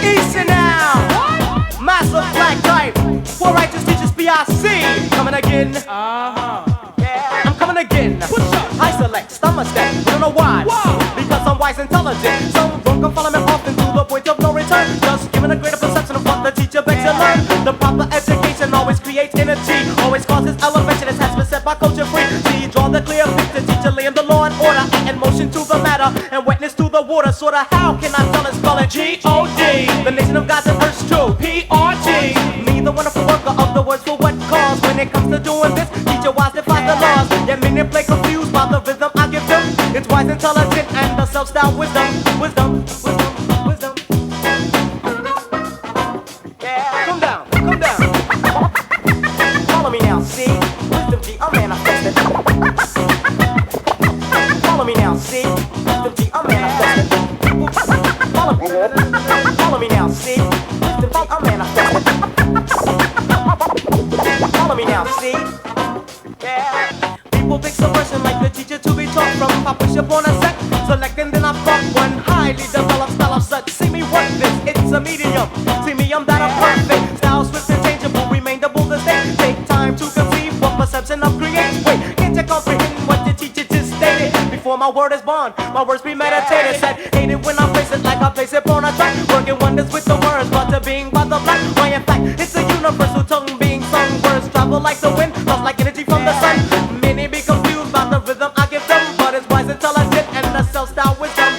Easy now. Massive black type. Four righteous teachers BIC. Coming again. I'm coming again. I select stomach step. You don't know why? Because I'm wise, intelligent. Some wrong can follow me often to the point of no return. Just giving a greater perception of what the teacher begs to learn. The proper education always creates energy. Always causes elevation. It has been set by culture free. See, draw the clear picture. Teacher laying the law and order. And motion to the matter. And wetness to the water. Sorta how can I tell it? Spell it G-O-D. The nation of God's in verse 2. P-R-T. Me, the wonderful worker of the words for what cause. When it comes to doing this, teacher wise defy the laws. Yet many play confused by the rhythm I give them. It's wise, intelligent, and the self-styled wisdom. Wisdom. Yeah, come down. Follow me now, see? Wisdom G, I'm manifesting. Follow me now, see? Wisdom G, I'm manifesting. Follow me now, see? Wisdom G, I'm manifesting. Follow me now, see? Yeah. People pick subversion like the teacher to be taught from. I push upon a set, select and then I fuck one highly developed style of such. See me work this, it's a medium. See me, I'm that I'm perfect. Style swift and changeable, remain the boldest state. Take time to conceive what perception of creates. Wait, can't you comprehend what the teacher just stated? Before my word is born, my words premeditated. Said, hate it when I place it like I place it on a track. Working wonders with the words, brought to being by the black. Why in fact, it's a universal tongue being sung. Words travel like the wind, lost like energy from the sun. Many be confused by the rhythm I give them, but it's wise, intelligent, and the self-style wisdom.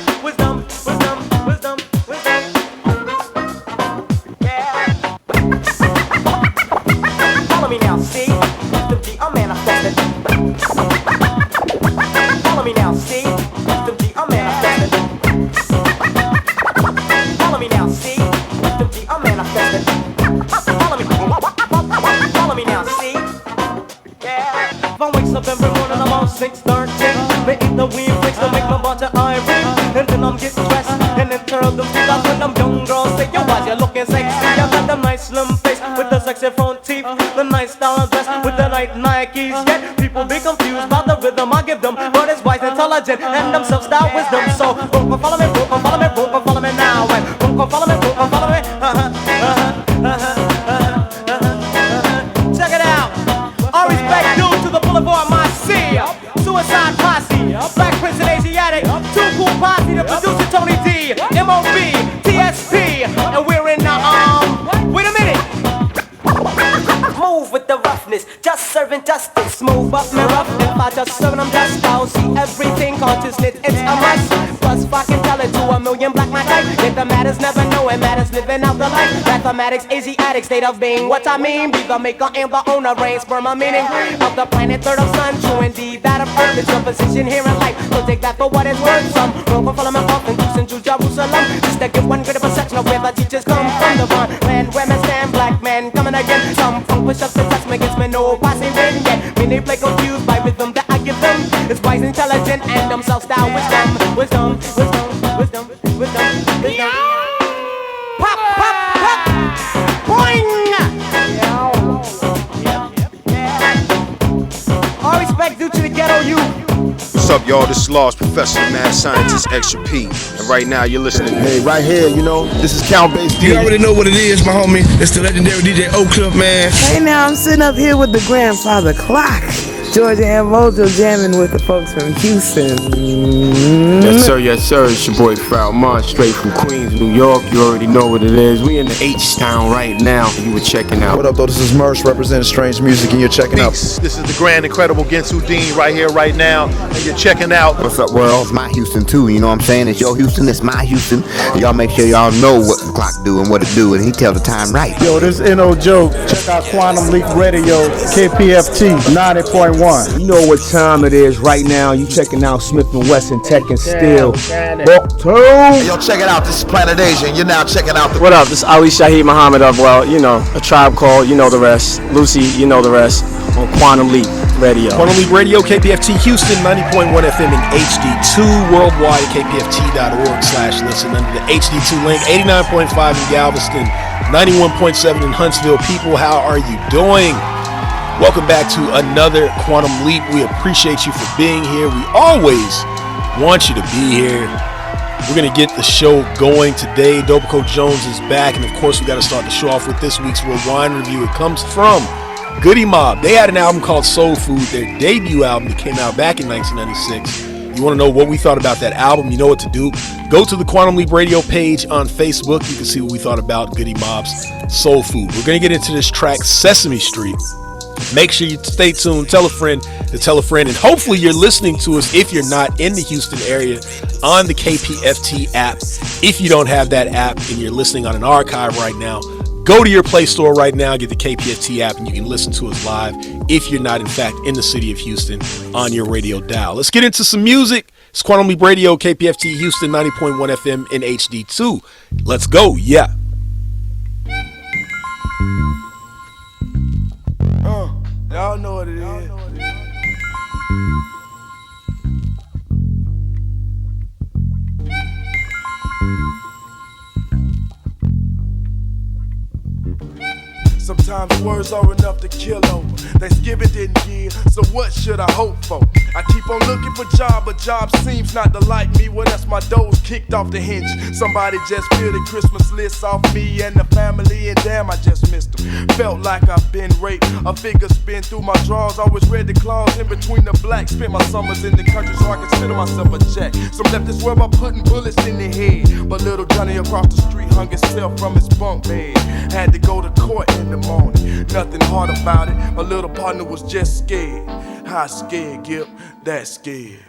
Yeah. Follow me now, see? Wisdom G, I'm manifesting. Follow me now, see? Wisdom G, I'm manifesting. Follow me now, see? Wisdom G, I'm manifesting. Follow me now, see? Yeah. If I wake up every morning about 6:13, they eat the weed bricks to make my bunch of iron. And then I'm getting dressed and then turn them to guys when them young girls say, yo, why you looking sexy? I got the nice slim face with the sexy front teeth, the nice style dress with the nice Nikes. Yet people be confused by the rhythm I give them, but it's wise, intelligent, and them self-style wisdom. So follow me now, and follow me. Check it out. All respect due to the boulevard, my C. Suicide Posse, Black Prince and Asiatic, Too Cool Posse, the producer Tony D, M.O.B., TSP, and we're in the, wait a minute. Move with the roughness, just serving justice. Move up me rough, if I just serving them just I'll see everything consciousness, it's a must. Plus I can tell it to a million black my type. Yet the matters never know, it matters living out the life. Mathematics, Asiatic, state of being, what I mean. Be the maker and the owner, reign sperm a meaning of the planet, third of sun, true indeed, that of earth is your position here in life. So take that for what it's worth. Some will follow me off and cruise into Jerusalem, just to get one greater perception of where the teachers come from. The one land where men stand, black men coming again. Some funk push up the touch me against me, no passing in yet. Many play confused by rhythm that I give them. It's wise, intelligent, and them self-style wisdom. Pop, pop, pop, boing. All respect due to the ghetto youth. What's up, y'all? This is Lost Professor, Mad Scientist, Extra P. And right now, you're listening. Hey, right here, this is Count Bass D. You already know what it is, my homie. It's the legendary DJ Outkast, man. Hey, now I'm sitting up here with the grandfather clock. Georgia and Mojo jamming with the folks from Houston. Yes, sir. It's your boy Falmont, straight from Queens, New York. You already know what it is. We in the H-Town right now. You were checking out. What up, though? This is Mersh, representing Strange Music, and you're checking out. This is the grand, incredible Gensu Dean right here, right now, and you're checking out. What's up, world? It's my Houston, too. You know what I'm saying? It's your Houston, it's my Houston. Y'all make sure y'all know what the clock do and what it do, and he tell the time right. Yo, this is N.O. Joke. Check out Quantum Leap Radio, KPFT 90.1. You know what time it is right now. You checking out Smith & Wesson Tech and Steel. Hey, yo, check it out. This is Planet Asia, and you're now checking out What up? This is Ali Shaheed Muhammad of, A Tribe Called, you know the rest. Lucy, you know the rest. On Quantum Leap Radio. Quantum Leap Radio, KPFT Houston, 90.1 FM in HD2, worldwide at kpft.org/listen under the HD2 link, 89.5 in Galveston, 91.7 in Huntsville. People, how are you doing? Welcome back to another Quantum Leap. We appreciate you for being here. We always want you to be here. We're going to get the show going today. Dopico Jones is back, and of course, we got to start the show off with this week's Rewind Review. It comes from Goody Mob. They had an album called Soul Food, their debut album that came out back in 1996. You want to know what we thought about that album, you know what to do. Go to the Quantum Leap Radio page on Facebook. You can see what we thought about Goody Mob's Soul Food. We're going to get into this track, Sesame Street. Make sure you stay tuned, tell a friend to tell a friend, and hopefully you're listening to us, if you're not in the Houston area, on the KPFT app. If you don't have that app and you're listening on an archive right now, go to your Play Store right now, get the KPFT app, and you can listen to us live if you're not, in fact, in the city of Houston on your radio dial. Let's get into some music. It's Quantum Leap Radio, KPFT Houston, 90.1 FM in HD2. Let's go, yeah. Y'all know what it is. Sometimes words are enough to kill over. Thanksgiving didn't give, so what should I hope for? I keep on looking for job, but job seems not to like me. Well, that's my doors kicked off the hinge. Somebody just peeled the Christmas list off me and the family, and damn, I just missed them. Felt like I've been raped. A figure spin through my drawers, always read the claws in between the blacks. Spent my summers in the country so I consider myself a check. Some left this world by putting bullets in their head, but little Johnny across the street hung himself from his bunk bed. Had to go to court in the morning, nothing hard about it. My little partner was just scared. How scared, Gip? That scared.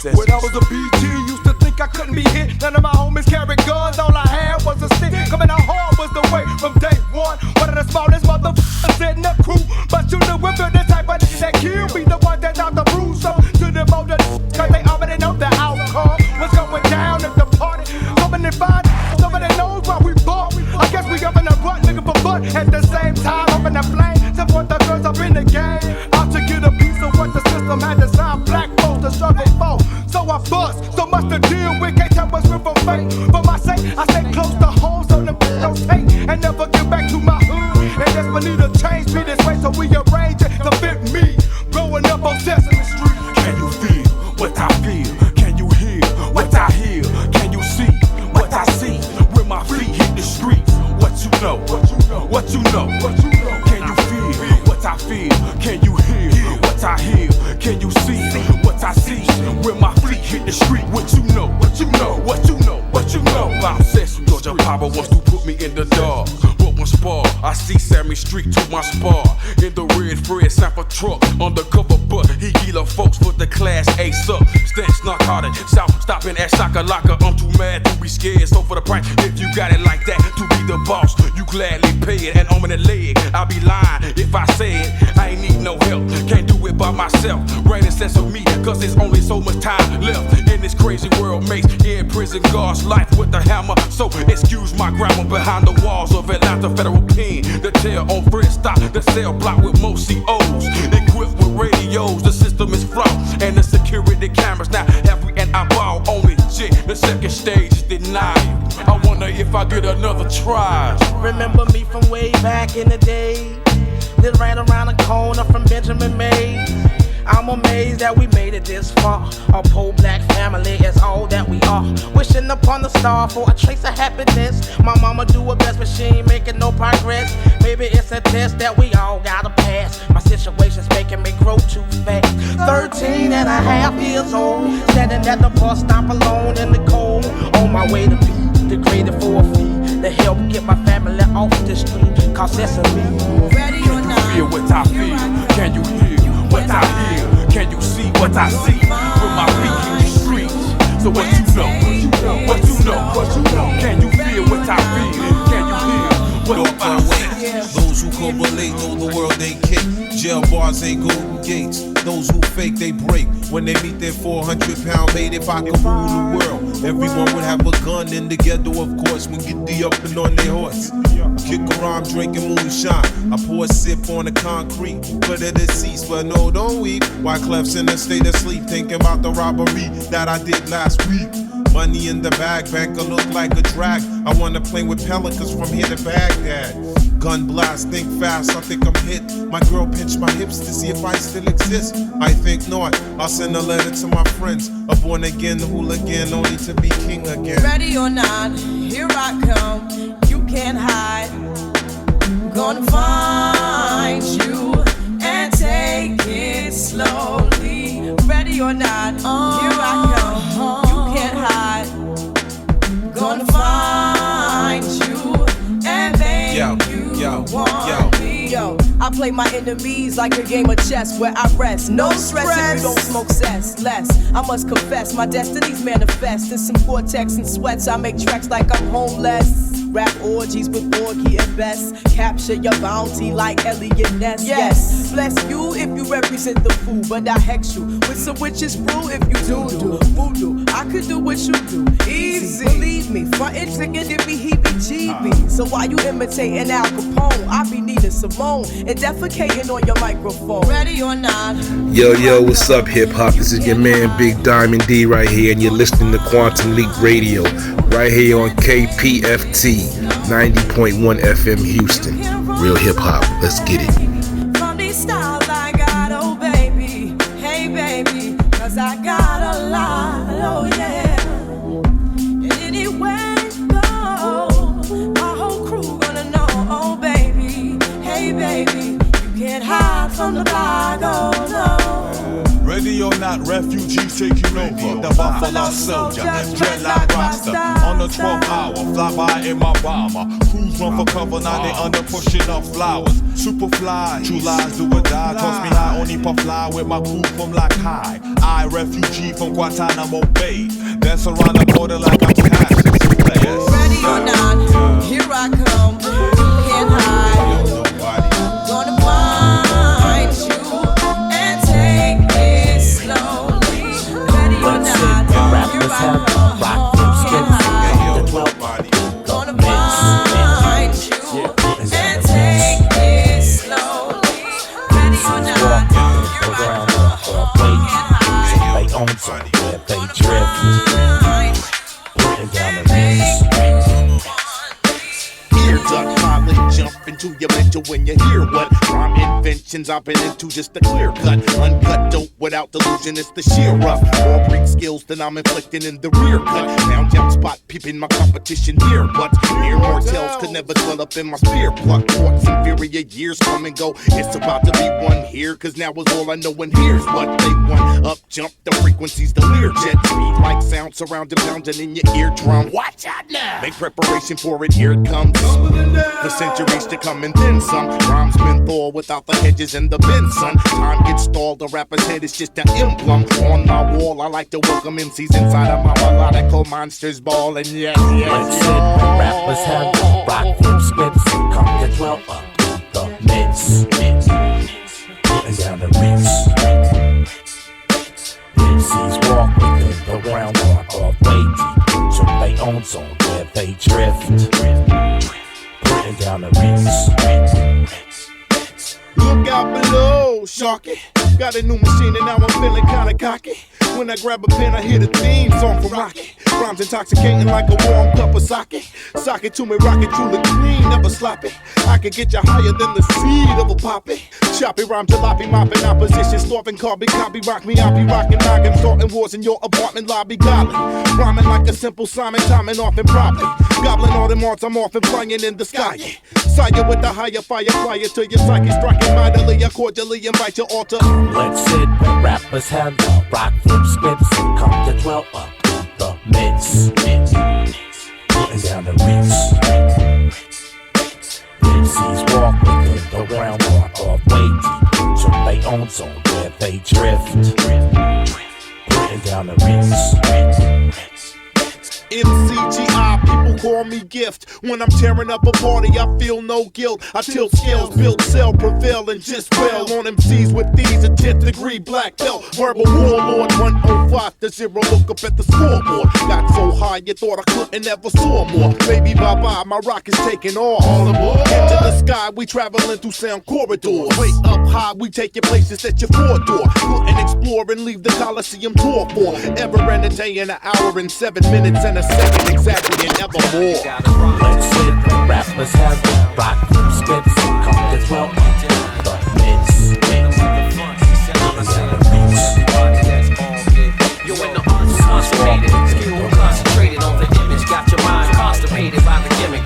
When I was a BG, used to think I couldn't be hit. None of my homies carried guns, all I had was a stick. Coming out hard was the way from day one. One of the smallest motherfuckers in the crew. But you knew we're the type of niggas that kill me, the one that's out the bruise. So to them older, cause they already know the outcome. What's going down at the party? Coming and find, nobody knows why we bought. I guess we up in the rut, looking for butt. At the same time, up in the flame. Support the girls up in the game. Out to get a piece of what the system had designed. Black folks to struggle for. So I bust, so much to deal with. Can't tell what's real from fake. For my sake, I stay close to home so them don't take. And never get back to my hood. And that's when need a change me this way, so we arrange it to fit me. Growing up on Sesame Street. Can you feel what I feel? Can you hear what I hear? Can you see what I see? When my feet hit the streets. What you know? What you know? What you know? What you know? Can you feel what I feel? Can you hear what I hear? Can you see what I see? When my feet hit the street. What you know? What you know? What you know? What you know? I'm Sesame Georgia Papa wants to put me in the dark. But one spar, I see Sammy Street to my spar. In the red Fred Snapper truck, undercover but he gila folks for the class A suck. Stench narcotic, south stopping at Shakalaka. I'm too mad to be scared, so for the price, if you got it like that, to be the boss, you gladly pay it. And on the leg, I'll be lying if I say it. I ain't need no help, can't do it by myself. Rain and sense of me, cause there's only so much time left. In this crazy world makes in prison guards life with a hammer. So excuse my grammar behind the walls of Atlanta Federal Pen. The tail on Fred stop, the cell block with most COs. Equipped with radios, the system is flawed. And the security cameras now have we an eyeball on it. Shit, the second stage is denied. I wonder if I get another try. Remember me from way back in the day? That ran around the corner from Benjamin Mays. I'm amazed that we made it this far. Our poor black family is all that we are. Wishing upon the star for a trace of happiness. My mama do her best, but she ain't making no progress. Maybe it's a test that we all gotta pass. My situation's making me grow too fast. 13 and a half years old, standing at the bus stop alone in the cold. On my way to be degraded for a fee to help get my family off the street. Cause Sesame. Ready or not? Feel what I feel? Can you hear what I hear? Can you see what I see? With my feet in the streets. So what you know? What you know? What you know? Can you feel what I feel? Can you hear what I see? Those who correlate know the world ain't kick. Jail bars ain't golden gates. Those who fake, they break. When they meet their 400-pound mate, if I could rule the world, everyone would have a gun in the ghetto, of course, when get the up and on their horse. Kick around drinking moonshine. I pour a sip on the concrete for the deceased, but no, don't weep. Wyclef's in a state of sleep, thinking about the robbery that I did last week. Money in the bag, banker look like a drag. I wanna play with pelicans from here to Baghdad. Gun blast, think fast, I think I'm hit. My girl pinched my hips to see if I still exist. I think not. I'll send a letter to my friends. A born again hooligan, only to be king again. Ready or not, here I come. You can't hide. Gonna find you and take it slowly. Ready or not, here I come. You can't hide. Gonna find you and make you want me. Yo, I play my enemies like a game of chess where I rest. No stress if you don't smoke cess. Less, I must confess, my destinies manifest. In some cortex and sweats, I make tracks like I'm homeless. Rap orgies with Orgy and Best. Capture your bounty like Elliot Ness. Yes, bless you if you represent the fool, but I hex you with some witches brew if you do voodoo. I could do what you do, easy. Believe me, frontin' chicken it be heebie-jeebie. So while you imitating Al Capone, I be needing Simone and defecating on your microphone. Ready or not? Yo, what's up, hip hop? This is your man Big Diamond D right here, and you're listening to Quantum Leap Radio right here on KPFT 90.1 FM Houston. Real hip hop. Let's get it. From these styles I got, oh baby, hey baby, 'cause I got a lot, oh yeah. And anywhere you go, my whole crew gonna know, oh baby, hey baby, you can't hide from the bag, oh no. Ready or not, refugees taking over. The Buffalo Soldier, dreadlock roster. On the 12th hour, fly by in my bomber. Crews run for cover, now they under pushing up flowers. Super fly, true lies do or die. Toss me high, only puff fly with my crew from like high. I, refugee from Guantanamo Bay. Dance around the border like I'm Cassius. Ready or not, here I come. You can't hide. Gonna find you and take it slowly. Ready or not, here I come. You can't hide. Gonna find you and take it slowly. Ready or not, here I come. They own somewhere, they drift. Putting down the beats. Ear duck, finally jump into your mental when you hear what rhyme inventions I've been into, just a clear cut, uncut dope without delusion. It's the sheer rough, more break skills than I'm inflicting in the rear cut. Down jump spot, peeping my competition here, but mere mortals could never dwell up in my spear pluck. Thoughts inferior years come and go. It's about to be one here, 'cause now is all I know, and here's what they want. Up jump the frequencies, the leer jet speed like sound surrounding, pounding in your eardrum. Watch out now, make preparation for it, here it comes. The centuries to come and then some. Rhymes been Thor without the hedges and the bend, son. Time gets stalled, the rapper's head is just an emblem. On my wall, I like to welcome MCs inside of my melodical monsters ball. And yes, Rappers have rock them scripts and come to dwell up the mix. Putting down the beats. MCs walk within the ground or way deep to their own zone where they drift. Putting down the beats. Look out below, Sharky. Got a new machine and now I'm feeling kinda cocky. When I grab a pen, I hear the theme song from Rocky. Rhymes intoxicating like a warm cup of sake. Sock it to me, rock it truly clean, never sloppy. I can get you higher than the seed of a poppy. Choppy rhyme, jalopy, mopping opposition, starving, copy, rock me, I'll be rocking, knocking, starting wars in your apartment lobby, golly. Rhyming like a simple Simon, timing off and properly. Gobbling all them arts, I'm off and flying in the sky. Sire with the higher fire, fire to your psyche, striking mightily, I cordially invite your altar. Let's sit where rappers have the rock them scripts and come to dwell up the mix. Putting down the beats. MCs walk within the ground or way deep to their own zone where they drift. Putting down the beats. MCGI, people call me gift. When I'm tearing up a party, I feel no guilt. I tilt scales, build, sell, prevail, and just well on MCs with these, a 10th degree black belt. Verbal warlord, 105 to 0, look up at the scoreboard. Got so high, you thought I couldn't ever soar more. Baby, bye-bye, my rock is taking off. All aboard. Into the sky, we traveling through sound corridors. Way up high, we taking places that you four-door. Couldn't explore and leave the Coliseum tour for. Ever and a day and an hour and 7 minutes and a second exactly and evermore. Let's sit where rappers have the rock them scripts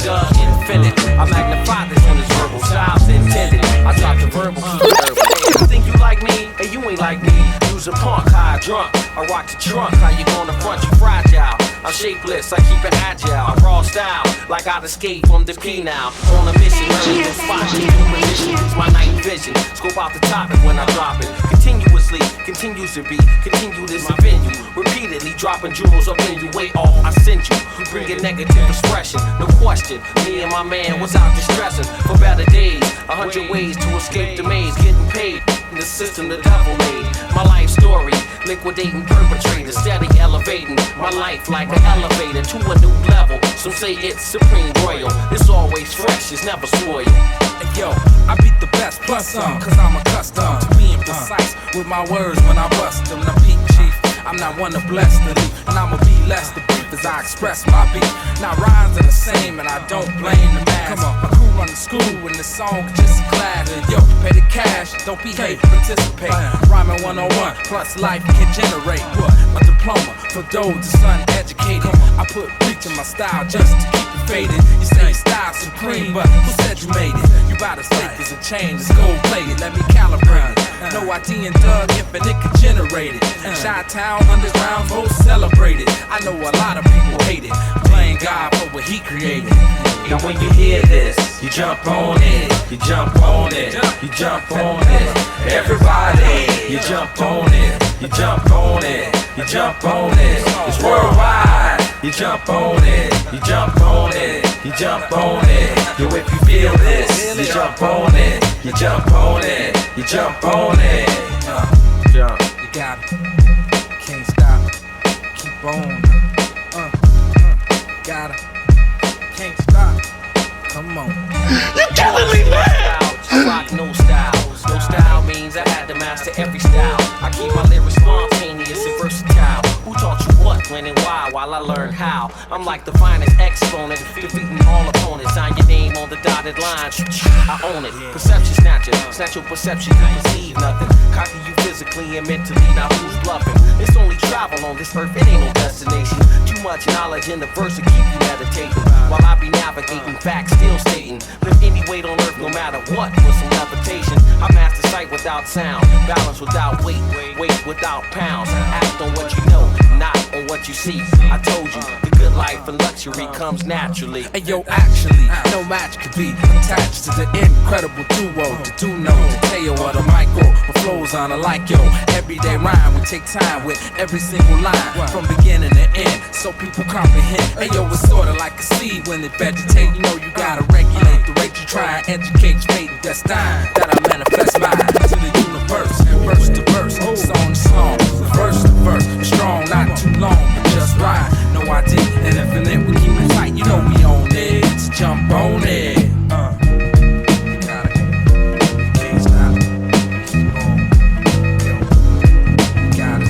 Doug Infinite. I magnify this when it's verbal styles intended. I drop the verbal, keep the verbal. You think you like me, and you ain't like me. Use a punk, high drunk. I rock the trunk, how you gonna front, you fragile. I'm shapeless, I keep it agile. I raw style, like I'd escape from the P now. On a mission, early spot, new position. It's my night vision. Scope out the topic when I drop it. Continuously, continues to be. Continue this venue. Repeatedly dropping jewels up in you. Way off, I sent you. Bring a negative expression, no question. Me and my man was out distressing. For better days, 100 ways to escape the maze. Getting paid in the system the devil made. My life story, liquidating perpetrators. Steady elevating my life like an elevator to a new level. Some say it's supreme royal. It's always fresh, it's never spoiled. Hey, yo, I beat the best plus some, cause I'm accustomed to being precise with my words when I bust them. The peak chief, I'm not one to bless the leaf, and I'ma be less the brief as I express my beat. Now rhymes are the same, and I don't blame the mass. Come on, my crew run the school, and the song just a class. Yo, pay the cash, don't behave, participate. Rhyming 101, plus life can generate what? A diploma for those that's uneducated. I put bleach in my style just to keep it faded. You say style supreme, but who said you made it? You bout as fake as a change, it's gold plated. Let me calibrate it. No ID and Doug Infinite could generate it. Chi-Town underground folks celebrate it. I know a lot of people hate it. Playing God for what he created. And when you hear this, you jump on it, you jump on it, you jump on it. Everybody, you jump on it, you jump on it, you jump on it. It's worldwide. You jump on it, you jump on it, you jump on it. Yo, if you feel this, you jump on it, you jump on it, you jump on it. Jump. You got it. Can't stop. Keep on. Got it. Can't stop. Come on. You killing me, man! I rock no styles. No style means I had to master every style. I keep my lyrics spontaneous and versatile. Who taught you what, when, and why? While I learned how. I'm like the finest exponent, defeating all opponents. Sign your name on the dotted line. I own it. Perception snatcher, snatch your perception. You perceive nothing. Cocky you physically and mentally. Now who's bluffing? It's only travel on this earth. It ain't no destination. Too much knowledge in the verse to keep you meditating. While I be navigating, facts still stating. Lift any weight on earth, no matter what, with some levitation. I master sight without sound, balance without weight, weight without pounds. Act on what you know, not on what you see. I told you, the good life and luxury comes naturally. Hey yo, actually, no match could be attached to the incredible duo. The do-know, the tail or the micro, the flows on a like yo. Everyday rhyme, we take time with every single line, from beginning to end, so people comprehend. Hey yo, it's sorta like a seed when it vegetate. You know you gotta regulate the rate you try and educate your fate and destine. That I manifest mine to the universe, verse to verse, song to song, verse to verse. Strong, not too long, but just right. No ID and infinite, we keep it tight. You know we own it, so jump on it. You got it, can't stop. Keep on, you got it,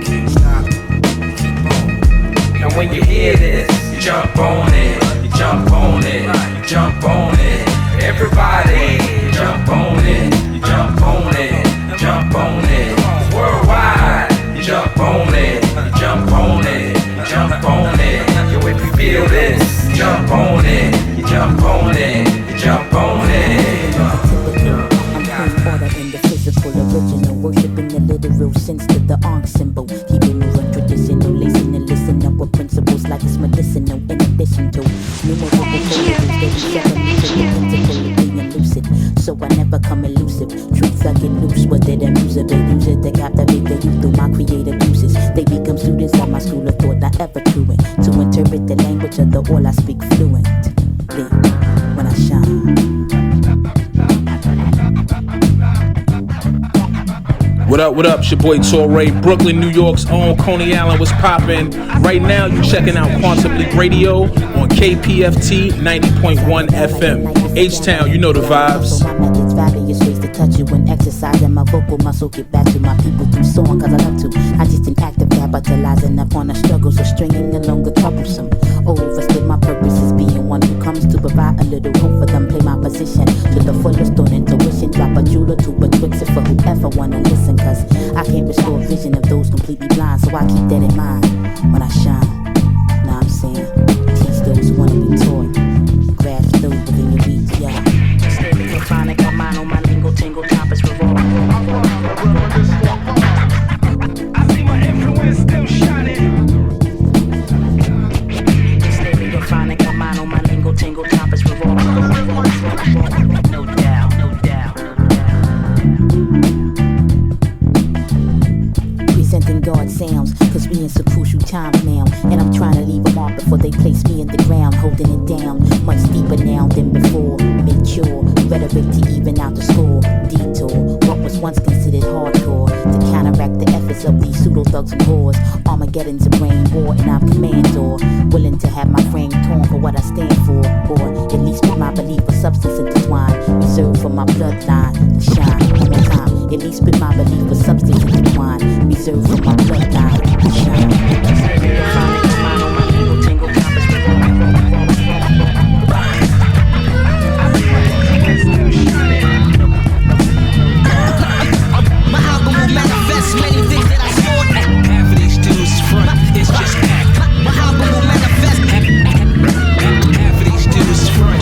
can't stop. Keep on. And when you hear this, you jump on it, you jump on it, you jump on it. Everybody, you jump on it, you jump on it, you jump on it. It's worldwide. You jump on it, you jump on it, you jump on it. Yo, if you feel this, you jump on it, you jump on it, you jump on it. Order in the physical, original, worshiping the literal sense to the Ankh symbol. Keeping it on traditional, lacing and listen up with principles like it's medicinal. In addition to numerous vocabularies that be seven being lucid. So I never come elusive. Truth I get loose with it and use it. They use it to captivate the youth through my creative uses. They become students at my school of thought, not ever truant. To interpret the language of the all I speak fluently when I shine. What up, it's your boy Torre, Brooklyn, New York's own Coney Island was poppin'. Right now, you checking out Quantum Leap Radio on KPFT 90.1 FM. H-Town, you know the vibes. Various ways to touch you when exercising my vocal muscle. Get back to my people through song, cause I love to. I just an active capitalizing upon the struggles of stringing no longer troublesome. Overstood my purpose is being one who comes to provide a little hope for them. Play my position to the fullest on intuition. Drop a jewel or two betwixt it for whoever wanna listen. Cause I can't restore vision of those completely blind. So I keep that in mind when I shine. Know what I'm saying? Teach those who wanna be taught. in the ground, holding it down. Much deeper now than before. Mature, rhetoric to even out the score. Detour, what was once considered hardcore. To counteract the efforts of these pseudo thugs and whores. Armageddon's a brain war, and I'm commandor. Willing to have my frame torn for what I stand for. Or at least with my belief of substance intertwined. Reserved for my bloodline to shine. One more time. At least with my belief of substance intertwined. Reserved for my bloodline to shine. My album will manifest many things that I thought. Half of these dudes front, it's just act. My album will manifest. Half of these dudes front.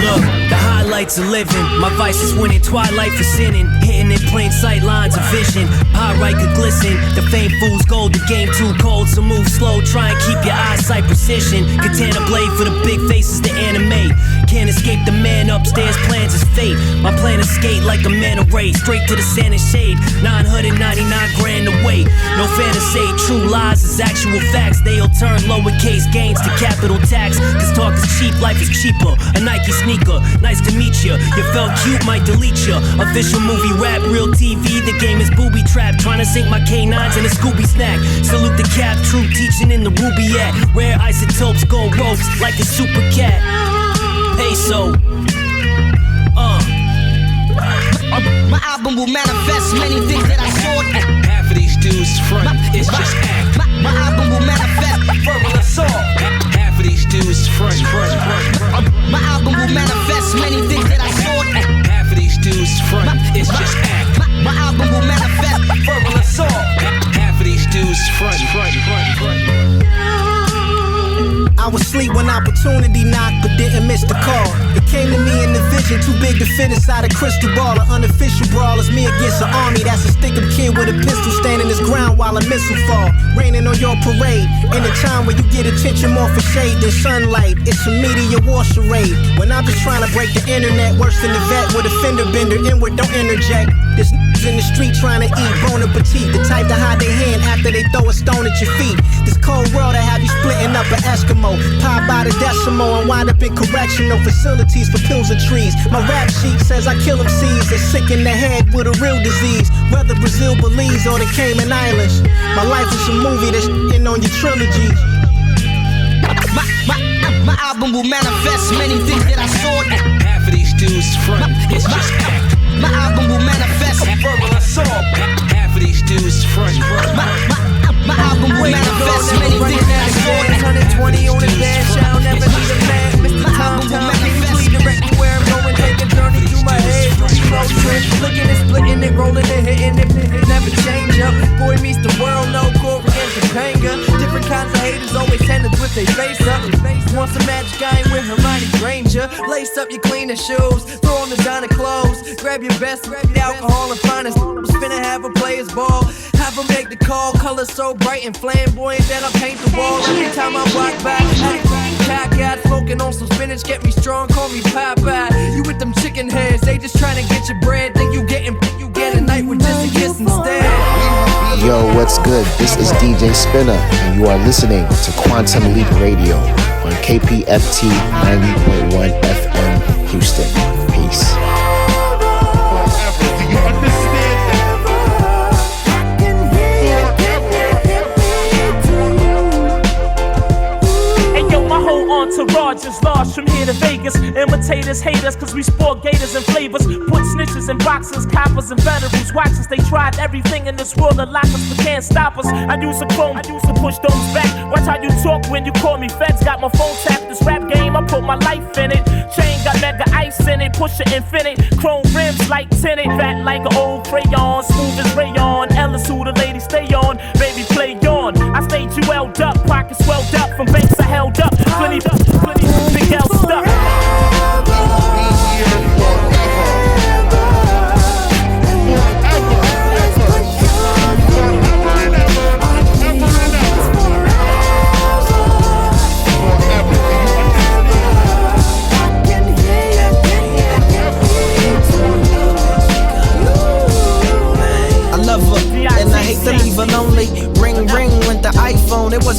Look, the highlights of living. My vice is winning, twilight for sinning. Hitting in plain sight lines of vision. Pyrite could glisten. The famed fool's gold, the game too cold, so move slow. Try and keep your eyesight precision. Katana blade for the big faces to animate. Can't escape the man upstairs, plans is fate. My plan is skate like a man of race. Straight to the sand and shade, 999 grand away. No fantasy, true lies is actual facts. They'll turn lowercase gains to capital tax. Cause talk is cheap, life is cheaper. A Nike sneaker, nice to meet ya. You felt cute, might delete ya. Official movie rap, real TV. The game is booby trap. Trying to sink my canines in a Scooby snack. Salute the cap, true teaching in the Ruby at. Rare isotopes, gold ropes like a super cat. Peso. My album will manifest many things that I thought. Half of these dudes front, it's just act. My album will manifest verbal assault. Half of these dudes front. My album will manifest many things that I thought. Half of these dudes front, it's just act. My album will manifest verbal assault. Half of these dudes front. I was asleep when opportunity knocked, but didn't miss the call. It came to me in the vision, too big to fit inside a crystal ball. An unofficial brawl is me against an army. That's a stick-up kid with a pistol standing his ground while a missile fall. Raining on your parade, in a time where you get attention more for shade than sunlight. It's a meteor war charade. When I'm just trying to break the internet, worse than the vet with a fender bender inward, don't interject. This in the street trying to eat bon appetit, the type to hide their hand after they throw a stone at your feet. This cold world that have you splitting up an Eskimo, pie by the decimal and wind up in correctional facilities for pills or trees. My rap sheet says I kill MCs that's sick in the head with a real disease, whether Brazil, Belize or the Cayman Islands. My life is a movie that's in on your trilogy. My album will manifest many things that I thought. Half of these dudes front, it's just act. My album will manifest verbal assault. Half of these dudes front. My album will manifest many things that I thought. 120 on the dash, I'll never need a man. Mr. Tom, please direct me where I'm going. Take a journey through my head. Road trip, flicking and splitting and rolling and hitting it. Never change up. Boy meets the world, no Corey and Topanga. Different kinds of haters, always handled with their face up. Want some magic, I ain't with Hermione Granger. Lace up your cleaner shoes, throw on designer clothes. Grab your best, grab your alcohol and finest. Spin and have a player's ball. Have them make the call, colors so bright and flamboyant that I paint the wall. Every time I walk by, cockeyed, smoking on some spinach, get me strong, call me Popeye. You with them chicken heads, they just trying to get your bread. Think you get a night with just a kiss instead. Yo, what's good? This is DJ Spinner, and you are listening to Quantum Leap Radio on KPFT 90.1 FM Houston. Peace. Entourage is large from here to Vegas. Imitators hate us cause we sport gators and flavors. Put snitches in boxes, coppers and veterans. Watch us, they tried everything in this world to lock us but can't stop us. I use a chrome, I use to push those back. Watch how you talk when you call me feds. Got my phone tapped, this rap game, I put my life in it. Chain got mega ice in it, push it infinite. Chrome rims like tinted, fat like an old crayon. Smooth as rayon, Ellis who the ladies stay on. Baby play on, I stayed UL'd up. Pockets swelled up, from banks I held up. Plenty big L stuff.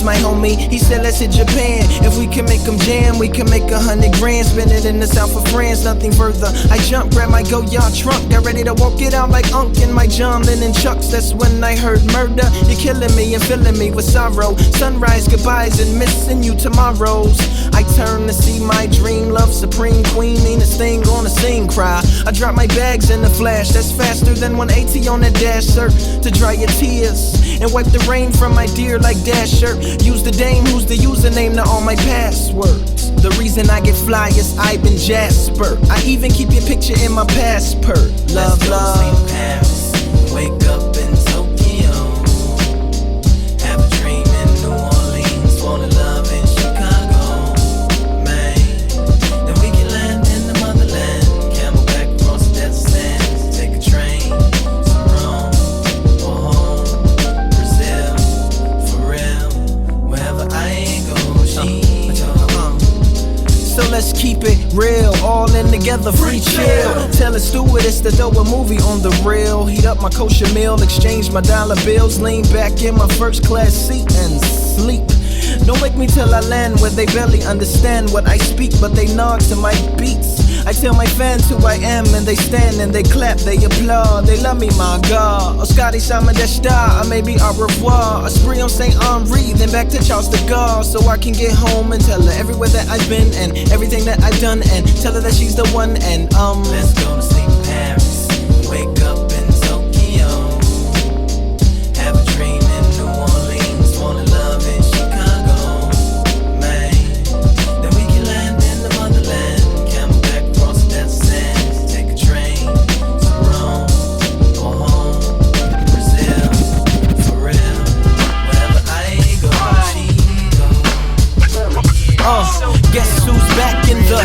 my homie. He said let's hit Japan. If we can make them jam, we can make 100 grand. Spend it in the south of France, nothing further. I jumped, grabbed my go-yard trunk, got ready to walk it out like Unc in my John Lennon chucks. That's when I heard murder. You're killing me and filling me with sorrow. Sunrise goodbyes and missing you tomorrows. I turn to see my dream love, supreme queen, meanest thing gonna sing, cry. I drop my bags in the flash, that's faster than 180 on the dash, sir. To dry your tears and wipe the rain from my dear like Dasher. Use the dame, who's the username to all my passwords. The reason I get fly is I've been Jasper. I even keep your picture in my passport. Love, love. Paris, wake up in Tokyo, have a dream in New Orleans, wanna love in Chicago, man. Then we can land in the motherland, camelback across the desert sands, take a train to Rome or home, Brazil, for real. Wherever I go, she So let's keep it real, all in together, free chill. Tell a stewardess to throw a movie on the rail. Heat up my kosher meal, exchange my dollar bills, lean back in my first class seat and sleep. Don't wake me till I land where they barely understand what I speak, but they nod to my beats. I tell my fans who I am and they stand and they clap, they applaud, they love me, my God. Oh, Scotty Sama de Star, or maybe au revoir. A spree on St. Henri, then back to Charles de Gaulle, so I can get home and tell her everywhere that I've been and everything that I've done, and tell her that she's the one. And let's go to sleep in Paris, wake up in Tokyo, have a dream in New Orleans, wanna love in Chicago, man. Then we can land in the motherland, camelback across the desert sands, take a train to Rome or home, Brazil, for real. Wherever I go, she go. Guess who's back in the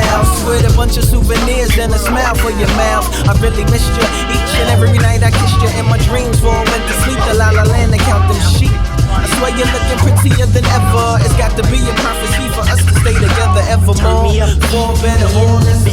house with a bunch of souvenirs and a smile for your mouth. I really missed you each and every night. I kissed you in my dreams before I went to sleep. The La La Land and count them sheep. I swear you're looking prettier than ever. It's got to be a prophecy for us to stay together evermore. Turn me up for better or worse.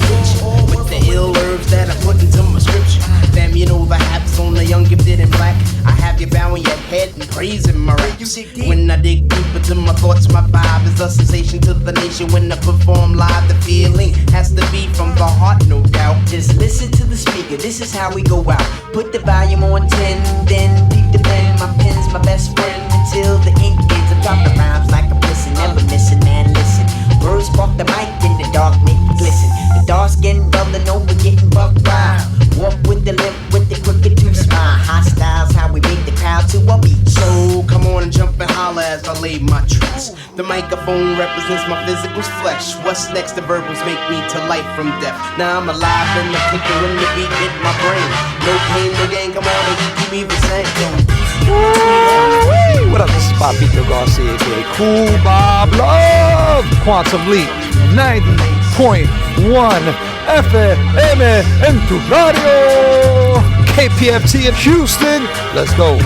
With the ill herbs that I put into my scripture. Fam, you know the haps on the young gifted and black. I have you bowing your head and praising my raps. When I dig deeper to my thoughts, my vibe is a sensation to the nation. When I perform live, the feeling has to be from the heart, no doubt. Just listen to the speaker, this is how we go out. Put the volume on 10, then beat the pen. My pen's my best friend until the ink ends. I'm dropping rhymes like a pissin', never missing, man, listen. Words spark the mic in the dark, make it glisten. The dark skin bubbling over, getting buck wild. Walk with the limp, with the crooked tooth smile. Hot styles, how we make the crowd to a beat. So come on and jump and holler as I lay my tracks. The microphone represents my physical flesh. What's next? The verbals make me to life from death. Now I'm alive and the kicker when the beat hit my brain. No pain, no gain, come on and keep me the same. What up, this is Bobito Garcia, aka Cool Bob Love. Quantum Leap, 90.1 FM en tu radio. KPFT in Houston. Let's go.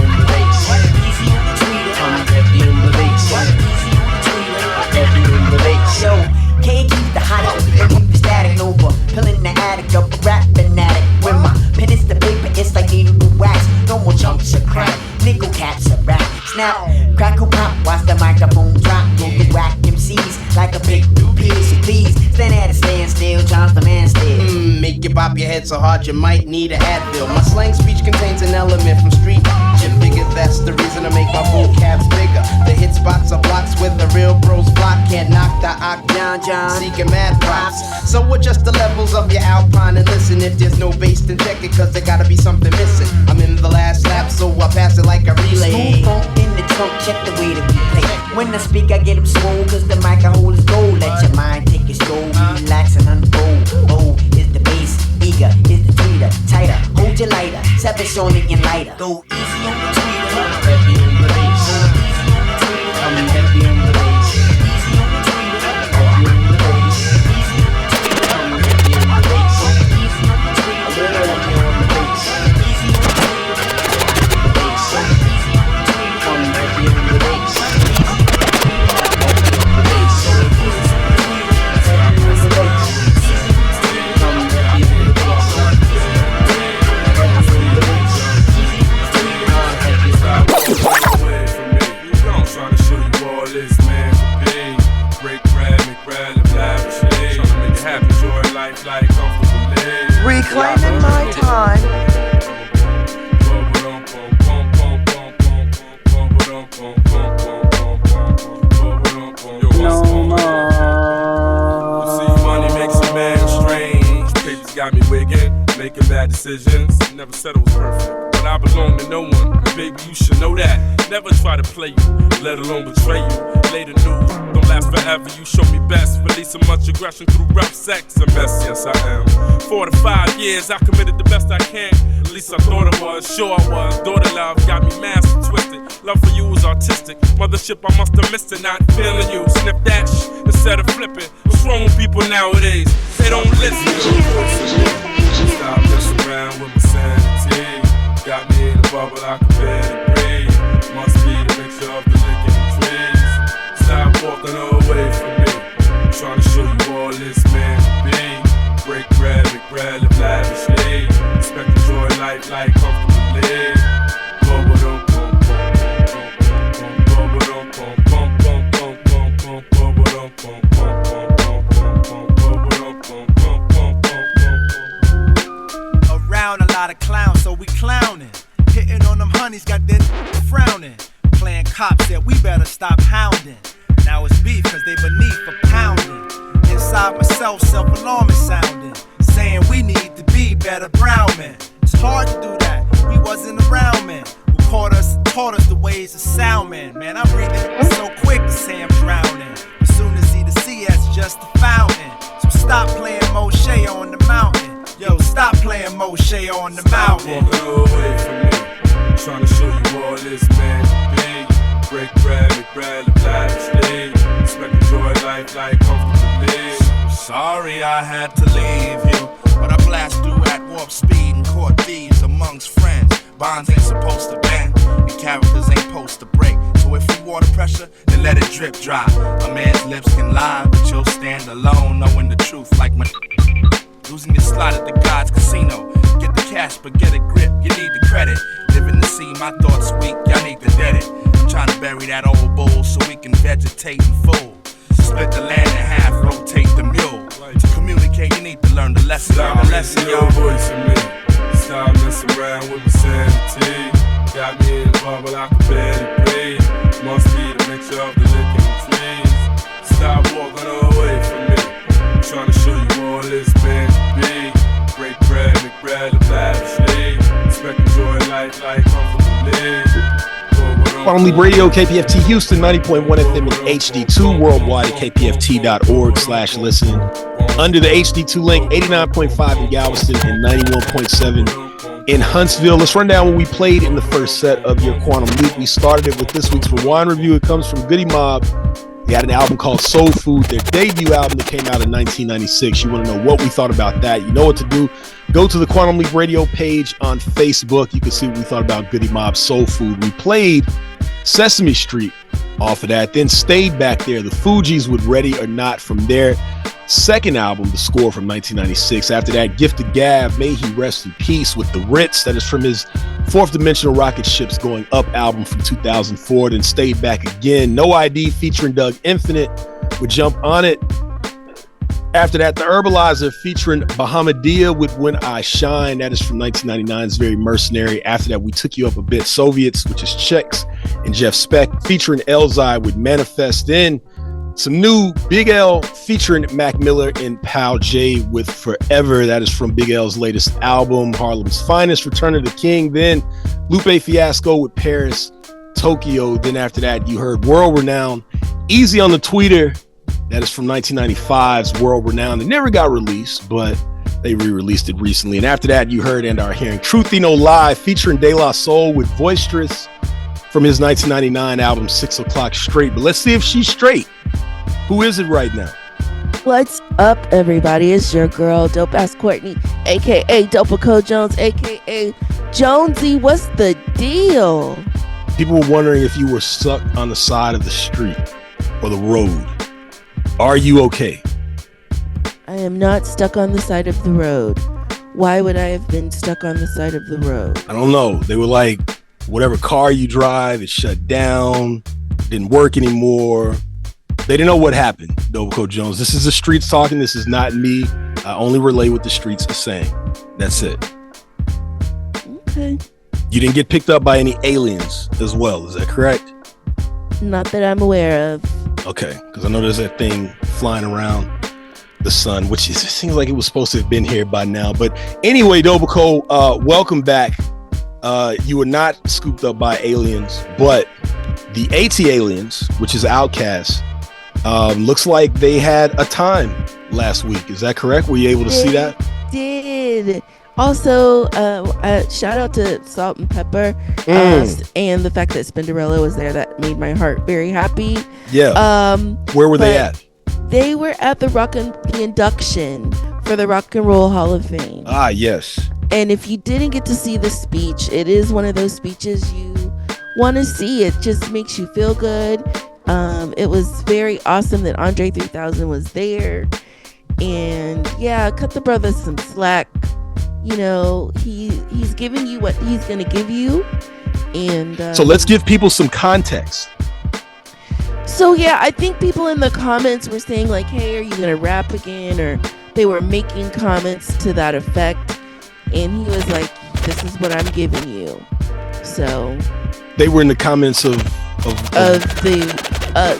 Yo, can't keep the hot and keep the static over. Pulling the attic up, a rapping addict. When my pen is the paper, it's like needle to wax. No more chunks of crack, nickel caps of rap. Snap, crackle pop, watch the microphone drop. Go get whack MCs like a big piece. So please, stand at a standstill, John's the man still. Make you bop your head so hard you might need an Advil. My slang speech contains an element from street. You figure that's the reason I make my vocabs bigger. The hit spots are blocks where the real bros block. Can't knock the John, seeking mad props. So adjust the levels of your Alpine and listen. If there's no bass, then check it, cause there gotta be something missing. I'm in the last lap, so I pass it like a relay. Smooth funk in the trunk, check the way that we play. When I speak, I get them swole, cause the mic I hold is gold. Let your mind take a stroll, relax and unfold. Oh, is the bass, eager, is the tweeter, tighter, hold your lighter, 7 Sony and lighter. Go easy on the tweeter. Heavy on the bass. I'm heavy on the bass. bread, live lavishly. Trying to make it happy, enjoy life like comfortably. Reclaiming my time. No more. See, money makes a man strange. Papers got me wigging, making bad decisions. Never said it was perfect, but I belong to no one. And baby, you should know that. Never try to play you, let alone betray you. Later news don't last forever. You show me best, releasing much aggression through rough sex. A mess, yes I am. 4 to 5 years, I committed the best I can. At least I thought it was, sure I was. Daughter love got me master twisted. Love for you was artistic. Mothership, I must have missed it. Not feeling you. Snip that instead of flipping. What's wrong with people nowadays? They don't listen. Stop messing around with my sanity. Got me in a bubble I can barely breathe. Must be the mixture of the lick and the trees. Stop walking away from me. I'm trying to show you all this man to be. Break bread, make bread, live lavishly. Expect to enjoy life like comfortably. Around a lot of clowns, so we clowning. Hitting on them honeys, got them frowning. Playing cops that we better stop hounding. Now it's beef cause they beneath for pounding. Inside myself, self-alarm is sounding. Saying we need to be better brown men. It's hard to do that, we wasn't around men. Who caught us and taught us the ways of sound men. Man, I'm breathing so quick to say I'm drowning. As soon as see the sea as just a fountain. So stop playing Moshe on the mountain. Yo, stop playing Moshe on the mountain. Walking away from me. Trying to show you all this man to be. Break bread, make bread, live lavishly. Expect to enjoy life like comfortably. Sorry I had to leave you, but I blast through at warp speed and caught thieves amongst friends. Bonds ain't supposed to bend, and characters ain't supposed to break. So if you water pressure, then let it drip dry. A man's lips can lie, but you'll stand alone, knowing the truth like my losing your slot at the God's casino. Get the cash, but get a grip, you need the credit. Living to see my thoughts weak, y'all need to dead it. I'm trying to bury that old bull so we can vegetate in full. Split the land in half, rotate the mule. To communicate, you need to learn the lesson. Stop raising your voice to me. Stop messing around with my sanity. Got me in a bubble I can barely breathe. Must be the mixture of the lick and the trees. Stop walking away from me. I'm trying to show you all this man to be. Break bread, make bread, live lavishly. Expect to enjoy life like comfortably. Quantum Leap Radio, KPFT Houston, 90.1 FM and HD2 worldwide at kpft.org/listen. Under the HD2 link, 89.5 in Galveston and 91.7 in Huntsville. Let's run down what we played in the first set of your Quantum Leap. We started it with this week's Rewind review. It comes from Goody Mob. They had an album called Soul Food, their debut album that came out in 1996. You want to know what we thought about that? You know what to do. Go to the Quantum Leap Radio page on Facebook. You can see what we thought about Goody Mob Soul Food. We played Sesame Street off of that, then stayed back there. The Fugees with Ready or Not from their second album, The Score from 1996. After that, Gifted Gab, May He Rest in Peace with The Ritz. That is from his Fourth Dimensional Rocket Ships Going Up album from 2004. Then stayed back again. No ID featuring Doug Infinite would Jump On It. After that, The Herbalizer featuring Bahamadia with When I Shine. That is from 1999's Very Mercenary. After that, We Took You Up a Bit, Soviets, which is Chex and Jeff Speck, featuring Elzai with Manifest. Then some new Big L featuring Mac Miller and Pal J with Forever. That is from Big L's latest album, Harlem's Finest, Return of the King. Then Lupe Fiasco with Paris, Tokyo. Then after that, you heard World Renowned, Easy on the Tweeter. That is from 1995's World Renowned. It never got released, but they re-released it recently. And after that, you heard and are hearing Truthy No Lie featuring De La Soul with Boisterous from his 1999 album 6 O'Clock Straight. But let's see if she's straight. Who is it right now? What's up, everybody? It's your girl, Dope Ass Courtney, aka Dopico Jones, aka Jonesy. What's the deal? People were wondering if you were stuck on the side of the street or the road. Are you okay? I am not stuck on the side of the road. Why would I have been stuck on the side of the road? I don't know. They were like, whatever car you drive, it shut down, didn't work anymore. They didn't know what happened, Dobaco Jones. This is the streets talking. This is not me. I only relay what the streets are saying. That's it. Okay. You didn't get picked up by any aliens as well. Is that correct? Not that I'm aware of. Okay, because I know there's that thing flying around the sun, which it seems like it was supposed to have been here by now. But anyway, Dobaco, welcome back. You were not scooped up by aliens, but the AT aliens, which is Outkast, looks like they had a time last week. Is that correct? Were you able to see that? Did. Also, shout out to Salt and Pepper and the fact that Spinderella was there. That made my heart very happy. Yeah. Where were they at? They were at the induction for the Rock and Roll Hall of Fame. Ah, yes. And if you didn't get to see the speech, it is one of those speeches you want to see. It just makes you feel good. It was very awesome that Andre 3000 was there. And yeah, cut the brother some slack. You know, he's giving you what he's going to give you. And so let's give people some context. So yeah, I think people in the comments were saying like, hey, are you going to rap again? Or they were making comments to that effect. And he was like, this is what I'm giving you. So they were in the comments of the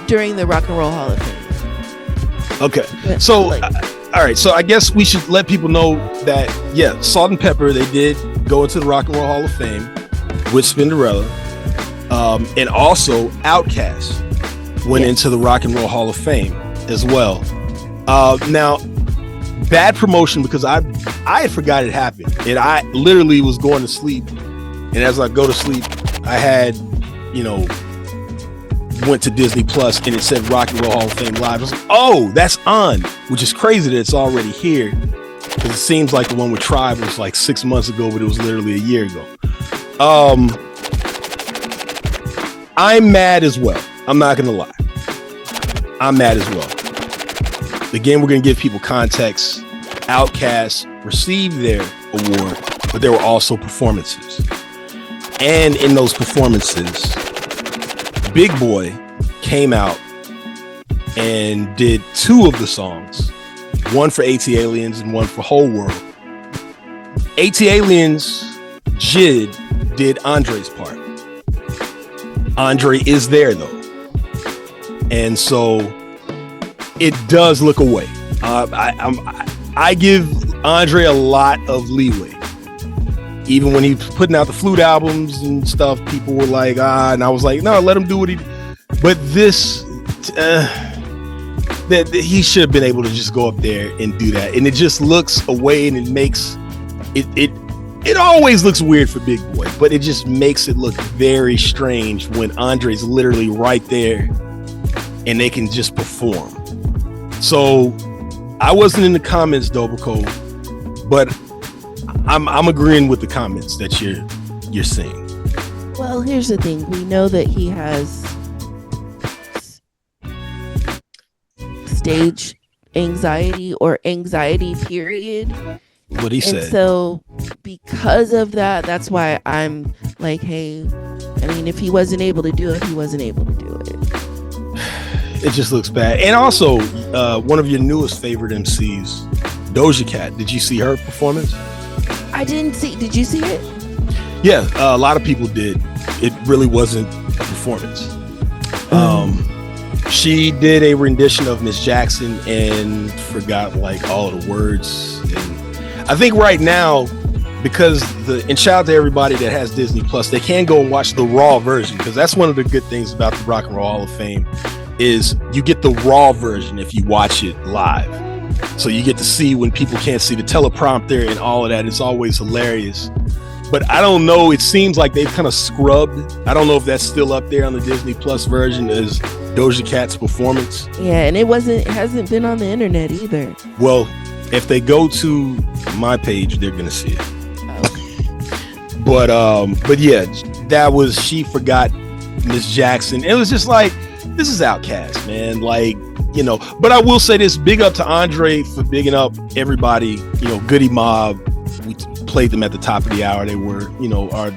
during the Rock and Roll Hall of Fame. Okay. So all right, so I guess we should let people know that, yeah, Salt and Pepper, they did go into the Rock and Roll Hall of Fame with Spinderella. And also Outkast went into the Rock and Roll Hall of Fame as well. Now, bad promotion because I had forgot it happened. And I literally was going to sleep. And as I go to sleep, I had, went to Disney Plus and it said Rock and Roll Hall of Fame Live. I was like, oh, that's on, which is crazy that it's already here. Because it seems like the one with Tribe was like 6 months ago, but it was literally a year ago. I'm mad as well. I'm not going to lie. I'm mad as well. Again, we're going to give people context. Outkast received their award, but there were also performances. And in those performances, Big Boy came out and did two of the songs, one for AT Aliens and one for Whole World. AT Aliens, Jid did Andre's part. Andre is there though. And so it does look away. I give Andre a lot of leeway. Even when he was putting out the flute albums and stuff, people were like, and I was like, no, let him do what he. But this, that he should have been able to just go up there and do that, and it just looks away, and it makes it always looks weird for Big Boy, but it just makes it look very strange when Andre's literally right there, and they can just perform. So I wasn't in the comments, Dobaco, but I'm agreeing with the comments that you're saying. Well, here's the thing. We know that he has stage anxiety or anxiety period. What he said. So because of that, that's why I'm like, hey, I mean, if he wasn't able to do it, he wasn't able to do it. It just looks bad. And also, one of your newest favorite MCs, Doja Cat. Did you see her performance? I didn't see. Did you see it? Yeah, a lot of people did. It really wasn't a performance. She did a rendition of Miss Jackson and forgot like all of the words. And I think right now, because and shout out to everybody that has Disney Plus, they can go and watch the raw version, because that's one of the good things about the Rock and Roll Hall of Fame is you get the raw version if you watch it live. So you get to see when people can't see the teleprompter and all of that. It's always hilarious. But I don't know. It seems like they've kind of scrubbed. I don't know if that's still up there on the Disney Plus version as Doja Cat's performance. Yeah, and it hasn't been on the internet either. Well, if they go to my page, they're gonna see it. Oh. But yeah, that was She Forgot Miss Jackson. It was just like, this is Outkast, man. Like, but I will say this, big up to Andre for bigging up everybody, Goody Mob. We played them at the top of the hour. They were, our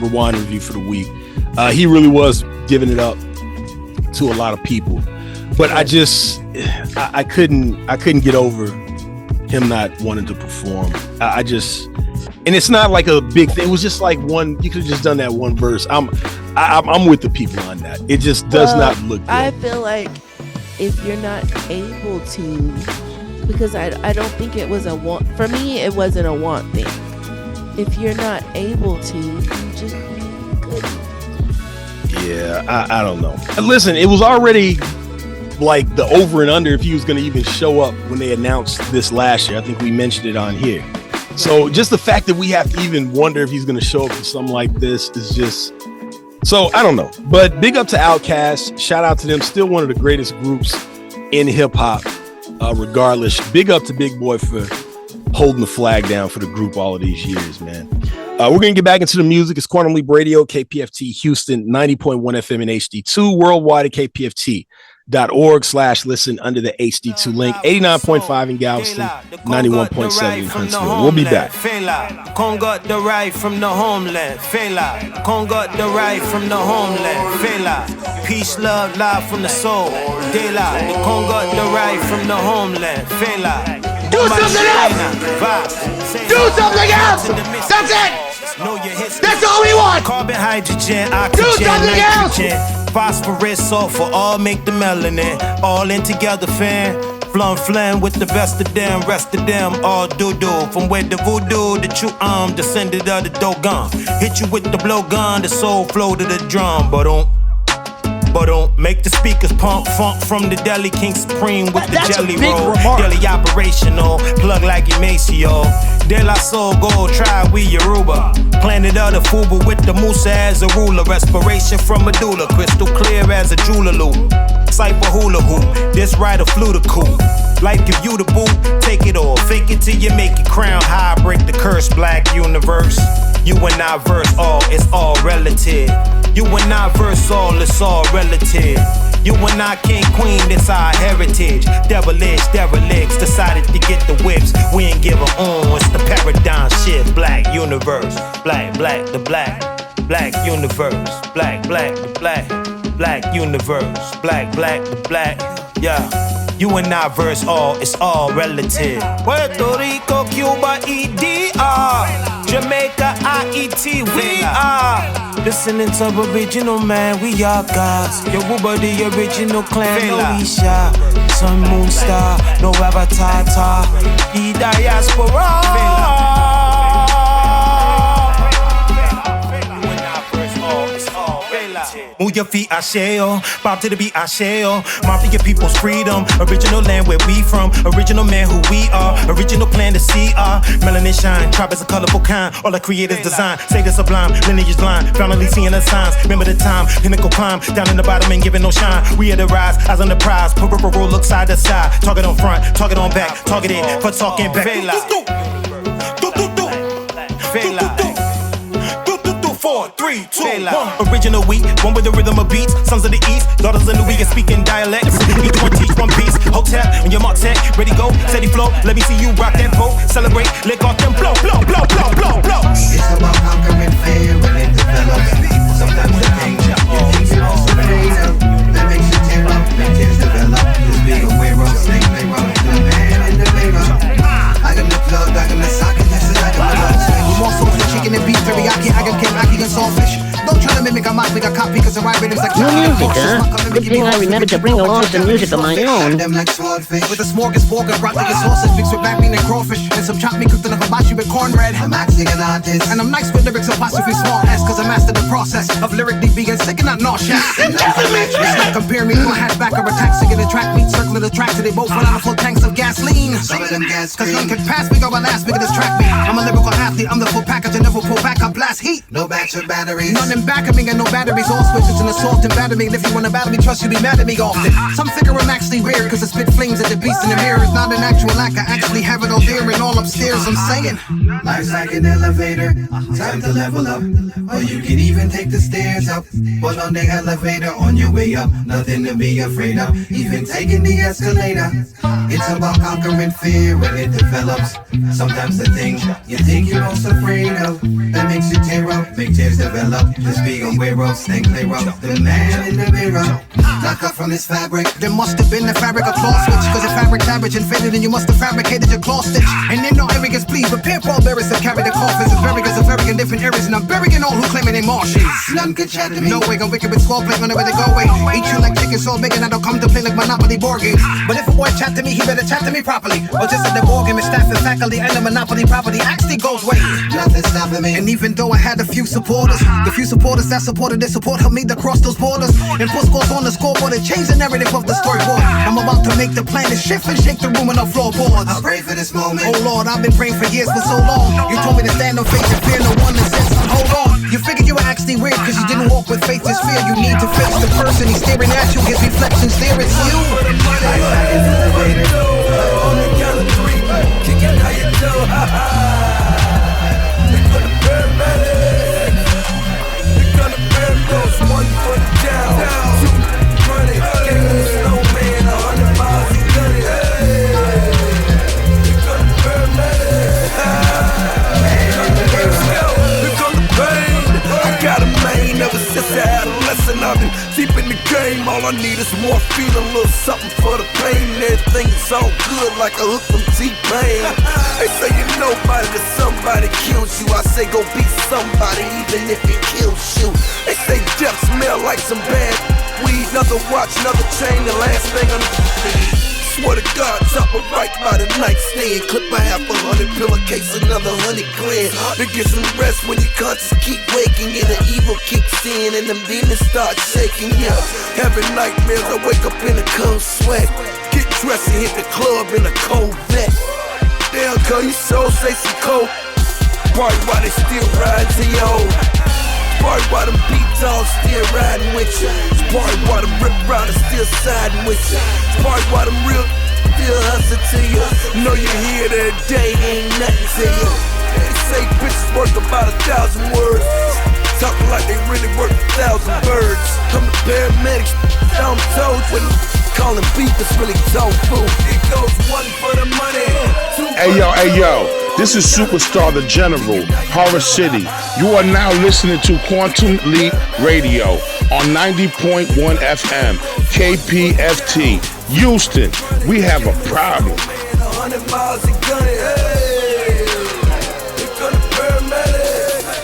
Rewind review for the week. He really was giving it up to a lot of people. But I couldn't get over him not wanting to perform. And it's not like a big thing. It was just like one. You could have just done that one verse. I'm with the people on that. It just does not look good. I feel like if you're not able to, because I don't think it was a want. For me, it wasn't a want thing. If you're not able to, you just couldn't. Yeah, I don't know. Listen, it was already like the over and under if he was going to even show up when they announced this last year. I think we mentioned it on here. So just the fact that we have to even wonder if he's going to show up for something like this is just... So I don't know. But big up to Outkast. Shout out to them. Still one of the greatest groups in hip hop. Regardless, big up to Big Boy for holding the flag down for the group all of these years, man. We're going to get back into the music. It's Quantum Leap Radio, KPFT Houston, 90.1 FM in HD2, worldwide at KPFT.org/listen under the HD2 link, 89.5 in Galveston, 91.7 in Huntsville. We'll be back. Kong got the right from the homeland. Fela. Kong got the right from the homeland. Fela. Peace, love, live from the soul. Daylight. Kong got the right from the homeland. Fela. Do something else! Do something else! That's it! That's all we want! Carbon, hydrogen, oxygen, nitrogen, phosphorus, sulfur, all make the melanin. All in together, fam. Flum with the best of them, rest of them, all doo-doo. From where the voodoo, the true descended of the Dogon. Hit you with the blowgun, the soul flow to the drum. But don't make the speakers pump funk from the deli, King Supreme with the jelly roll. Daily operational, plug like Emacio. De La Soul Gold, try we Yoruba. Planet of the Fubu with the Musa as a ruler. Respiration from medulla, crystal clear as a jeweler loop. Cypher hula hoop, this right a flute a coup. Life give you the boot, take it all. Fake it till you make it crown high, break the curse, black universe. You and I verse all, it's all relative. You and I verse all, it's all relative. You and I king, queen, it's our heritage. Devilish, derelicts, decided to get the whips. We ain't give a it's the paradigm shift. Black universe, black, the black universe. Black, the black universe. Black, the black, yeah. You and I verse all, it's all relative. Puerto Rico, Cuba, EDR. Jamaica, IET, we are. Listening to original man, we are gods. Yoruba, the original clan, no Isha. Sun, moon, star, no avatar, the diaspora. Move your feet, I shall. Bob to the beat, I shall. Mafia people's freedom. Original land where we from. Original man who we are. Original plan to see our melanin shine. Tribe is a colorful kind. All the creators design. Say the sublime, lineage line. Finally seeing the signs. Remember the time, pinnacle climb. Down in the bottom and giving no shine. We at the rise, eyes on the prize. Peripheral look side to side. Target on front, target on back. Target in for talking back. Fela. 4, 3, 2, 1. Original weak, one with the rhythm of beats. Sons of the East, daughters of the week, and speaking dialects. Each one teach one piece. Hotel, on your mark, set, ready, go, steady flow. Let me see you rock that boat. Celebrate, lick off them blow. It's about conquering fear when it develops. Sometimes the pain, you think you're also creative. That makes you tear up, make tears develop. Just be aware of snake, they run the man in the mirror. I got the plug, I got the socket, this is I got the love. More sauce than chicken and beef, teriyaki, I got kemaki and saltfish. Don't try to mimic a mock, we got copy, cause the right rhythms like no music, huh? Good thing I remembered to bring along some music of my own. With a smorgasbord of broccoli and sausage mixed with black bean and crawfish, and some chopped meat cooked in a hibachi with cornbread. I'm acting an artist, and I'm nice with lyrics apostrophe small s, cause I mastered the process of lyrically being sick and not nauseous. It's not compare me to a hatchback or a taxi in a track meet, circling the track till they both run out of full tanks of gasoline. Some of them gas, cause none can pass me, go my last bigger distract me. I'm a lyrical athlete, I'm the full package, I never pull back, I blast heat. No backs or batteries, none in back of me, and no batteries, all switches and assault and batter me. And if you wanna battle me, trust you be mad at me often. Some figure I'm actually weird, cause I spit flames at the beast in the mirror. It's not an actual act, I actually have it all there and all upstairs. I'm saying, life's like an elevator, time to level up. Or you can even take the stairs up. But on the elevator, on your way up, nothing to be afraid of. Even taking the escalator, it's It's about conquering fear when it develops. Sometimes the thing you think you're most afraid of that makes you tear up, make tears develop. Just be aware of, stay clear of the man in the mirror. Not cut from this fabric. There must have been the fabric of claw switch, cause the fabric's average and faded, and you must have fabricated your claw stitch. And then no arrogance, please prepare pallbearers to carry the coffins. It's very of very in different areas, and I'm burying all who claiming they Martians. None could chat to me. No way, gon' wicked with skull plate whenever they go away. Eat you like chicken so big and I don't come to play like Monopoly board games. But if a boy chat to me, he better chat to me properly. Or just at the board game, staff and faculty and the Monopoly property actually goes way. Nothing stopping me. And even though I had a few supporters, the few supporters that supported this support helped me to cross those borders and put scores on the scoreboard and change the narrative of the storyboard. I'm about to make the planet shift and shake the room in the floorboards. I pray for this moment. Oh Lord, I've been praying for years for so long. You told me to stand on faith and fear no one that says hold on. You figured you were actually weird cause you didn't walk with faith, just fear. You need to face the person he's staring at you. His reflections there, it's you. On the count of three, kick it how you do, ha ha. They put the paramedic. They got the paramedics, 1 foot down, 2 running. King of the snowman, 100 miles he done it. They got the paramedic. Here come the pain. I got a main ever since I had a lesson. I've been deep in the game. All I need is more feeling, a little something for the pain. Everything's all good like a hook from T-Pain. They say you nobody till somebody kills you. I say go be somebody even if it kills you. They say death smell like some bad weed. Another watch, another chain, the last thing on the swear to God, top of right by the nightstand. Clip a half 100, pillowcase another 100 grand. To get some rest when your conscience keep waking. Yeah, the evil kicks in and them demons start shaking. Yeah, having nightmares, I wake up in a cold sweat. Get dressed and hit the club in a cold vet. Damn, call you so say some cold. Probably why they still riding to your old. Probably why them beats all still riding with you. It's probably why them rip riders still siding with you. It's probably why them real still hustle to you. Know you hear that day ain't nothing to you. They say bitches worth about 1,000 words. Talking like they really worth 1,000 birds. I'm the paramedics, down toes when calling beef is really tofu. It goes 1 for the money, 2 for Hey yo, this is Superstar the General, Horror City. You are now listening to Quantum Leap Radio on 90.1 FM, KPFT, Houston. We have a problem. 100 miles and gun it, hey. Here come the paramedics.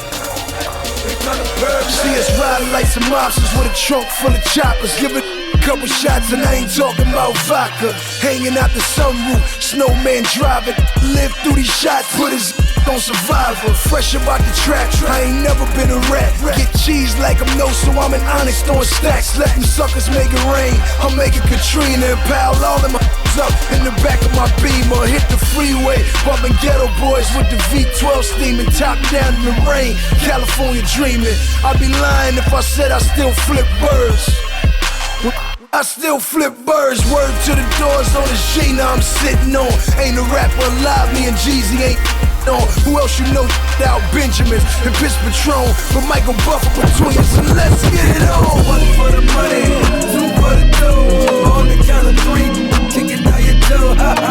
Here come the paramedics. See us riding like some mobsters with a trunk full of choppers. Give it couple shots and I ain't talking about vodka. Hanging out the sunroof, snowman driving. Live through these shots, put his on Survivor. Fresh about the trap, I ain't never been a rat. Get cheese like I'm no, so I'm an honest on stacks. Let them suckers make it rain, I'll make it Katrina and pile all of my up in the back of my Beamer. Hit the freeway, bumping ghetto boys with the V12 steaming. Top down in the rain, California dreaming. I'd be lying if I said I still flip birds. I still flip birds, word to the doors on the Gina I'm sitting on. Ain't a rapper alive, me and Jeezy ain't on. Who else you know out Benjamins and Pitch Patron, but Michael Buffer between us, so let's get it on. 1 for the money, 2 for the dough. On the count of 3, kick it how you do, ha ha.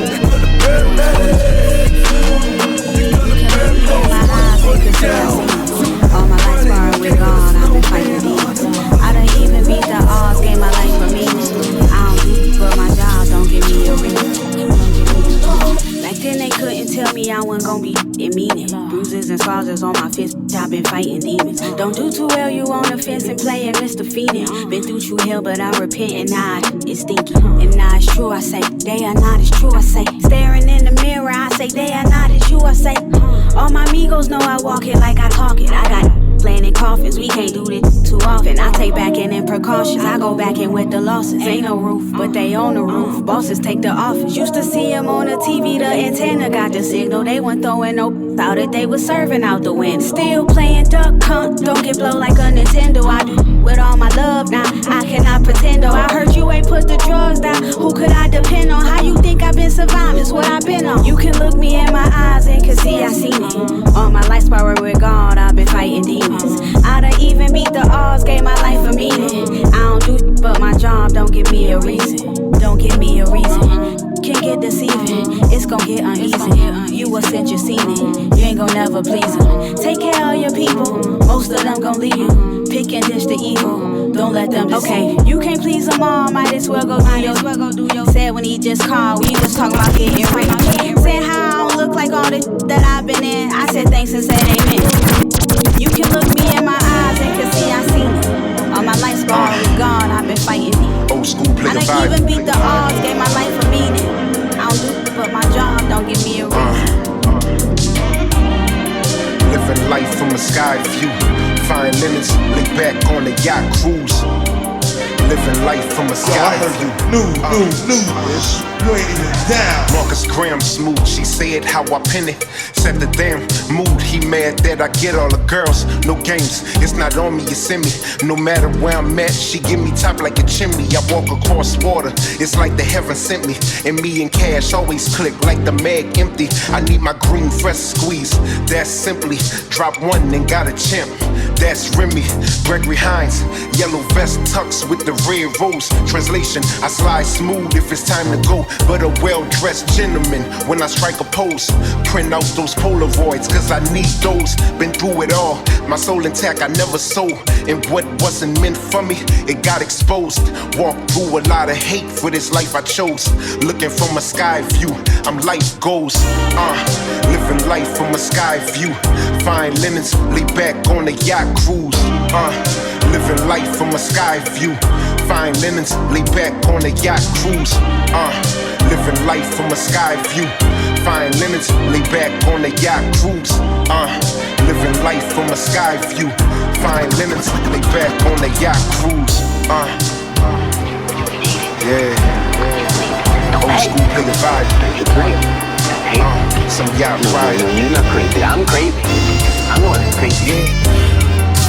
They got the paramedics. They got the paramedics. 1 for the down. All my life sparring with God, I've been fighting demons. I done even beat the odds, gave my life for me. I don't do but my job, don't give me a reason. Back then they couldn't tell me I wasn't gonna be in meaning. Bruises and scars on my fist, I've been fighting demons. Don't do too well, you on the fence and playing Mr. Phoenix. Been through true hell, but I repent and now it's stinky. And now it's true, I say, they are not as true, I say. Staring in the mirror, I say, they are not as you, I say. All my amigos know I walk it like I talk it. I got laying in coffins, we can't do this too often. I take back in precautions, I go back in with the losses. Ain't no roof, but they on the roof. Bosses take the office. Used to see them on the TV, the antenna got the signal. They weren't throwing no thought that they was serving out the wind. Still playing duck hunt, don't get blow like a Nintendo. I do with all my love now, I cannot pretend though. I heard you ain't put the drugs down, who could I depend on? How you think I've been surviving, it's what I've been on. You can look me in my eyes and can see I seen it. All my life sparring with God, I've been fighting demons. I done even beat the odds, gave my life a meaning. I don't do but my job, don't give me a reason. Don't give me a get deceiving, it's gon' get uneasy. You a cinch, you seen it, you ain't gon' never please them. Take care of your people, most of them gon' leave you. Pick and dish the evil, don't let them deceive you. You can't please them all, might as well go do your. Said when he just called, we was talking about getting rich. Said how I don't look like all the that I've been in. I said thanks and said amen. You can look me in my eyes and can see I seen it. All my life's gone, I've been fighting it. Old school play I the done vibe. even beat the odds, gave my life a meaning. I don't do it, but my job don't give me a reason. Living life from a sky view. Fine linens, lay back on the yacht cruise. Living life from a sky view. New, bitch. You ain't even down. Marcus Graham smooth, she said how I pen it. Set the damn mood, he mad that I get all the girls. No games, it's not on me, it's in me. No matter where I'm at, she give me top like a chimney. I walk across water, it's like the heaven sent me. And me and cash always click like the mag empty. I need my green fresh squeeze, that's simply drop one and got a chimp. That's Remy, Gregory Hines, yellow vest tux with the red rose. Translation, I slide smooth if it's time to go, but a well-dressed gentleman when I strike a pose. Print out those Polaroids, cause I need those. Been through it all, my soul intact, I never sold. And what wasn't meant for me, it got exposed. Walked through a lot of hate for this life I chose. Looking from a sky view, I'm life goals. Living life from a sky view. Fine linens, lay back on the yacht cruise. Living life from a sky view. Fine linens, lay back on the yacht cruise. Living life from a sky view. Fine linens, lay back on the yacht cruise. Living life from a sky view. Fine linens, lay back on the yacht cruise. Yeah. Old school play the vibe. Some yacht ride. You're not crazy, I'm crazy. I'm the one that's crazy.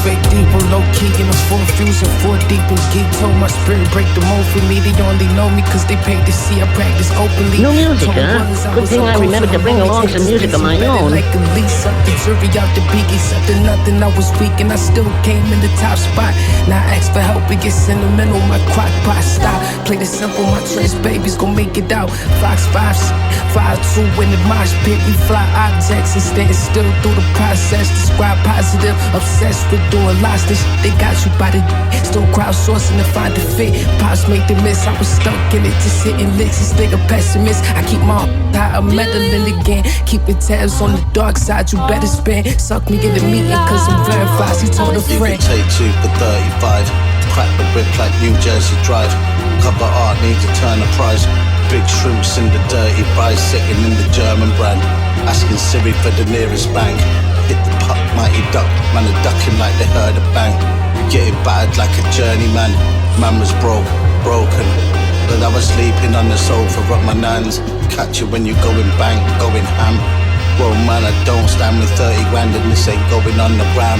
Fake deep or low key in the full fuse and 4 deep in geek. Told my spirit break the mold for me. They only know me cause they paid to see I practice openly. No music, huh? Good thing I remember to bring along some music of my own. Like a lease up the jury out the biggie. Something nothing, I was weak and I still came in the top spot. Now I ask for help, it gets sentimental. My crock pot stop. Play the simple, my trace babies gon' make it out. Fox 5-2 in the mosh pit. We fly objects and stand still through the process. Describe positive, obsessed with doing lots, this shit they got you by the still crowdsourcing to find the fit. Pops made the miss, I was stuck in it, just hitting licks. This nigga pessimist, I keep my high, I'm meddling again. Keeping tabs on the dark side, you better spend. Suck me in the meeting, cause I'm verified. He told a friend. You can take 2 for 35. Crack the whip like New Jersey Drive. Cover art needs a turn of prize. Big shrimps in the dirty fries, sitting in the German brand. Asking Siri for the nearest bank. Hit the puck, mighty duck, man are ducking like they heard a bang. Getting battered like a journeyman, man was broken. But I was sleeping on the sofa of my nans. Catch you when you going bang, going ham. Well man, I don't stand with 30 grand and this ain't going on the gram.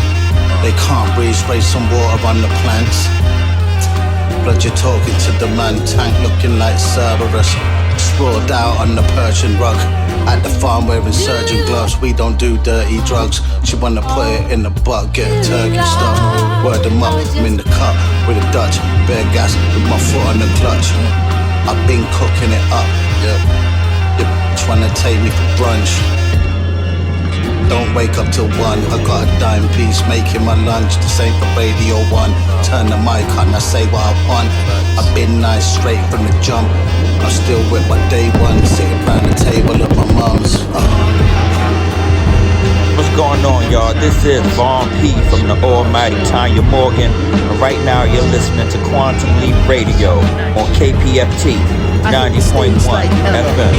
They can't breathe, spray some water on the plants. Blood, you're talking to the man, tank looking like Cerberus. Sprawled out on the Persian rug. At the farm wearing surgeon gloves, we don't do dirty drugs. She wanna put it in the butt, get a turkey stuff. Word them up, I'm in the cup with a Dutch. Bare gas with my foot on the clutch. I've been cooking it up, yeah. You're trying to take me for brunch. Don't wake up till 1, I got a dime piece making my lunch. This ain't for Radio 1, turn the mic on, I say what I want. I've been nice straight from the jump. I'm still with my day one, sitting round the table at my mum's. What's going on, y'all? This is Vaughn P from the almighty Tanya Morgan. And right now you're listening to Quantum Leap Radio on KPFT 90.1 FM.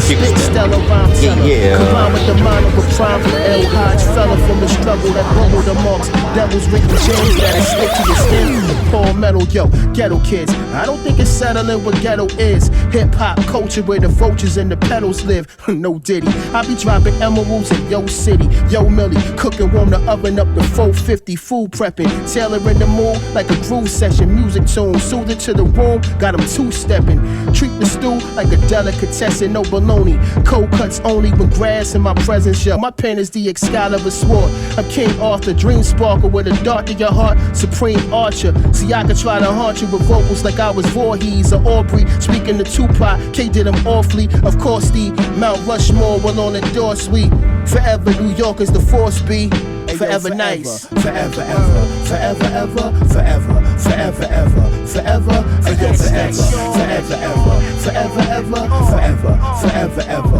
Houston. Yeah. Combined with the mind of a prime from L. Hodge, fella from the struggle that humbled amongst devils, Ricky James that is stick to your skin. Paul Metal, yo, ghetto kids. I don't think it's settling what ghetto is. Hip hop culture where the vultures and the pedals live. No Diddy. I be dropping emeralds in Yo City. Yo Millie, cooking, warm the oven up to 450, food prepping. Taylor in the mood like a groove session, music tune. Soothe it to the room, got them two-stepping. Treat the stew like a delicatessen, no baloney. Cold cuts only when grass in my presence, yo. My pen is the Excalibur sword. I'm King Arthur, dream sparkle with a dart to your heart, supreme archer. See, I could try to haunt you with vocals like I was Voorhees or Aubrey. Speaking to Tupac, K did him awfully. Of course, the Mount Rushmore while on the door sweet. Forever New York is the force be. Forever nice. Forever ever, forever ever, forever, forever ever, forever, forever ever, forever ever, forever ever, forever, forever ever,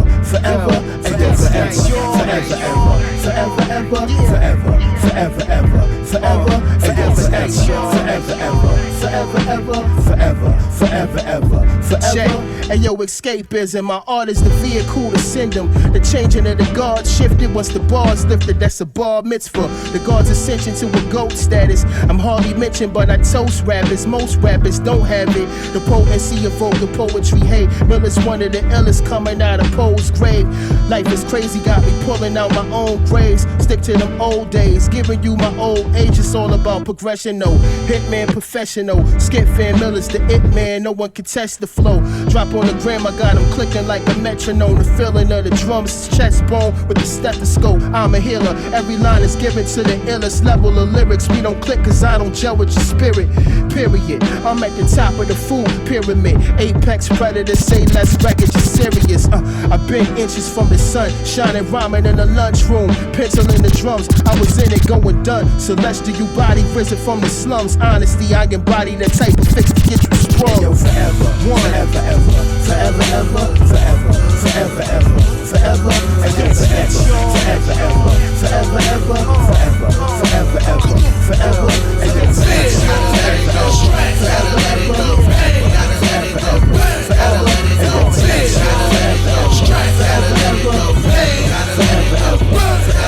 forever, forever ever, forever ever, forever ever, forever, forever ever, forever, forever ever, forever ever, forever ever, forever, forever ever, forever. Hey yo, escapism, my art is the vehicle to send them. The changing of the guard shifted once the bars lifted. That's a bar mitzvah. The guard's ascension to a goat status. I'm hardly mentioned, but I toast rappers. Most rappers don't have it. The potency of vocal poetry. Hey, Miller's one of the illest coming out of Poe's grave. Life is crazy, got me pulling out my own graves. Stick to them old days, giving you my old age. It's all about progression, no. Hitman professional. Skip Fan Miller's the it man. No one can test the flow. Drop on the gram, I got him clicking like a metronome. The feeling of the drums, chest bone with the stethoscope. I'm a healer. Every line is given to the illest level of lyrics. We don't click cause I don't gel with your spirit. Period. I'm at the top of the food pyramid. Apex predators say less wreckage is serious. I've been inches from the sun, shining ramen in the lunchroom, pencil in the drums. I was in it going done. Celestial body risen from the slums. Honesty, I embody that type of fix to get you sprung. Yo, forever, forever ever, forever ever, forever, forever ever, forever, forever ever, forever ever, forever ever, forever, forever ever, forever, and then forever, forever ever, forever ever, forever ever, forever, and then forever ever.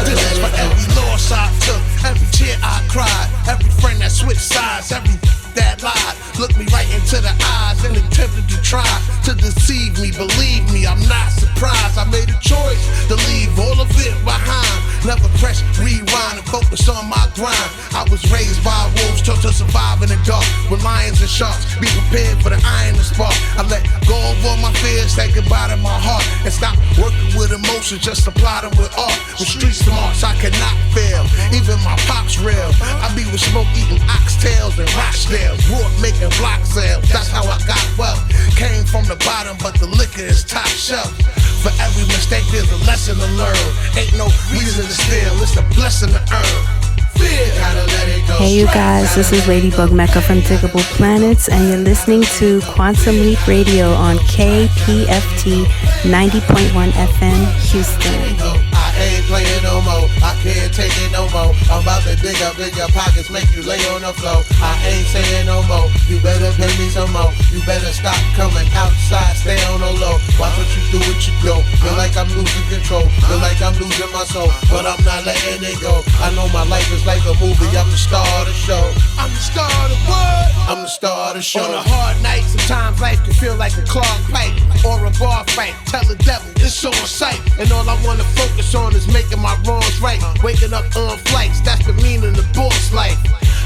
This is for every loss I took, every tear I cried, every friend that switched sides, every that lied. Look me right into the eyes and attempted to try to deceive me. Believe me, I'm not surprised. I made a choice to leave all of it behind. Never press rewind and focus on my grind. I was raised by wolves, taught to survive in the dark with lions and sharks. Be prepared for the iron and spark. I let go of all my fears, say goodbye to my heart, and stop working with emotions, just apply them with art. With street smarts, I cannot fail. Even my pop's real. I be with smoke eating oxtails and Rochdale. Grew up making block sales, that's how I got wealth. Came from the bottom, but the liquor is top shelf. For every mistake, there's a lesson to learn. Ain't no reason to steal, it's a blessing to earn. Hey you guys, this is Ladybug Mecca from Diggable Planets, and you're listening to Quantum Leap Radio on KPFT 90.1 FM Houston. I ain't playing no more, I can't take it no more. I'm about to dig up in your pockets, make you lay on the floor. I ain't saying no more, you better pay me some more. You better stop coming outside, stay on the low. Watch what you do what you go. Feel like I'm losing control, feel like I'm losing my soul, but I'm not letting it go. I know my life is like a movie, I'm the star of the show. I'm the star of the what? I'm the star of the show. On a hard night, sometimes life can feel like a clogged pipe or a bar fight. Tell the devil it's on sight, and all I wanna focus on is making my wrongs right. Waking up on flights, that's the meaning of boss life.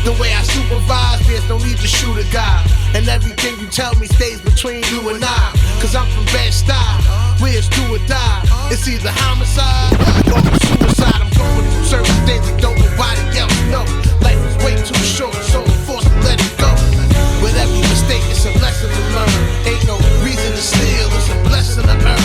The way I supervise, there's no need to shoot a guy, and everything you tell me stays between you and I. Cause I'm from Bed-Stuy, where it's do or die. It's either homicide or suicide. I'm going through certain things that don't nobody else know. Life is way too short, so I'm forced to let it go. With every mistake, it's a lesson to learn. Ain't no reason to steal, it's a blessing to earn.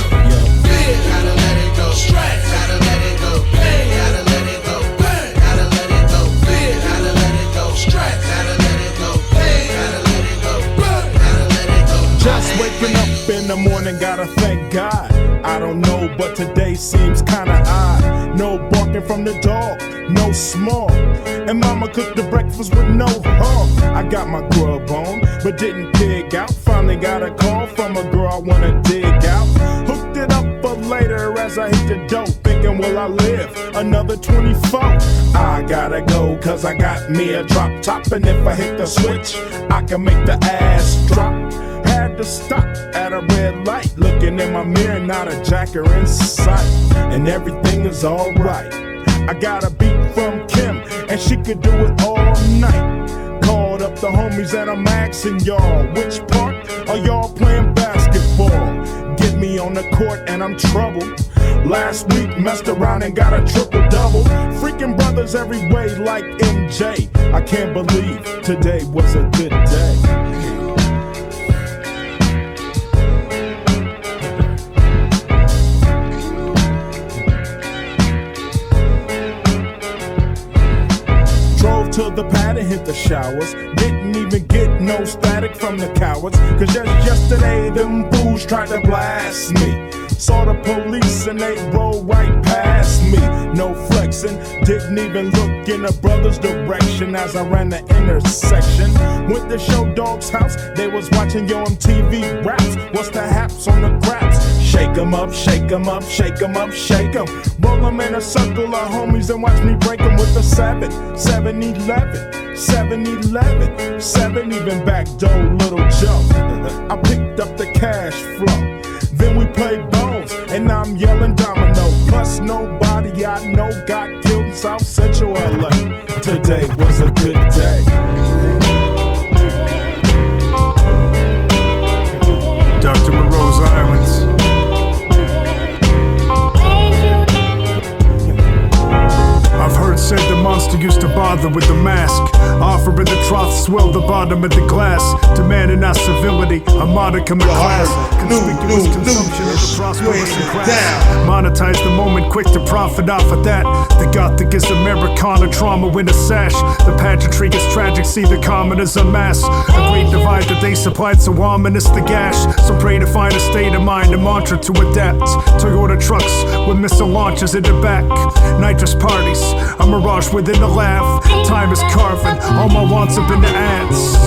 Fear, gotta let it go. Stress, gotta let it go. Pain, gotta let it go. Burn, gotta let it go. Fear, gotta let it go. Stress, gotta let it go. Pain, gotta let it go. Burn, gotta let it go. Just waking up in the morning, gotta thank God. I don't know, but today seems kinda odd. No barking from the dog, no small. And mama cooked the breakfast with no hog. I got my grub on, but didn't dig out. Finally got a call from a girl I wanna dig out. Hooked it up for later as I hit the dope. Thinking, will I live another 24? I gotta go, cause I got me a drop top. And if I hit the switch, I can make the ass drop. Had to stop at a red light, looking in my mirror, not a jacker in sight, and everything is alright. I got a beat from Kim, and she could do it all night. Called up the homies and I'm asking y'all, which part are y'all playing basketball? Get me on the court and I'm troubled. Last week messed around and got a triple-double. Freaking brothers every way like MJ. I can't believe today was a good day. Drove to the pad and hit the showers. Didn't even get no static from the cowards. Cause just yesterday them fools tried to blast me. Saw the police and they rolled right past me. No flexing, didn't even look in a brother's direction as I ran the intersection. Went to Show Dog's house, they was watching Yo MTV raps. What's the haps on the craps? Shake 'em up, shake 'em up, shake 'em up, shake 'em. Roll 'em in a circle of homies and watch me break 'em with the 7-11, 7-11, 7 even back door, Little Joe. I picked up the cash flow. Then we played bones, and now I'm yelling domino. Plus nobody I know got killed in South Central LA. Today was a good day. Dr. Moreau's Islands. I've heard said the monster used to bother with the mask, offering the trough, swell the bottom of the glass, demanding our civility, a modicum of class, conspicuous consumption of the prosperous and crass, monetize the moment, quick to profit off of that. The Gothic is Americana, trauma in a sash, the pageantry is tragic, see the commoners unmasked, a great divide that they supplied, so ominous the gash, so pray to find a state of mind, a mantra to adapt. Toyota trucks with missile launchers in the back, nitrous parties, a mirage within the laugh. Time is carving, all my wants up in the ads.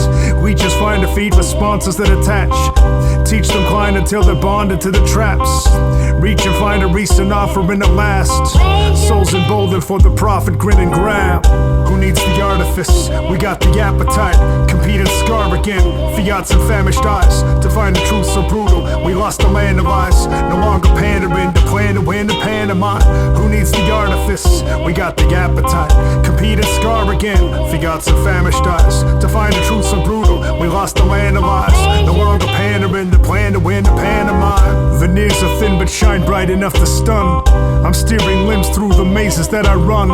We just find a feed for sponsors that attach. Teach them climb until they're bonded to the traps. Reach and find a recent offering at last. Souls emboldened for the profit, grin and grab. Who needs the artifice? We got the appetite. Compete and scar again. Fiats and famished eyes. To find the truth so brutal, we lost the land of lies. No longer pandering, the plan to win the pantomime. Who needs the artifice? We got the appetite. Compete and scar again. Fiats and famished eyes. To find the truth so brutal, we lost the land of lies. No longer pandering, the plan to win the pantomime. Veneers are thin but shine bright enough to stun. I'm steering limbs through the mazes that I run.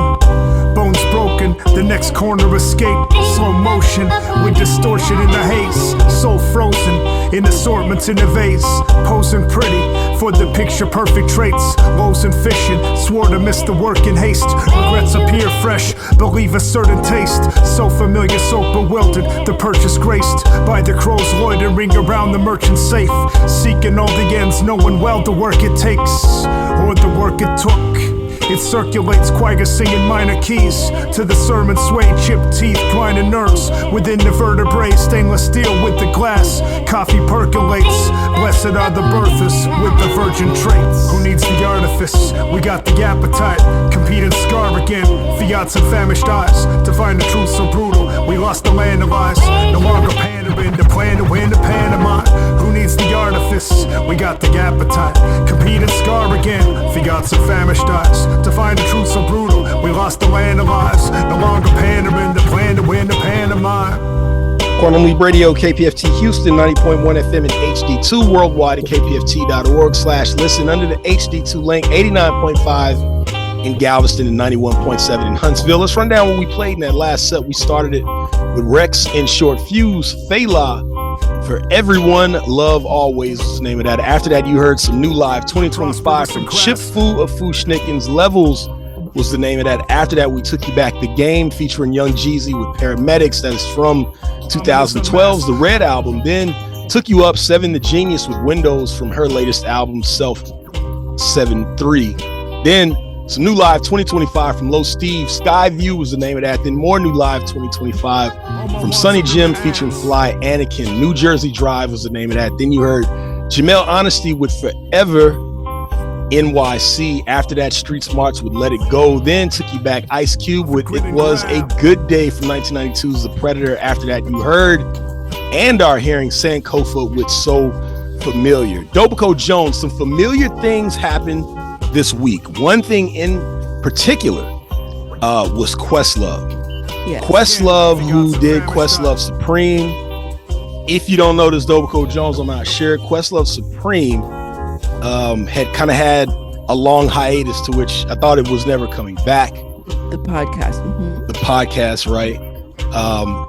Bones broken, the next corner escape. Slow motion with distortion in the haze. Soul frozen in assortments in a vase. Posing pretty for the picture perfect traits. Lows and fishing, swore to miss the work in haste. Regrets appear fresh, believe a certain taste. So familiar, so bewildered, the purchase graced by the crows loitering around the merchant safe. Seeking all the ends, knowing well the work it takes, or the work it took. It circulates, Quagga singing minor keys to the sermon sway, chipped teeth, grinding nerves within the vertebrae. Stainless steel with the glass, coffee percolates. Blessed are the birthers with the virgin traits. Who needs the artifice? We got the appetite. Compete and scar again. Fiats and famished eyes. To find the truth so brutal, we lost the land of lies. No longer pandering, the plan to win the pantomime. Who needs the artifice? We got the appetite. Compete and scar again. Fiats and famished eyes. To find the truth so brutal, we lost the land of lives. No longer pandering, the plan to win the pantomime. Quantum Leap Radio, KPFT Houston, 90.1 FM and HD2 worldwide at kpft.org/listen under the HD2 link, 89.5 in Galveston and 91.7 in Huntsville. Let's run down what we played in that last set. We started it with Rex and Short Fuse, Fela, For Everyone, Love Always was the name of that. After that, you heard some new live 2025 from Chip Fu of Fushnikins. Levels was the name of that. After that, we took you back The Game featuring Young Jeezy with Paramedics. That is from 2012's The Red Album. Then took you up 7 The Genius with Windows from her latest album, Self 7-3. Then some new live 2025 from Low Steve. Skyview was the name of that. Then more new live 2025 from Sonnyjim featuring Fly Anakin. New Jersey Drive was the name of that. Then you heard Jamel Honesty with Forever NYC. After that, Street Smarts with Let It Go. Then took you back Ice Cube with It Was a Good Day from 1992's The Predator. After that, you heard and are hearing Sankofa with So Familiar. Dopico Jones, some familiar things happened this week. One thing in particular was Questlove. Yes. Questlove, who did Questlove Supreme. If you don't know this, Dopico Jones, I'm not sure. Questlove Supreme had kind of had a long hiatus to which I thought it was never coming back. The podcast. Mm-hmm. The podcast, right?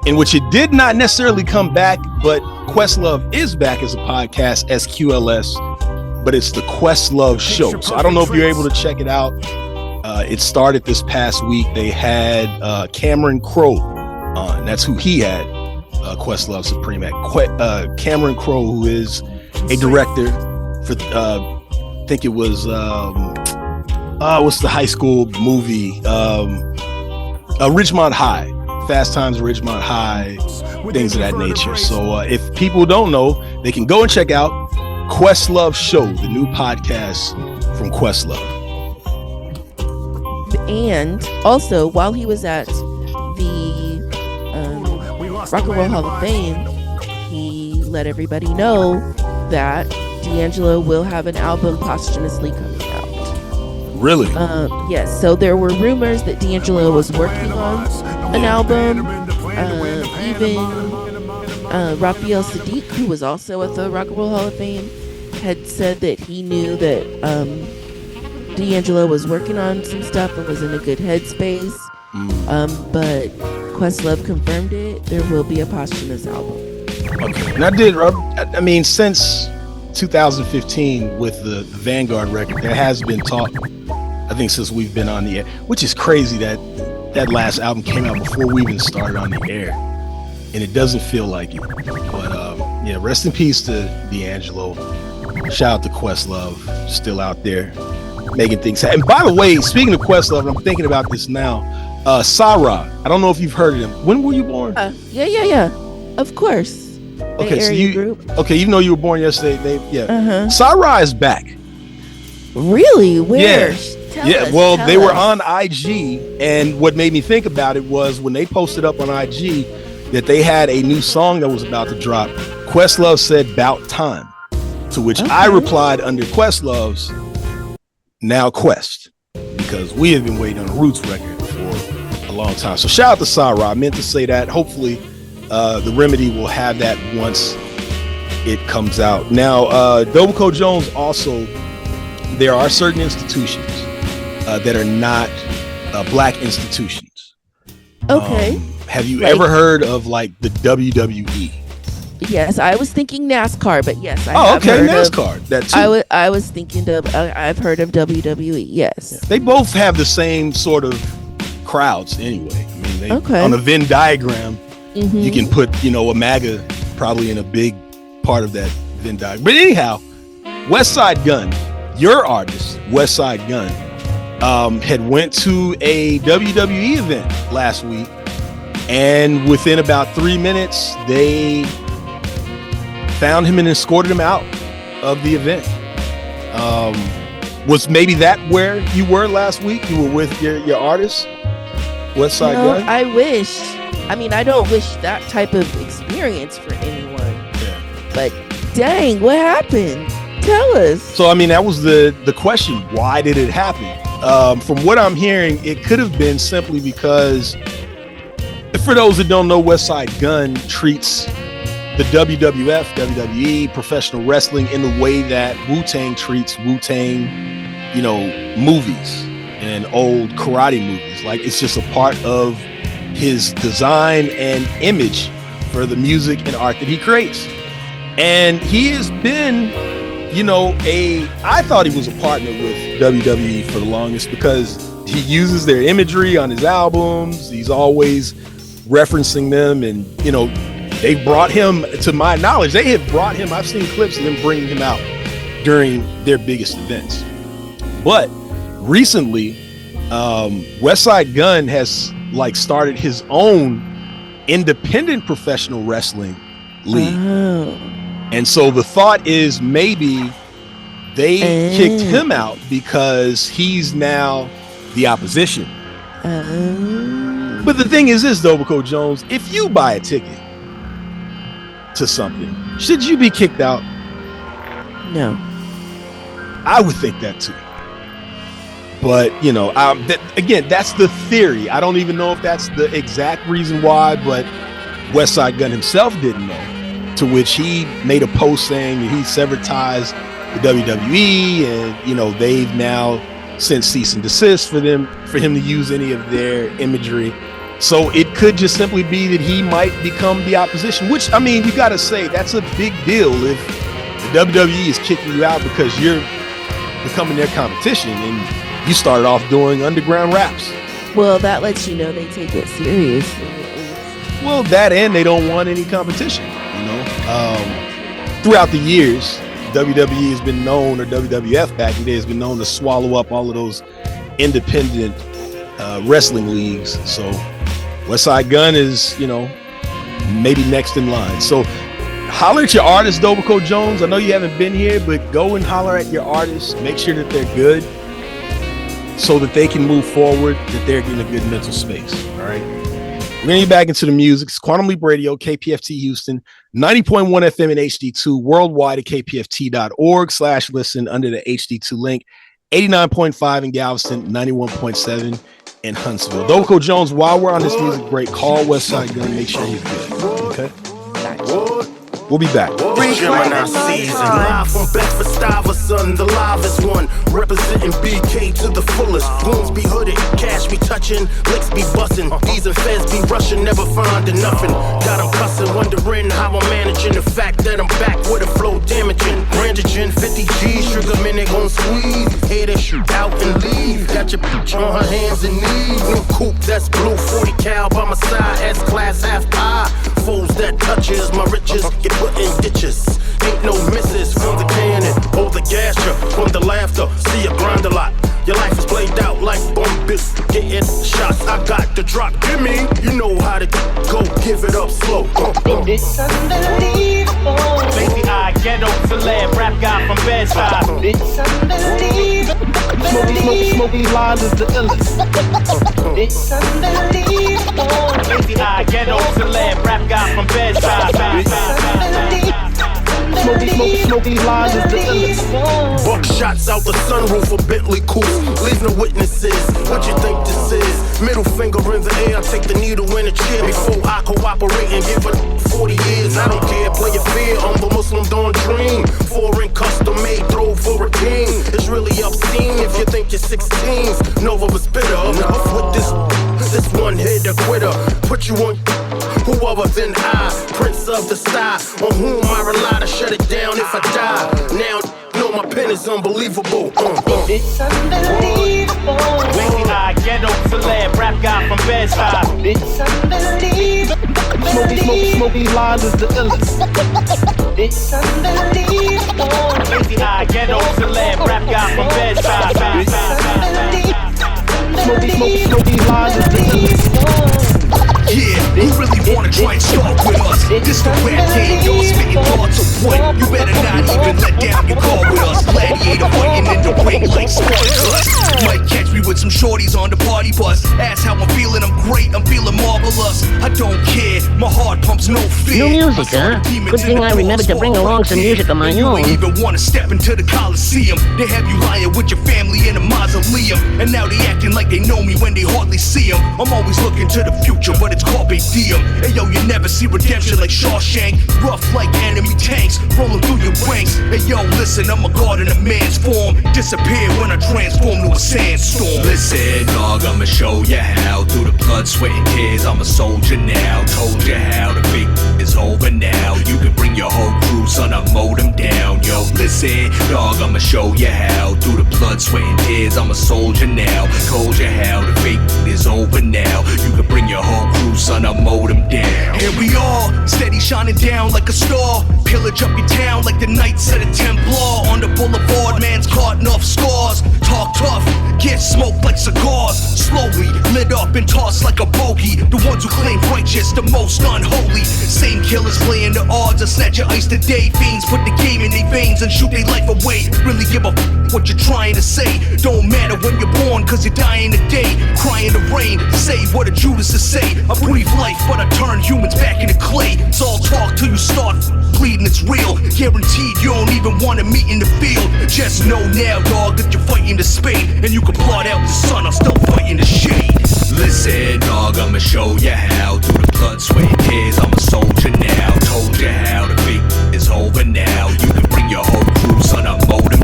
In which it did not necessarily come back, but Questlove is back as a podcast, SQLS, but it's the Questlove Show. So I don't know if you're able to check it out. It started this past week. They had Cameron Crowe on. That's who he had. Questlove Supreme at Cameron Crowe, who is a director for I think it was what's the high school movie, Ridgemont High, Fast Times at Ridgemont High, things of that nature. So if people don't know, they can go and check out Questlove Show, the new podcast from Questlove. And also, while he was at the Rock and Roll Hall of Fame, he let everybody know that D'Angelo will have an album posthumously coming out. Really? Yes. So there were rumors that D'Angelo was working on an album. Even Raphael Sadiq, who was also at the Rock and Roll Hall of Fame, had said that he knew that D'Angelo was working on some stuff and was in a good headspace. But Questlove confirmed it. There will be a posthumous album. Okay. And I mean, since 2015 with the Vanguard record, there has been talk, I think, since we've been on the air, which is crazy that that last album came out before we even started on the air. And it doesn't feel like it. But yeah, rest in peace to D'Angelo. Shout out to Questlove, still out there making things happen. And by the way, speaking of Questlove, I'm thinking about this now. Sarah, I don't know if you've heard of him. When were you born? Yeah. Of course. Okay, so even though you were born yesterday, Sarah is back. Really? Where? Yeah. Well, they were on IG, and what made me think about it was when they posted up on IG that they had a new song that was about to drop. Questlove said "Bout Time," to which I replied under Questlove's "Now Quest," because we have been waiting on a Roots record for a long time. So shout out to Sarah. I meant to say that. Hopefully, the Remedy will have that once it comes out. Now, Dobico Jones also, there are certain institutions that are not black institutions. Okay. Have you ever heard of like the WWE? Yes, I was thinking NASCAR, but yes, I have heard NASCAR. That too. I was thinking of. I've heard of WWE. Yes, they both have the same sort of crowds anyway. I mean, on a Venn diagram, you can put a MAGA probably in a big part of that Venn diagram. But anyhow, Westside Gunn, your artist, Westside Gunn, had went to a WWE event last week, and within about 3 minutes, they found him and escorted him out of the event. Was maybe that where you were last week? You were with your artist, Westside Gunn? I wish. I mean, I don't wish that type of experience for anyone. Yeah. But dang, what happened? Tell us. So, I mean, that was the question. Why did it happen? From what I'm hearing, it could have been simply because, for those that don't know, Westside Gunn treats the WWF, WWE, professional wrestling in the way that Wu-Tang treats Wu-Tang, movies and old karate movies. Like, it's just a part of his design and image for the music and art that he creates. And he has been, I thought he was a partner with WWE for the longest because he uses their imagery on his albums. He's always referencing them, and, they brought him, to my knowledge, I've seen clips of them bringing him out during their biggest events. But recently, Westside Gunn has started his own independent professional wrestling league. And so the thought is maybe they kicked him out because he's now the opposition. But the thing is this, Dobico Jones, if you buy a ticket to something, should you be kicked out? No. I would think that too. But, again, that's the theory. I don't even know if that's the exact reason why, but Westside Gunn himself didn't know. To which he made a post saying that he severed ties the WWE, and you know they've now sent cease and desist for him to use any of their imagery. So it could just simply be that he might become the opposition, which, I mean, you got to say that's a big deal if the WWE is kicking you out because you're becoming their competition and you started off doing underground raps. Well, that lets you know they take it seriously. Well, that, and they don't want any competition, you know. Throughout the years, WWE has been known, or WWF back in the day has been known to swallow up all of those independent wrestling leagues. So Westside Gunn is, you know, maybe next in line. So holler at your artists, Dobico Jones. I know you haven't been here, but go and holler at your artists. Make sure that they're good so that they can move forward, that they're in a good mental space. All right. We're going to get back into the music. It's Quantum Leap Radio, KPFT Houston, 90.1 FM in HD2, worldwide at kpft.org/listen under the HD2 link, 89.5 in Galveston, 91.7 in Huntsville. Dobico Jones, while we're on this music break, call Westside Gunn, make sure you're good. Okay? We'll be back. Gemini season, live from Bedford Stuyvesant, the livest one, representing BK to the fullest. Goons be hooded, cash be touching, licks be busting, D's and feds be rushing, never finding nothing. Got them cussing, wondering how I'm managing the fact that I'm back with a flow damaging. Brandigen, 50 G's, trigger minute gon' squeeze, hear that shit out and leave. Got your bitch on her hands and knees. New coupe that's blue, 40 cal by my side, S-class half pie. Foes that touches my riches, get put in ditches. Ain't no misses from the cannon or the gasher, from the laughter. See you grind a lot. Your life is played out like bumpers, getting shots. I got the drop. Give me, you know how to go. Give it up slow. It's unbelievable. Lazy eye, ghetto celeb, rap guy from Bedside. It's unbelievable. Smoky lines is the illest. It's unbelievable. Lazy eye, ghetto celeb, rap guy from Bedside. Smoky lines is the illest. Buck shots out the sunroof of Bentley Coupe. Leave no witnesses. What you think this is? Middle finger in the air. Take the needle in the chair before I cooperate and give it 40 years. I don't care. Play your fear. I'm the Muslim don't dream. Foreign custom made throw for a king. It's really obscene if you think you're 16s. Nova was bitter. Enough with this one hitter quitter. Put you on who other than I, Prince of the Sky, on whom I rely to shut it down if I die. Now know my pen is unbelievable. It's unbelievable. Lazy eye, ghetto celeb, rap guy from Bedside. It's unbelievable. Smoky lines is the illest. It's unbelievable. Lazy eye, ghetto celeb, rap guy from Bedside. Smoky lines is the illest. Yeah, who really wanna try and start with us? This the rap game, y'all spitting parts of what? You better not even let down your guard with us. Gladiator fighting in the ring like Spartacus. Might catch me with some shorties on the party bus. Ask how I'm feeling, I'm great, I'm feeling marvelous. I don't care, my heart pumps no fear. New music, huh? Good thing I remembered to bring along some music of my you own. ain't even wanna step into the Coliseum. They have you lying with your family in a mausoleum. And now they acting like they know me when they hardly see them. I'm always looking to the future, but it's carpe diem. Hey yo, you never see redemption like Shawshank. Rough like enemy tanks, rolling through your ranks. Hey yo, listen, I'm a god in a man's form. Disappear when I transform to a sandstorm. Listen, dog, I'ma show you how. Through the blood, sweat, and tears, I'm a soldier now. Told you how, the big is over now. You can bring your whole crew, son, I mowed them down. Yo, listen, dog, I'ma show you how. Through the blood, sweat, and tears, I'm a soldier now. Told you how, the fake is over now. You can bring your whole crew, son, I mowed them down. Here we are, steady shining down like a star. Pillage up your town like the Knights of the Templar. On the boulevard, man's carting off scars. Talk tough, get smoked like cigars. Slowly lit up and tossed like a bogey. The ones who claim righteous, the most unholy. Same killers playing the odds of snatch your ice today. Fiends put the game in their veins and shoot their life away. Really give a what you're trying to say. Don't matter when you're born, cause you're dying today. Crying the rain, say what a Judas to say. I breathe life, but I turn humans back into clay. It's all talk till you start bleeding, it's real. Guaranteed you don't even wanna meet in the field. Just know now, dog, that you're fighting the Spade. And you can blot out the sun, I'm still fighting the shade. Listen, dog, I'ma show you how. Through the blood, sweat, and tears, I'm a soldier now. Told you how, the big is over now. You can bring your whole crew, son, I'm motor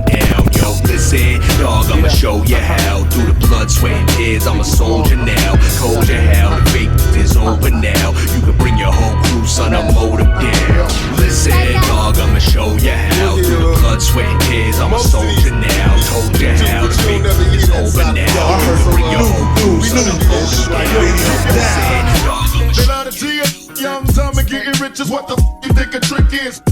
show you how. Through the blood, sweat, and tears, I'm a soldier now. Told you how, the fake is over now. You can bring your whole crew, son, I'll mow them down. Listen, dog, I'ma show you how. Through the blood, sweat, and tears, I'm a soldier now. Told you how, the fake is over now. You can bring your whole crew, son, I'll mow them down. Listen, dog, they love to see it, young, dumb, and getting rich is what the f you think a trick is.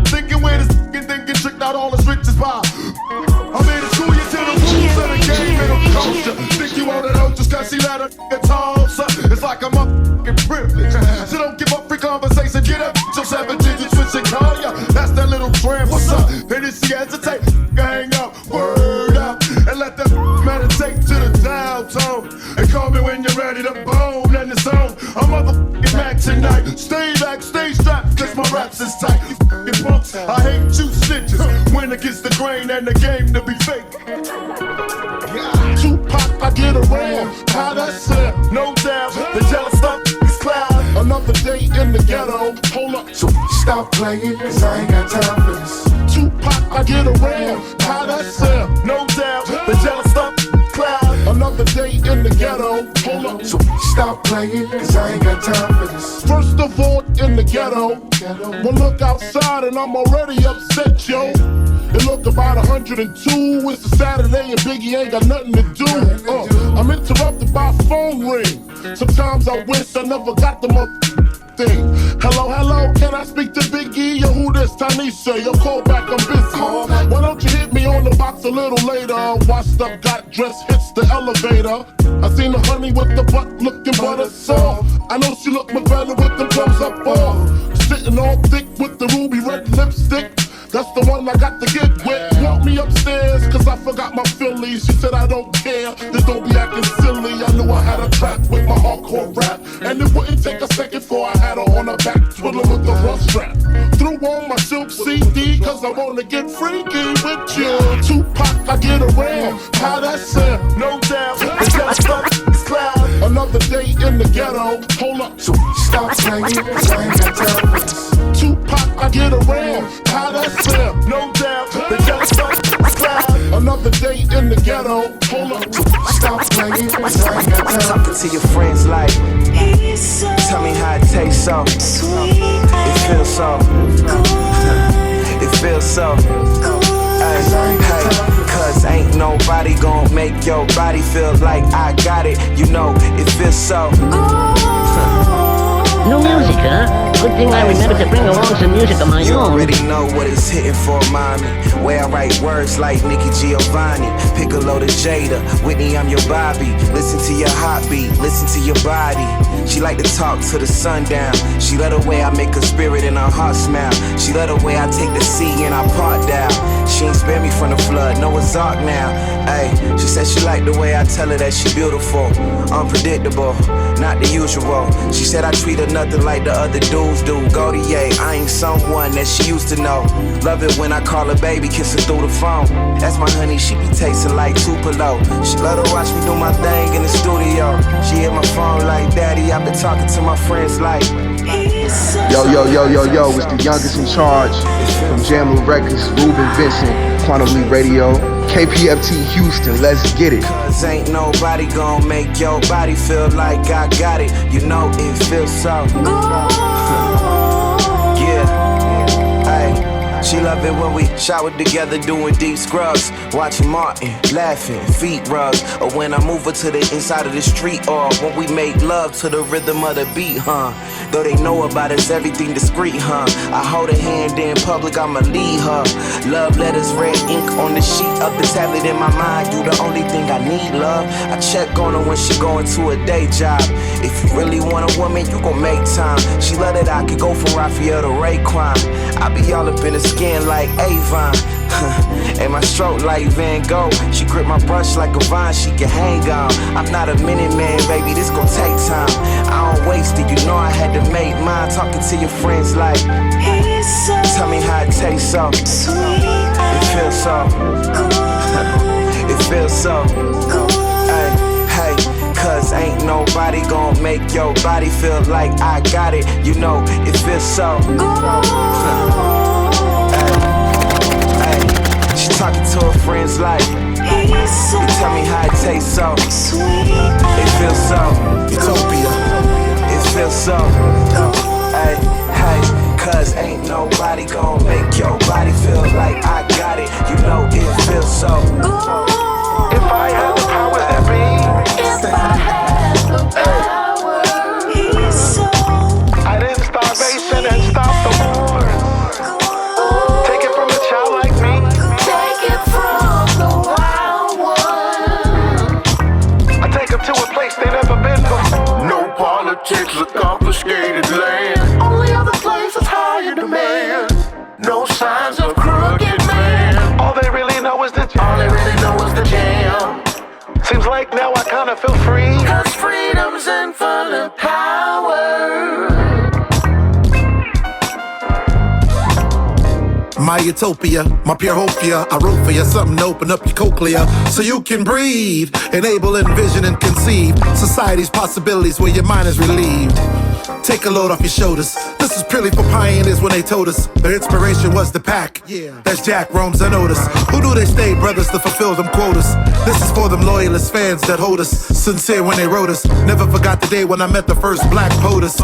Thinking where this f***ing thing get tricked out all his riches by. I'm here to school you to the rules of the game and the culture. Think you wanna know just cause she let her toss her. It's like I'm a f***ing privilege. So don't give up free conversation, get up till 7 digits, switch and call ya. That's that little tramp, what's up? And if she hesitate, hang up, word up. And let them meditate to the dial tone. And call me when you're ready to bone and it's on. I'm motherfucking Mac tonight. Stay back, stay strapped, cause my raps is tight. You f***ing punks, I hate you snitches. Win against the grain and the game to be fake. Tupac, I get around. How that sound? No doubt. The jealous stuff is cloud. Another day in the ghetto. Hold up. So stop playing, cause I ain't got time for this. Tupac, I get around. How that sound? No doubt. The jealous stuff is cloud. Another day in the ghetto. Hold up. So stop playing, cause I ain't got time for this. First of all, in the ghetto. Well, look outside and I'm already upset, yo. It look about 102, it's a Saturday and Biggie ain't got nothing to do. I'm interrupted by a phone ring. Sometimes I wish I never got the thing. Hello, hello, can I speak to Biggie? Yo, who this? Tanisha, yo, call back, I'm busy. Why don't you hit me on the box a little later? Washed up, got dressed, hits the elevator. I seen the honey with the butt looking butter soft. I know she look much better with the thumbs up off. Sitting all thick with the ruby red lipstick. That's the one I got to get with. Walk me upstairs, cause I forgot my Phillies. She said I don't care, just don't be acting silly. I knew I had a track with my hardcore rap. And it wouldn't take a second before I had her on her back, twiddling with the rough strap. Threw on my silk CD, cause I wanna get freaky with you. Tupac, I get around. How that sound? No doubt. The jealous stuff is cloud. Another day in the ghetto. Hold up. So stop playing, cause I ain't got time for this. Tupac, I get around. How that sound? No doubt. The jealous stuff is cloud. Another day in the ghetto. Hold up. Stop playing, cause I ain't got time. Talking to your friends like, tell me how it tastes so sweet. It feels so good. It feels so good. Hey, cause ain't nobody gon' make your body feel like I got it. You know, it feels so New music, huh? Good thing I remember to bring along some music of my own. You already know what it's hitting for, mommy. Where I write words like Nikki Giovanni, Piccolo to Jada, Whitney, I'm your Bobby. Listen to your heartbeat, listen to your body. She like to talk to the sundown. She love the way I make her spirit and her heart smile. She love the way I take the sea and I part down. She ain't spare me from the flood, Noah's Ark now. Ay, she said she like the way I tell her that she beautiful, unpredictable, not the usual. She said I treat her nothing like the other dudes do. Gautier, I ain't someone that she used to know. Love it when I call her baby, kiss her through the phone. That's my honey, she be tasting like Tupelo. She love to watch me do my thing in the studio. She hit my phone like, daddy, I've been talking to my friends like. Yo, it's the youngest in charge from Jamla Records, Ruben Vincent, Quantum Leap Radio, KPFT Houston, let's get it. Cause ain't nobody gon' make your body feel like I got it. You know it feels so yeah, ay. She love it when we shower together doing deep scrubs, watching Martin, laughing, feet rubs. Or when I move her to the inside of the street, or when we make love to the rhythm of the beat, huh? Though they know about us, everything discreet, huh? I hold her hand in public, I'ma lead her. Love letters, red ink on the sheet of the tablet in my mind. You the only thing I need, love. I check on her when she going to a day job. If you really want a woman, you gon' make time. She love that I could go from Raphael to Raekwon. I be all up in the skin like Avon. And my stroke like Van Gogh. She grip my brush like a vine she can hang on. I'm not a minute man, baby, this gon' take time. I don't waste it, you know I had to make mine. Talking to your friends like, tell me how it tastes so sweet. It feels so good. It feels so good. Hey, cause ain't nobody gon' make your body feel like I got it. You know it feels so good. She talking to her friends like, Tell me how it tastes so sweet. It feels so utopia. It feels so. Hey, hey, cause ain't nobody gon' make your body feel like I got it. You know it feels so. If I had the power that be. If I had the power. He's so. I'd end starvation and stop the war. Take it from a child like me. Take it from the wild one. I take them to a place they never been before. No politics or confiscated land. Only other places higher demand. No signs of crooked man. All they really know is the jam. All they really know is the jam. Seems like now I kinda feel free. Cause freedom's infinite power. My utopia, my pure hopia. I wrote for you something to open up your cochlea so you can breathe, enable, envision, and conceive society's possibilities where your mind is relieved. Take a load off your shoulders. This is purely for pioneers when they told us their inspiration was the pack. That's Jack roams unnoticed. Who do they stay, brothers, to fulfill them quotas? This is for them loyalist fans that hold us sincere when they wrote us. Never forgot the day when I met the first black POTUS.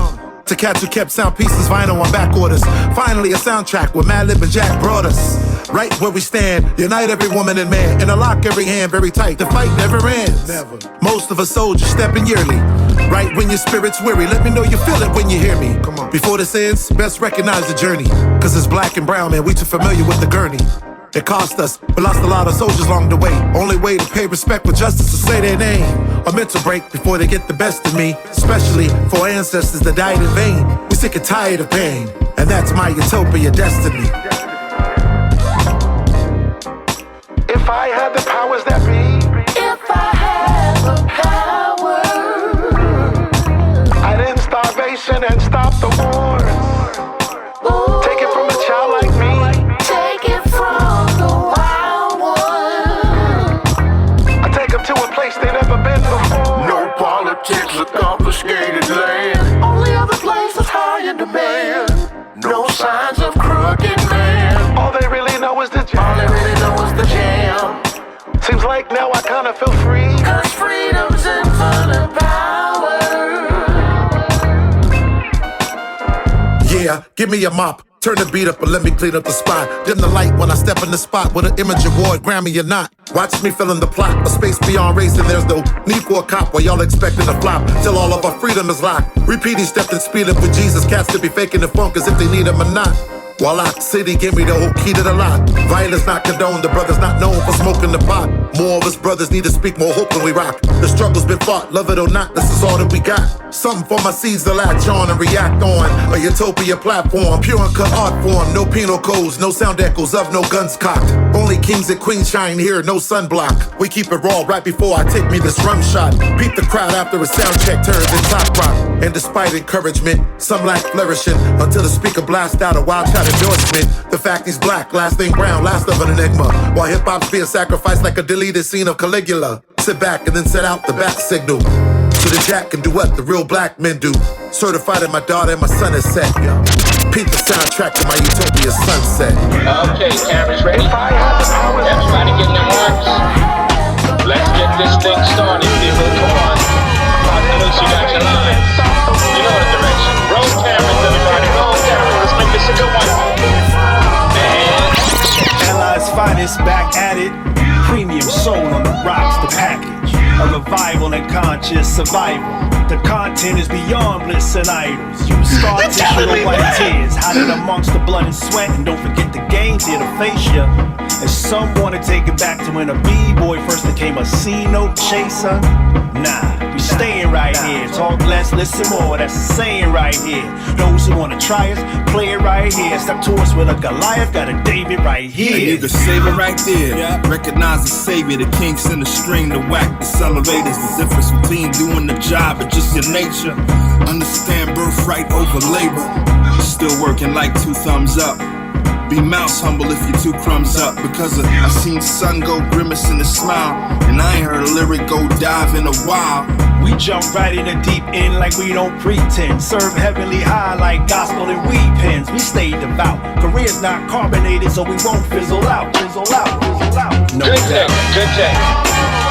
To cats who kept sound pieces vinyl on back orders. Finally a soundtrack where Madlib and Jack brought us. Right where we stand, unite every woman and man, and lock every hand very tight. The fight never ends. Never. Most of us soldiers stepping yearly. Right when your spirit's weary, let me know you feel it when you hear me. Come on. Before this ends, best recognize the journey. Cause it's black and brown, man, we too familiar with the gurney. It cost us, but lost a lot of soldiers along the way. Only way to pay respect with justice is to say their name. A mental break before they get the best of me. Especially for ancestors that died in vain. We're sick and tired of pain, and that's my utopia destiny. If I had the powers that be. If I had the power. I'd end starvation and stop the war. Take it from a child like me. Take it from the wild one. I take them to a place they never been before. No politics or confiscated land. Only other places high in demand. No signs of crooked man. All they really know is the jam. All they really know is the jam. Seems like now I kinda feel free. Cause freedom's infinite power. Yeah, give me a mop. Turn the beat up and let me clean up the spot. Dim the light when I step in the spot with an image award, Grammy or not. Watch me fill in the plot. A space beyond race and there's no need for a cop while y'all expecting to flop. Till all of our freedom is locked. Repeating stepped and speed up with Jesus. Cats to be faking the funk as if they need him or not. While Lock City give me the whole key to the lock. Violence not condoned, the brothers not known for smoking the pot. More of us brothers need to speak more hope when we rock. The struggle's been fought, love it or not, this is all that we got. Something for my seeds to latch on and react on. A utopia platform, pure uncut art form. No penal codes, no sound echoes of no guns cocked. Only kings and queens shine here, no sunblock. We keep it raw right before I take me this rum shot. Peep the crowd after a sound check turns in top rock. And despite encouragement, some lack flourishing. Until the speaker blast out a wild shot endorsement. The fact he's black, last name brown, last of an enigma. While hip-hop's being sacrificed like a deleted scene of Caligula. Sit back and then set out the back signal. So the jack can do what the real black men do. Certified that my daughter and my son is set. Peep the soundtrack to my utopia sunset. Okay, cameras ready. Everybody getting their marks. Let's get this thing started, people. Come on. Populous, you got your lines. You know the direction. Roll cameras, everybody. Roll cameras. Let's make this a good one. Allies finest back at it. Premium soul on the rocks, the package. A revival and conscious survival. The content is beyond bliss and idols. Use scar tissue to wipe tears. Hide it amongst the blood and sweat. And don't forget the games here to face ya. And some wanna take it back to when a B-boy first became a C-note chaser. Nah, we staying right here. Talk less, listen more. That's the saying right here. Those who wanna try us, play it right here. Step to us with a Goliath, got a David right here. And you can save it right there. Yeah. Recognize the savior, the king send a string to whack the elevators. The difference between doing the job and just your nature. Understand birthright over labor. Still working like 2 thumbs up. Be mouse humble if you 2 crumbs up. Because I seen sun go grimace in the smile. And I ain't heard a lyric go dive in a while. We jump right in the deep end like we don't pretend. Serve heavenly high like gospel and weed pens. We stay devout. Career's not carbonated so we won't fizzle out. Fizzle out, fizzle out. No good thing, good thing.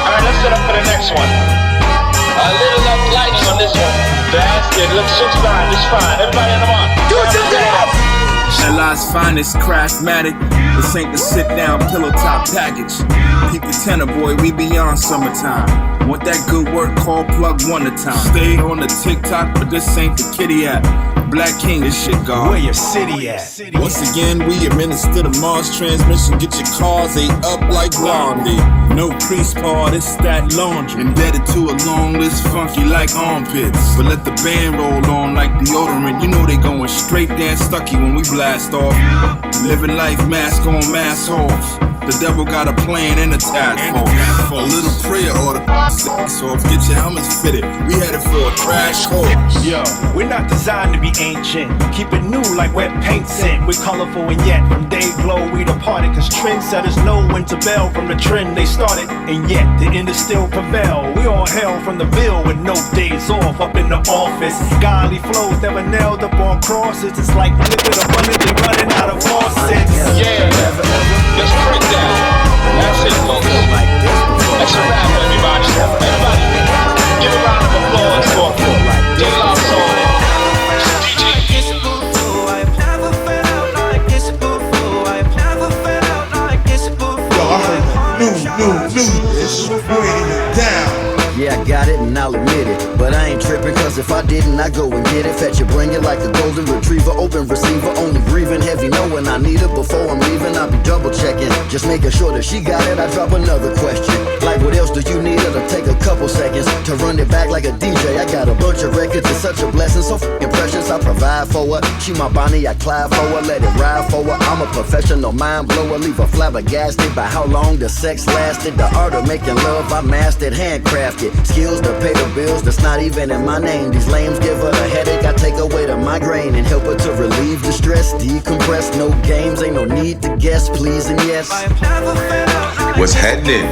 Alright, Alright, let's set up for the next one. A little less lightning on this one. That's it. Looks just fine, just fine. Everybody in the mark. Do it yourself! LI's finest craftmatic. This ain't the sit down pillow top package. Keep the tenor, boy, we beyond summertime. Want that good work, call plug one at a time. Stay on the TikTok, but this ain't the kitty app. Black King, this shit gone. Where your city at? Once again, we administer the Mars transmission. Get your cars ate up like Blondie. No crease part, it's that laundry. Indebted to a long list, funky like armpits. But let the band roll on like deodorant. You know they going straight Dan Stucky when we blast off. Living life, mask on, mask off. The devil got a plan and a task force. A little prayer or the sex off. Get your helmets fitted. We headed for a crash course. Yo, we're not designed to be ancient. Keep it new like wet paint scent. We're colorful and yet from day glow we departed. Cause trendsetters know when to bail from the trend they started. And yet the industry still prevail. We all hail from the Ville with no days off up in the office. Godly flows never nailed up on crosses. It's like liquid abundantly running out of faucets. Yeah, let's break that. That's it, folks. That's a wrap, everybody. Everybody, give a round of applause for D-Locks on it. Yo, I heard new, this you ain't even down. Yeah, I got it and I'll admit it, but I ain't tripping, cause if I didn't, I go and get it. Fetch it, bring it like a golden retriever, open receiver, only breathing heavy, knowing I need it. Before I'm leaving, I'll be double checking, just making sure that she got it. I drop another question, like what else do you need? It'll take a couple seconds to run it back like a DJ. I got a bunch of records, it's such a blessing, so f***ing precious. I provide for her, she my Bonnie, I Clyde for her, let it ride for her. I'm a professional mind blower, leave her flabbergasted by how long the sex lasted. The art of making love, I mastered, handcrafted. Skills to pay the bills, that's not even in my name. These lames give her a headache, I take away the migraine and help her to relieve the stress. Decompress, no games, ain't no need to guess, please and yes. What's happening?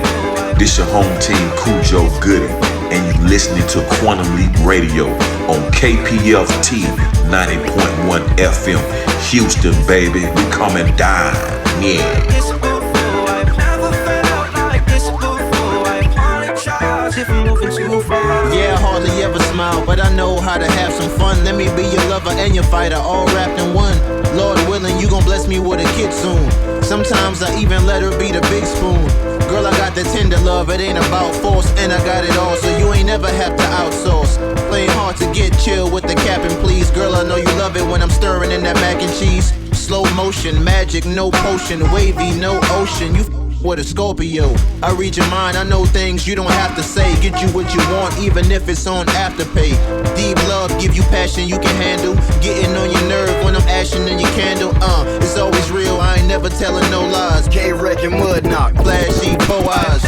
This your home team, Cujo Goody, and you listening to Quantum Leap Radio on KPFT 90.1 FM, Houston, baby. We coming down, yeah. Yeah, I hardly ever smile, but I know how to have some fun. Let me be your lover and your fighter, all wrapped in one. Lord willing, you gon' bless me with a kid soon. Sometimes I even let her be the big spoon. Girl, I got the tender love, it ain't about force, and I got it all, so you ain't never have to outsource. Playing hard to get chill with the captain, please. Girl, I know you love it when I'm stirring in that mac and cheese. Slow motion, magic, no potion, wavy, no ocean. You with a Scorpio, I read your mind, I know things you don't have to say. Get you what you want, even if it's on Afterpay. Deep love, give you passion you can handle. Getting on your nerve when I'm ashing in your candle. It's always real, I ain't never telling no lies. K-Wreck and Mud Knock, flashy, 4 eyes.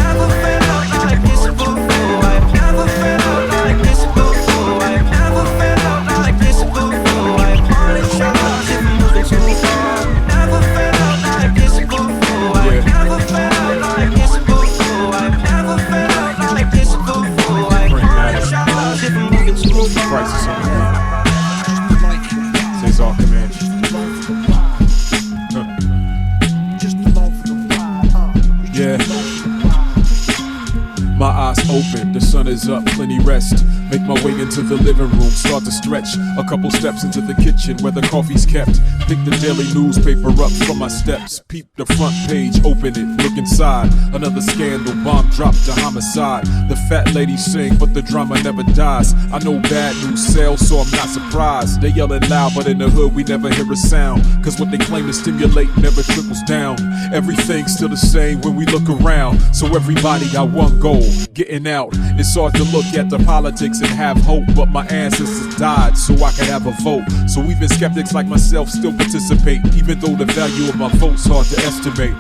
Crisis on the beat. Says all command. Yeah. My eyes open, the sun is up, plenty rest. Make my way into the living room, start to stretch. A couple steps into the kitchen where the coffee's kept. Pick the daily newspaper up from my steps. Peep the front page, open it, look inside. Another scandal, bomb dropped, a homicide. The fat lady sing, but the drama never dies. I know bad news sells, so I'm not surprised. They yelling loud, but in the hood we never hear a sound. Cause what they claim to stimulate never trickles down. Everything's still the same when we look around. So everybody got one goal, getting out. It's hard to look at the politics and have hope, but my ancestors died so I could have a vote. So even skeptics like myself still participate, even though the value of my vote's hard to estimate.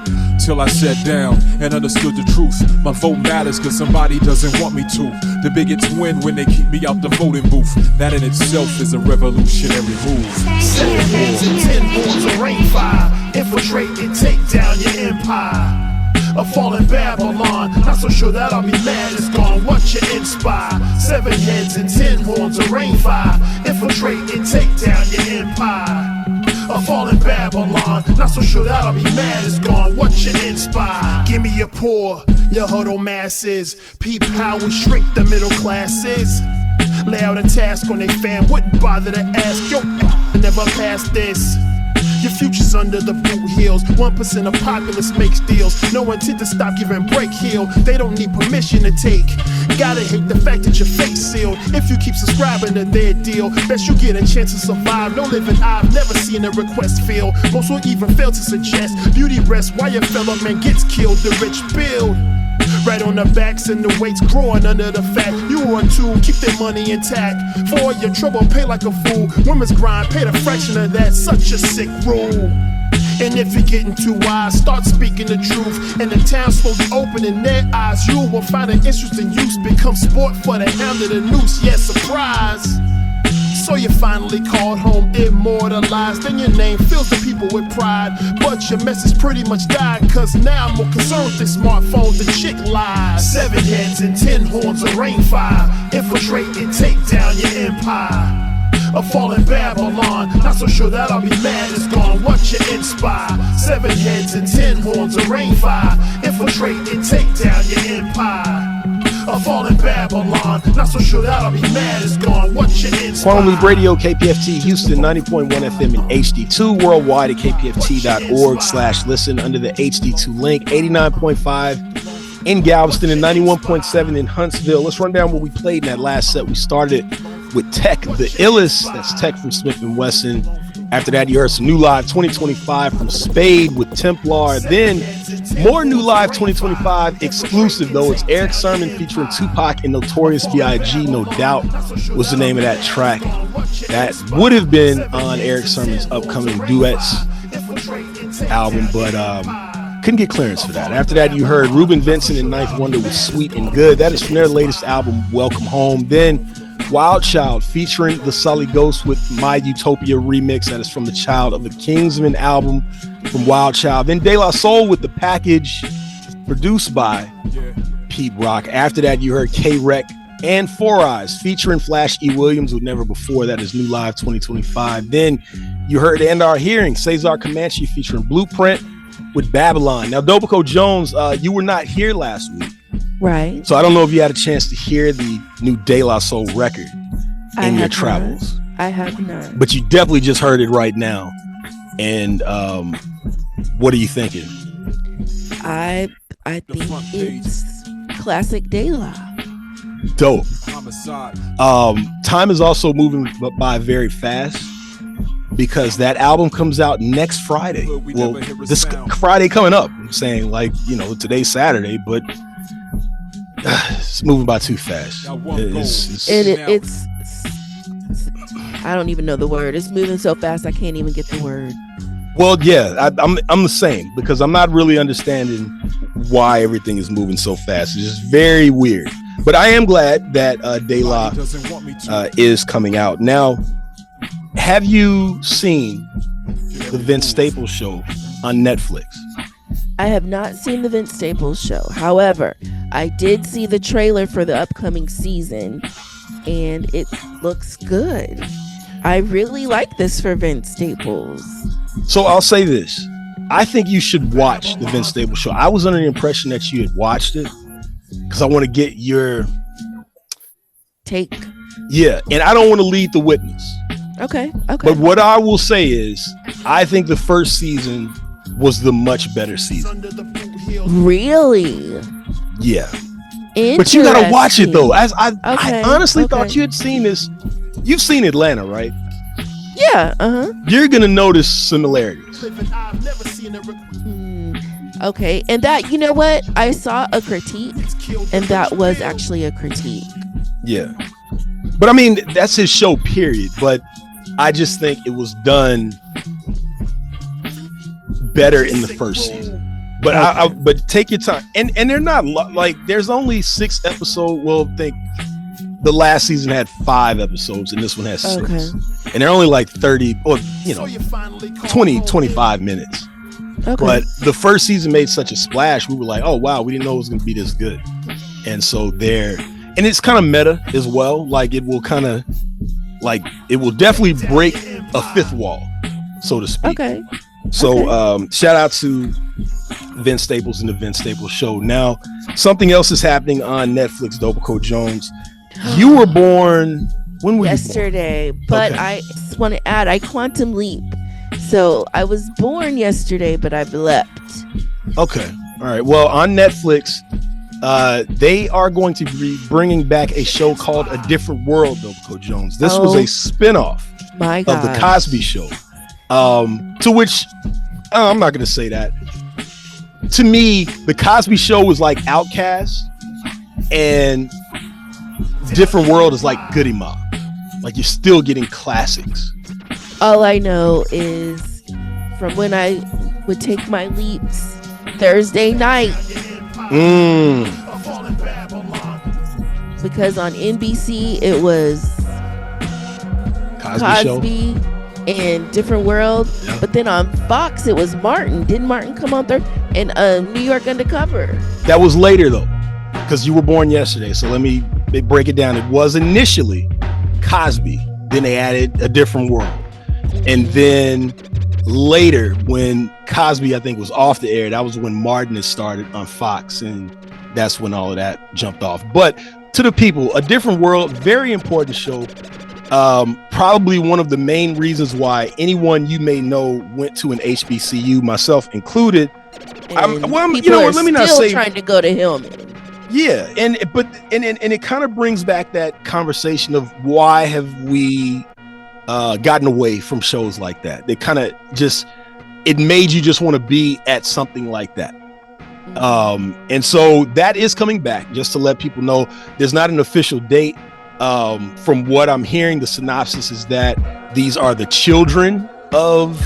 Till I sat down and understood the truth. My vote matters cause somebody doesn't want me to. The bigots win when they keep me out the voting booth. That in itself is a revolutionary move. 7 hands and 10 horns of rainfire. Infiltrate and take down your empire. A fallen Babylon, not so sure that I'll be mad, it's gone, what you inspire. 7 heads and 10 horns of rainfire. Infiltrate and take down your empire. A fallen Babylon, not so sure that I'll be mad it's gone. What you inspire? Give me your poor, your huddle masses. Peep how we shrink the middle classes. Lay out a task on they fam, wouldn't bother to ask. Yo, never past this. Your future's under the boot heels. 1% of populace makes deals. No intent to stop giving break heel. They don't need permission to take. Gotta hate the fact that your face sealed. If you keep subscribing to their deal, best you get a chance to survive. No living I've never seen a request feel. Most will even fail to suggest beauty rests while your fellow man gets killed. The rich build right on the backs and the weights growing under the fat. You are too, keep their money intact. For all your trouble, pay like a fool. Women's grind, pay the fraction of that. Such a sick rule. And if you're getting too wise, start speaking the truth. And the town slowly opening their eyes. You will find an interesting use. Become sport for the hound of the noose. Yeah, surprise. So you finally called home, immortalized. Then your name fills the people with pride. But your message pretty much died. Cause now I'm more concerned with this smartphone than chick lies. 7 heads and 10 horns of rain fire. Infiltrate and take down your empire. A fallen Babylon, not so sure that I'll be mad it's gone. What you inspire? 7 heads and 10 horns of rain fire. Infiltrate and take down your empire. A fallen Babylon, not so sure that I'll be mad it's gone. What you inspire? Quantum Leap Radio, KPFT Houston, 90.1 FM and HD2, worldwide at kpft.org/listen under the HD2 link, 89.5 in Galveston and 91.7 in Huntsville. Let's run down what we played in that last set. We started with Tech, the illest. That's Tech from Smith & Wesson. After that, you heard some New Live 2025 from Spade with Templar. Then more New Live 2025 exclusive, though. It's Eric Sermon featuring Tupac and Notorious B.I.G. No Doubt was the name of that track. That would have been on Eric Sermon's upcoming Duets album, but couldn't get clearance for that. After that, you heard Ruben Vincent and Ninth Wonder with Sweet and Good. That is from their latest album, Welcome Home. Then Wild Child featuring the Sully Ghost with My Utopia remix. That is from the Child of the Kingsman album from Wild Child. Then De La Soul with The Package, produced by Pete Rock. After that, you heard K-Rec and Four Eyes featuring Flash E. Williams with Never Before. That is New Live 2025. Then you heard End Our Hearing, Cesar Comanche featuring Blueprint with Babylon. Now, Dobico Jones, you were not here last week. Right. So I don't know if you had a chance to hear the new De La Soul record in your travels. I have not. But you definitely just heard it right now. And what are you thinking? I think it's classic De La. Dope. Time is also moving by very fast because that album comes out next Friday. Well, this Friday coming up. I'm saying, like, you know, today's Saturday, but it's moving by too fast. It's I don't even know the word. It's moving so fast I can't even get the word. Well, yeah, I'm the same because I'm not really understanding why everything is moving so fast. It's just very weird. But I am glad that De La is coming out. Now, have you seen the Vince Staples show on Netflix? I have not seen the Vince Staples show. However, I did see the trailer for the upcoming season, and it looks good. I really like this for Vince Staples. So I'll say this. I think you should watch the Vince Staples show. I was under the impression that you had watched it because I want to get your take. Yeah, and I don't want to lead the witness. Okay. But what I will say is, I think the first season was the much better season. Really? Yeah. But you gotta watch it though. I honestly thought you had seen this. You've seen Atlanta, right? Yeah. You're gonna notice similarities. Okay, and that, you know what? I saw a critique, and that was actually a critique. Yeah. But I mean, that's his show, period. But I just think it was done better in the first season. But but take your time, and they're not like there's only 6 episodes. Well, think the last season had 5 episodes, and this one has 6, and they're only like 30 or 20-25 minutes. Okay. But the first season made such a splash. We were like, oh wow, we didn't know it was going to be this good. And so there, and it's kind of meta as well. Like it will kind of, like it will definitely break a 5th wall. so to speak. Okay. So shout out to Vince Staples and the Vince Staples Show. Now, something else is happening on Netflix, Dopico Jones. You were born, when were yesterday, you born? but Okay. I just want to add, I quantum leap. So I was born yesterday, but I've leapt. Okay. All right. Well, on Netflix, they are going to be bringing back a show called A Different World, Dopico Jones. This was a spinoff of The Cosby Show. To which, I'm not going to say that. To me, The Cosby Show was like Outkast, and Different World is like Goody Mob. Like, you're still getting classics. All I know is from when I would take my leaps Thursday night. Because on NBC it was Cosby and Different World. Yeah. But then on Fox it was Martin. Didn't Martin come on third? And New York Undercover. That was later though, because you were born yesterday. So let me break it down. It was initially Cosby. Then they added A Different World. And then later, when Cosby, I think, was off the air, that was when Martin had started on Fox, and that's when all of that jumped off. But to the people, A Different World, very important show. Probably one of the main reasons why anyone you may know went to an HBCU, myself included. Let me not say trying to go to Hillman. Yeah, and it kind of brings back that conversation of why have we gotten away from shows like that. They kind of just, it made you just want to be at something like that. And so that is coming back, just to let people know. There's not an official date. From what I'm hearing, the synopsis is that these are the children of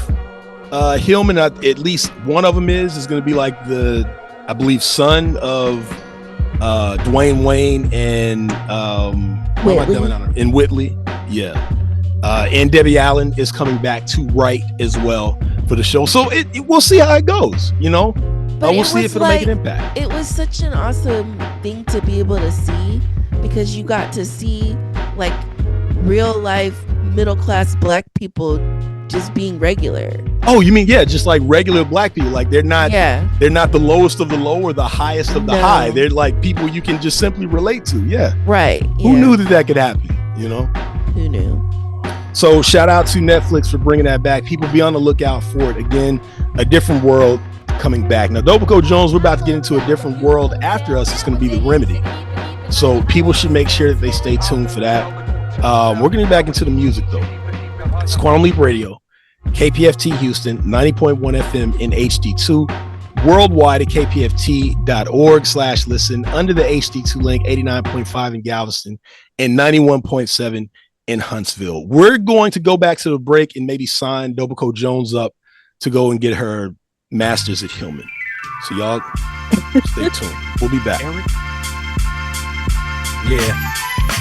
Hillman. At least one of them is going to be like the, I believe, son of Dwayne Wayne and Whitley. Yeah. And Debbie Allen is coming back to write as well for the show. So we'll see how it goes, you know? We'll see if it'll make an impact. It was such an awesome thing to be able to see, because you got to see like real life middle class black people just being regular. Oh, you mean, yeah, just like regular black people. Like they're not the lowest of the low or the highest of the high. They're like people you can just simply relate to. Yeah. Right. Who knew that could happen, you know? Who knew? So shout out to Netflix for bringing that back. People be on the lookout for it. Again, A Different World coming back. Now, Dopico Jones, we're about to get into A Different World. After us, it's going to be The Remedy. So people should make sure that they stay tuned for that. We're getting back into the music, though. It's Quantum Leap Radio, KPFT Houston, 90.1 FM in HD2. Worldwide at kpft.org/listen. Under the HD2 link, 89.5 in Galveston and 91.7 in Huntsville. We're going to go back to the break and maybe sign Dopico Jones up to go and get her master's at Hillman. So y'all stay tuned. We'll be back. Yeah.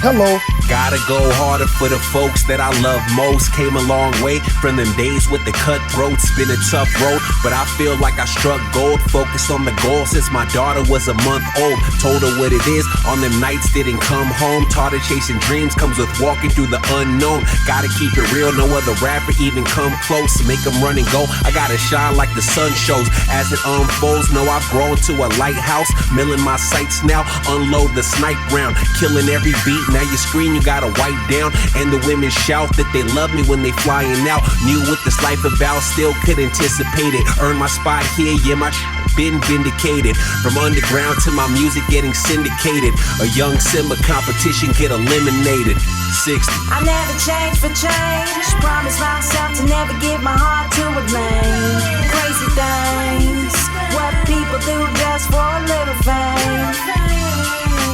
Hello. Gotta go harder for the folks that I love most. Came a long way from them days with the cutthroats. Been a tough road, but I feel like I struck gold. Focused on the goal since my daughter was a month old. Told her what it is on them nights didn't come home. Taught her chasing dreams comes with walking through the unknown. Gotta keep it real, no other rapper even come close. Make them run and go, I gotta shine like the sun shows. As it unfolds, know I've grown to a lighthouse. Milling my sights now, unload the snipe round. Killing every beat, now you scream, you gotta wipe down. And the women shout that they love me when they flying out. Knew what this life about, still could anticipate it. Earn my spot here, yeah, my been vindicated. From underground to my music getting syndicated. A young Simba competition get eliminated. 60. I never change for change. Promise myself to never give my heart to a lame. Crazy things, what people do just for a little fame.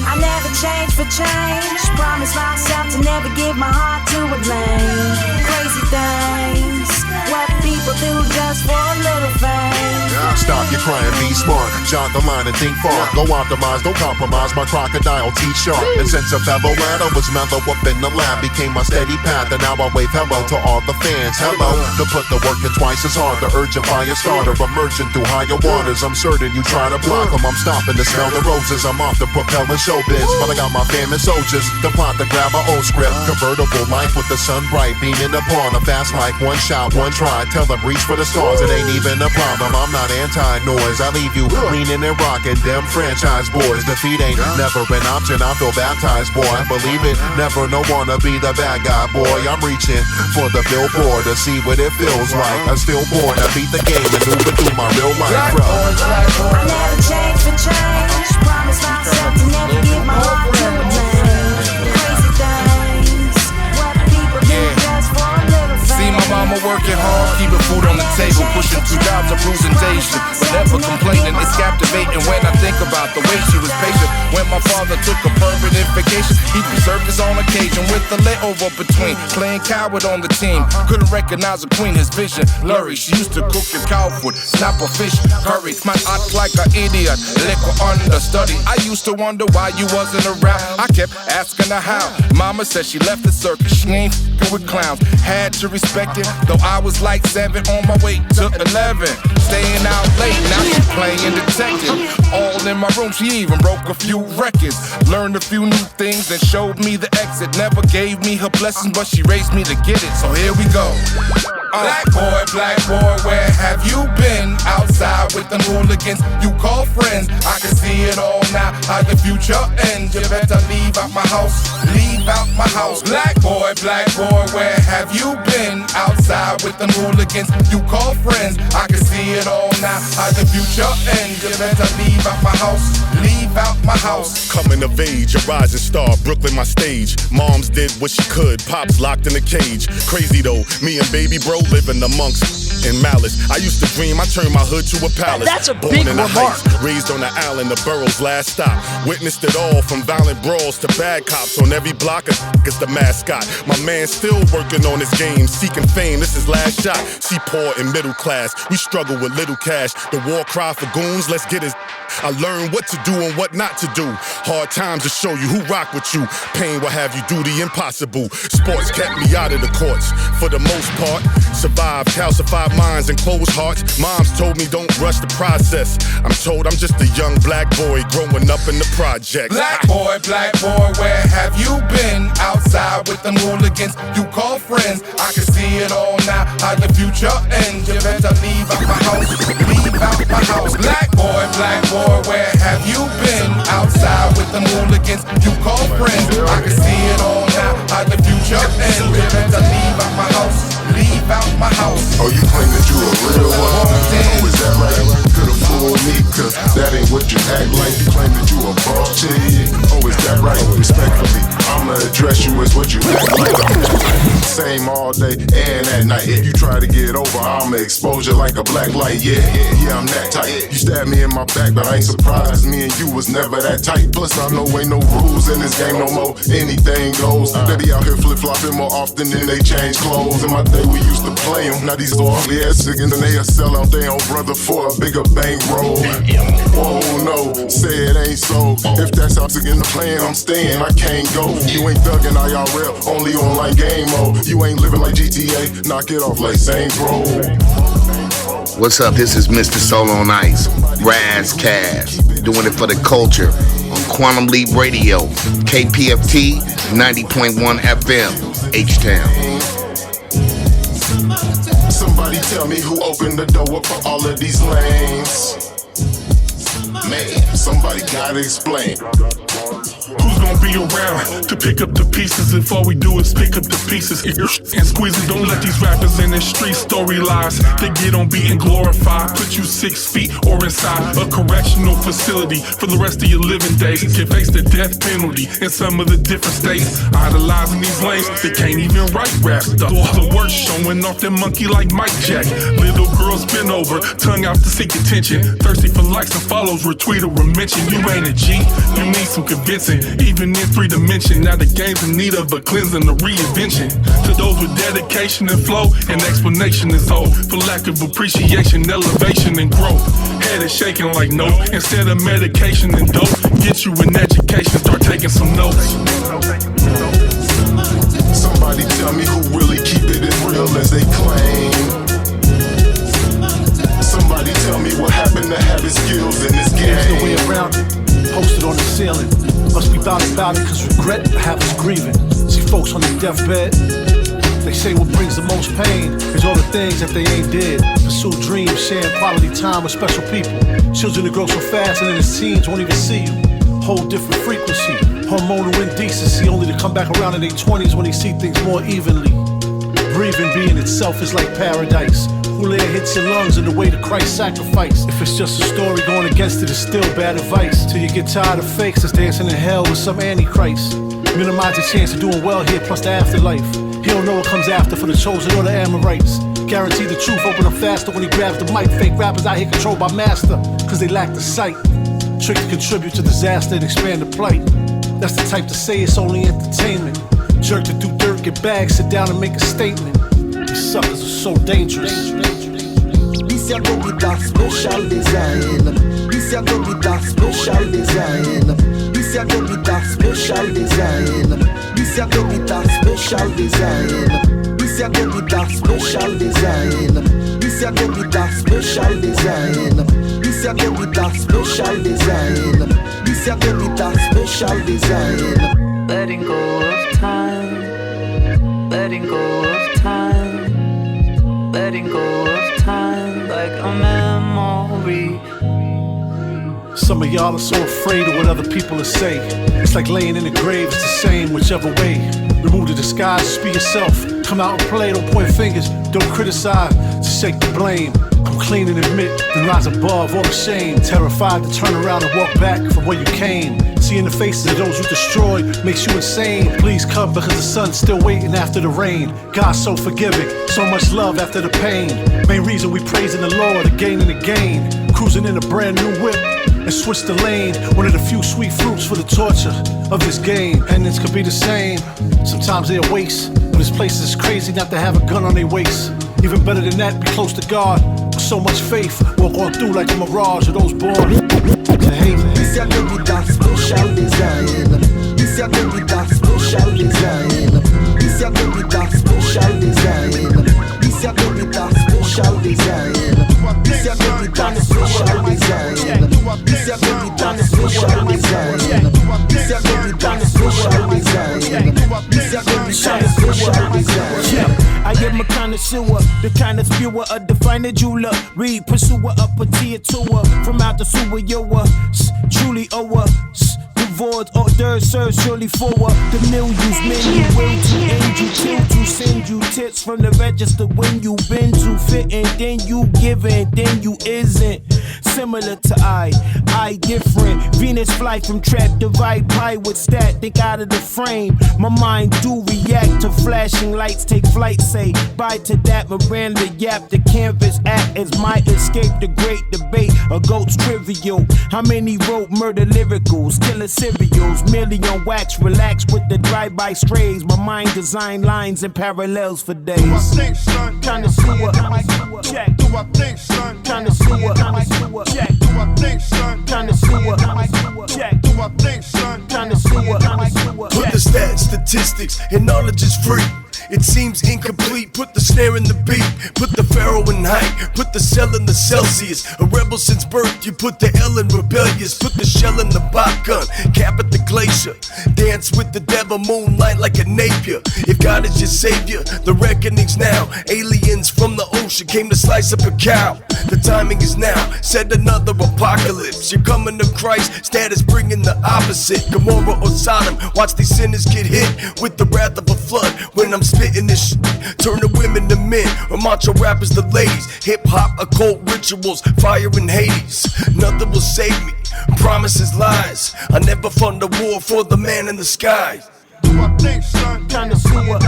I never change for change. Promise myself to never give my heart to a lame. Crazy things, what people do just for a little fame. stop your crying, be smart. Jot the line and think far. Go optimize, don't compromise. My crocodile teeth sharp. And since a fellow lad, I was mellow up in the lab. Became my steady path, and now I wave hello to all the fans. Hello, to put the work in twice as hard. The urge of fire starter, emerging through higher waters. I'm certain you try to block them. I'm stopping to smell the roses. I'm off the propelling showbiz, but I got my fam and soldiers. The plot to grab my own script. Convertible life with the sun bright, beaming upon a fast life. One shot, one try. Tell them reach for the stars. It ain't even a problem. I'm not anti-noise. I leave you leaning and rocking. Them franchise boys. Defeat ain't never an option. I feel baptized, boy. Believe it. Never no wanna be the bad guy, boy. I'm reaching for the billboard to see what it feels like. I'm still born. I beat the game and moving through my real life, bro. I never change for change. Promise myself to never give my heart to a man. Crazy things. What people do just for a little fame. See my mama working hard, keeping food on the table, pushing 2 jobs of presentation. Never complaining, it's captivating when I think about the way she was patient. When my father took a permanent vacation, he preserved us on occasion with a layover between playing coward on the team. Couldn't recognize a queen, his vision blurry. She used to cook his cow food, snap a fish curry. My aunt like an idiot, liquor understudy. I used to wonder why you wasn't around. I kept asking her how. Mama said she left the circus, she ain't f***ing with clowns. Had to respect it, though I was like 7 on my way to 11. Staying out late, now she playing detective. All in my room, she even broke a few records. Learned a few new things and showed me the exit. Never gave me her blessings, but she raised me to get it. So here we go. Black boy, where have you been? Outside with the hooligans you call friends. I can see it all now, how your future ends. You better leave out my house, leave out my house. Black boy, where have you been? Outside with the hooligans you call friends. I can see it all now, how your future ends. You better leave out my house, leave out my house. Coming of age, a rising star, Brooklyn my stage. Moms did what she could, pops locked in a cage. Crazy though, me and baby bro living amongst in malice. I used to dream I turned my hood to a palace. That's a Born big in the remark. Heights, raised on the island, the borough's last stop. Witnessed it all from violent brawls to bad cops on every block. Is the mascot. My man still working on his game, seeking fame. This is last shot. See poor and middle class. We struggle with little cash. The war cry for goons. Let's get his. I learned what to do and what not to do. Hard times to show you who rock with you. Pain will have you do the impossible. Sports kept me out of the courts for the most part. Survived calcified minds and closed hearts. Moms told me don't rush the process. I'm told I'm just a young black boy growing up in the projects. Black boy, where have you been? Outside with them hooligans you call friends. I can see it all now, how your future ends. You better leave out my house, leave out my house. Black boy, where have you been? Outside with them hooligans you call friends. I can see it all now, how your future ends. You better leave out my house, leave out my house. Oh, you claim that you a real one? Oh, is that right? Could've fooled me, cause that ain't what you act like. You claim that you a boss chick. Oh, is that right? Respectfully, I'ma address you as what you act like. I'm same all day and at night. If you try to get over, I'ma expose you like a black light. Yeah, I'm that tight. You stabbed me in my back, but I ain't surprised. Me and you was never that tight. Plus, I know ain't no rules in this game no more. Anything goes. They be out here flip-flopping more often than they change clothes. In my day, we used to play them. Now these ugly ass niggas and they a sell out their own brother for a bigger bankroll. Oh no, say it ain't so. If that's how to get the plan, I'm staying. I can't go. You ain't thuggin' IRL, only online game mode. You ain't living like GTA, knock it off like Saints Row. What's up? This is Mr. Soul on Ice, Razzcast, doing it for the culture on Quantum Leap Radio, KPFT 90.1 FM, H-Town. Somebody tell me who opened the door up for all of these lanes. Man, somebody gotta explain. Who's gonna be around to pick up the pieces if all we do is pick up the pieces and squeeze it? Don't let these rappers in the street story lies. They get on beat and glorify, put you 6 feet or inside a correctional facility for the rest of your living days. Can face the death penalty in some of the different states. Idolizing these lanes, they can't even write rap stuff. The worst showing off their monkey like Mike Jack. Little girls bend over, tongue out to seek attention. Thirsty for likes and follows, retweet or mention. You ain't a G, you need some convincing. missing, even in 3 dimension. Now the game's in need of a cleansing, a reinvention. To those with dedication and flow, an explanation is old. For lack of appreciation, elevation and growth. Head is shaking like no. Instead of medication and dope, get you an education, start taking some notes. Somebody tell me who really keep it as real as they claim. Somebody tell me what happened to having skills in this game. There's no way around it. Posted on the ceiling. Must be about it, cause regret have us grieving. See folks on their deathbed. They say what brings the most pain is all the things that they ain't did. Pursue dreams, sharing quality time with special people. Children that grow so fast and in his teens won't even see you. Whole different frequency. Hormonal indecency, only to come back around in their 20s when they see things more evenly. Breathing being itself is like paradise. Kool-Air hits your lungs in the way to Christ sacrifice. If it's just a story, going against it is still bad advice. Till you get tired of fakes that's dancing in hell with some antichrist. Minimize the chance of doing well here plus the afterlife. He don't know what comes after for the chosen or the Amorites. Guarantee the truth, open up faster when he grabs the mic. Fake rappers out here controlled by master, cause they lack the sight. Trick to contribute to disaster and expand the plight. That's the type to say it's only entertainment. Jerk to do dirt, get bags, sit down and make a statement. These suckers are so dangerous. This year go with a special design. This year go with a special design. This year go with a special design. This year go with a special design. This year go with a special design. This year go with a special design. This year go with a special design. This year go with a special design. Letting go of time. Letting go of time. Letting go of time like a memory. Some of y'all are so afraid of what other people will say. It's like laying in the grave, it's the same whichever way. Remove the disguise, just be yourself. Come out and play, don't point fingers, don't criticize, just shake the blame. Come clean and admit, then rise above all the shame. Terrified to turn around and walk back from where you came. Seeing the faces of those you destroyed makes you insane. Please come because the sun's still waiting after the rain. God's so forgiving, so much love after the pain. Main reason we praising the Lord again and again. Cruising in a brand new whip and switch the lane. One of the few sweet fruits for the torture of this game. Endings could be the same, sometimes they're a waste. But this place is crazy not to have a gun on their waist. Even better than that, be close to God with so much faith. Walk on through like a mirage of those born to hate. This year go with a special design. This year go with a special design. This year go with a special design. This year go with a special design. This year go with a special design. This year go with a special design. This year go with a special design. This year go with a special design. Yeah, I am a connoisseur, the kind of spewer, a definer jeweler, read pursuer, a petite tour from out the sewer, yo, truly Void hors d'oeuvres serve surely forward. The millions, menu, will to end you, till to send you tips from the register when you been too fit, and then you give and then you isn't. Similar to I different. Venus flight from trap, divide pie with stat, think out of the frame. My mind do react to flashing lights, take flight, say bye to that. Miranda yap, the canvas act as my escape, the great debate, a goat's trivial. How many wrote murder lyricals, killer serials, merely on wax, relax with the drive-by strays. My mind design lines and parallels for days. Do I think, son? Kinda sewer, check. Do I think, son? Kinda sewer, check. Do I think, son? Kinda sewer, check. Do I think, son? Kinda sewer, Put the stats, statistics, and knowledge is free. It seems incomplete, put the snare in the beat. Put the pharaoh in height, put the cell in the Celsius. A rebel since birth, you put the L in rebellious. Put the shell in the pop gun, cap at the glacier. Dance with the devil, moonlight like a Napier. If God is your savior, the reckoning's now. Aliens from the ocean came to slice up a cow. The timing is now, said another apocalypse. You're coming to Christ, status bringing the opposite. Gomorrah or Sodom, watch these sinners get hit with the wrath of a flood. When I'm spitting this shit, turn the women to men, or macho rappers to ladies. Hip-hop, occult rituals, fire in Hades. Nothing will save me, promises lies. I never fund a war for the man in the sky. Do I think, son? Kinda sewer,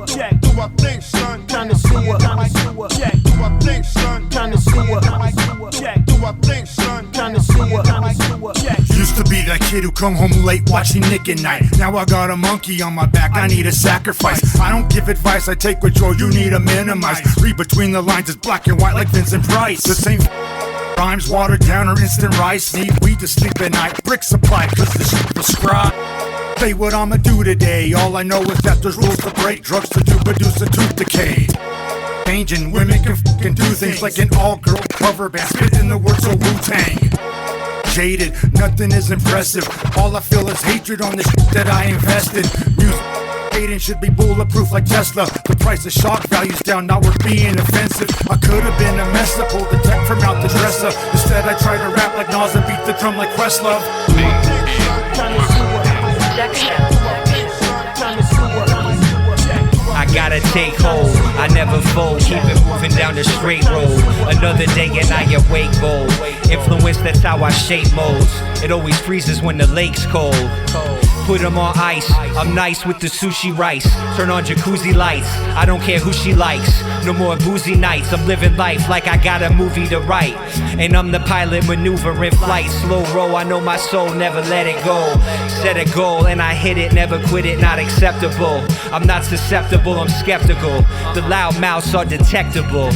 check. Do I think, son? Kinda sewer, check. Do I think, son? Kinda sewer, check. Do I think, son? Kinda sewer, check. Used to be that kid who come home late watching Nick at night. Now I got a monkey on my back, I need a sacrifice. I don't give advice, I take withdrawal, you need to minimize. Read between the lines, it's black and white like Vincent Price. The same rhymes, watered down or instant rice. Need weed to sleep at night, brick supply, cause the shit prescribed. Say what I'ma do today, all I know is that there's rules to break. Drugs to do produce a tooth decay. Changing, women can fucking do things like an all-girl cover band, spitting the words of Wu-Tang. Jaded, nothing is impressive, all I feel is hatred on the shit that I invested. Music hating should be bulletproof like Tesla. The price of shock value's down, not worth being offensive. I could've been a mess up, pulled the tech from out the dresser. Instead I tried to rap like Nas and beat the drum like Questlove. I gotta take hold, I never fold, keep it moving down the straight road. Another day and I awake bold. Influence, that's how I shape molds. It always freezes when the lake's cold. Put them on ice, I'm nice with the sushi rice. Turn on jacuzzi lights, I don't care who she likes. No more boozy nights, I'm living life like I got a movie to write. And I'm the pilot maneuvering flight. Slow roll, I know my soul, never let it go. Set a goal and I hit it, never quit it, not acceptable. I'm not susceptible, I'm skeptical. The loud mouths are detectable.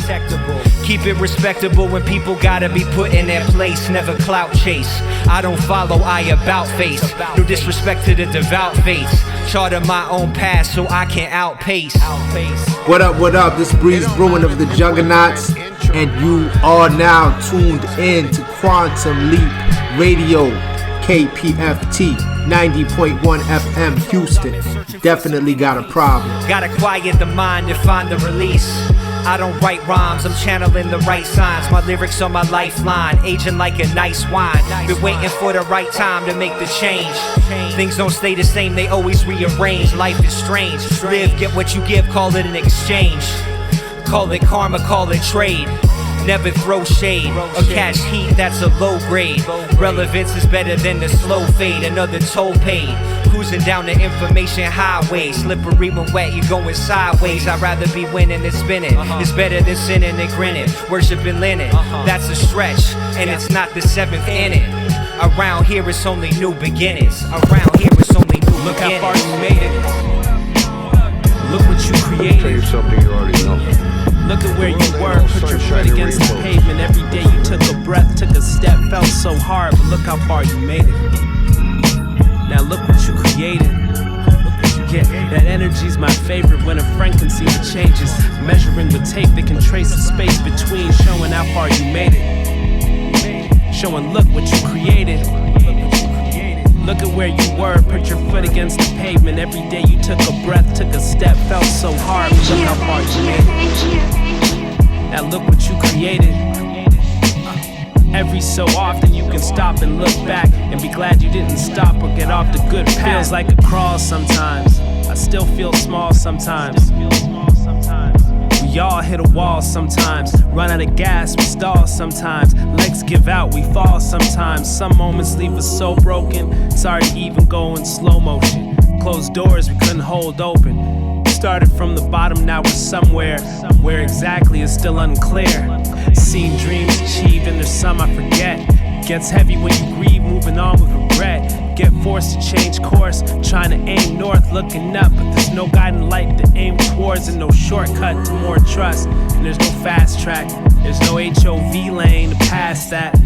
Keep it respectable when people gotta be put in their place. Never clout chase, I don't follow, I about face. No disrespect to the devout faiths. Charter my own path so I can outpace. What up, this Breeze Brewing of the Juggernauts, and you are now tuned in to Quantum Leap Radio, KPFT 90.1 FM Houston. Definitely got a problem. Gotta quiet the mind to find the release. I don't write rhymes, I'm channeling the right signs. My lyrics are my lifeline, aging like a nice wine. Been waiting for the right time to make the change. Things don't stay the same, they always rearrange. Life is strange, live, get what you give, call it an exchange. Call it karma, call it trade. Never throw shade or catch heat, that's a low grade. Relevance is better than the slow fade, another toll paid. Cruising down the information highway, slippery when wet, you're going sideways. I'd rather be winning than spinning. It's better than sinning and grinning, worshiping linen. That's a stretch, and it's not the seventh inning. Around here it's only new beginnings. Around here it's only new beginnings. Look how far you made it. Look what you created. I'll tell you something you already know. Look at where you were, put your foot against the pavement. Every day you took a breath, took a step, felt so hard, but look how far you made it. Now look what you created. Yeah, that energy's my favorite when a friend can see the changes. Measuring with tape that can trace the space between, showing how far you made it. Showing look what you created. Look at where you were, put your foot against the pavement. Every day you took a breath, took a step, felt so hard, but look how far you made it. Now look what you created. Every so often you can stop and look back and be glad you didn't stop or get off the good path. Feels like a crawl sometimes, I still feel small sometimes. We all hit a wall sometimes, run out of gas, we stall sometimes. Legs give out, we fall sometimes. Some moments leave us so broken, it's hard to even go in slow motion. Closed doors we couldn't hold open. Started from the bottom, now we're somewhere. Where exactly is still unclear. Seen dreams achieved and there's some I forget. Gets heavy when you grieve, moving on with regret. Get forced to change course, trying to aim north, looking up, but there's no guiding light to aim towards, and no shortcut to more trust. And there's no fast track, there's no HOV lane to pass that.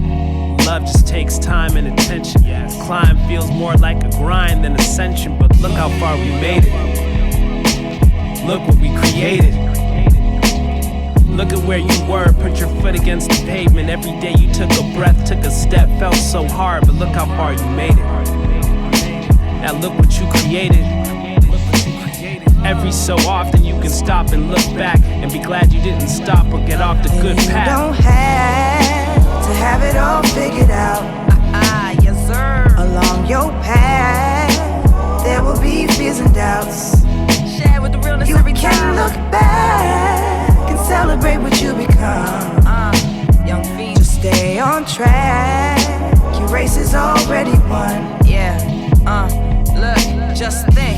Love just takes time and attention. Climb feels more like a grind than ascension, but look how far we made it. Look what we created. Look at where you were, put your foot against the pavement. Every day you took a breath, took a step, felt so hard, but look how far you made it. Now look what you created. Every so often you can stop and look back and be glad you didn't stop or get off the good path. You don't have to have it all figured out. Yes sir. Along your path, there will be fears and doubts. Share with the realness every time. You can look back and celebrate what you become. Young feet. Just stay on track. Your race is already won. Yeah. Look, just think.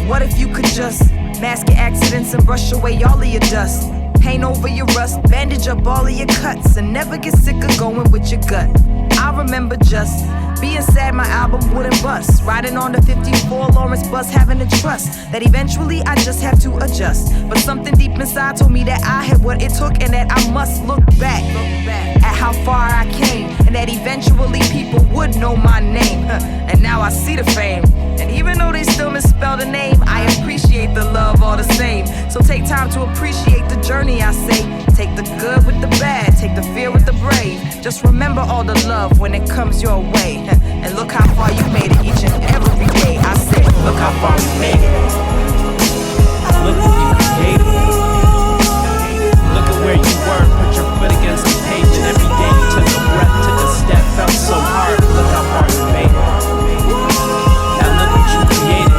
What if you could just mask your accidents and brush away all of your dust? Paint over your rust, bandage up all of your cuts, and never get sick of going with your gut. I remember just Being sad, my album wouldn't bust. Riding on the 54 Lawrence bus, having to trust that eventually I just have to adjust. But something deep inside told me that I had what it took and that I must look back at how far I came, and that eventually people would know my name. And now I see the fame. And even though they still misspell the name, I appreciate the love all the same. So take time to appreciate the journey, I say. Take the good with the bad, take the fear with the brave. Just remember all the love when it comes your way. And look how far you made it each and every day. I say, look how far you made it. Look what you created. Look at where you were, put your foot against the pavement. Every day you took a breath, took a step, felt so hard. Look how far you made it. Now look what you created.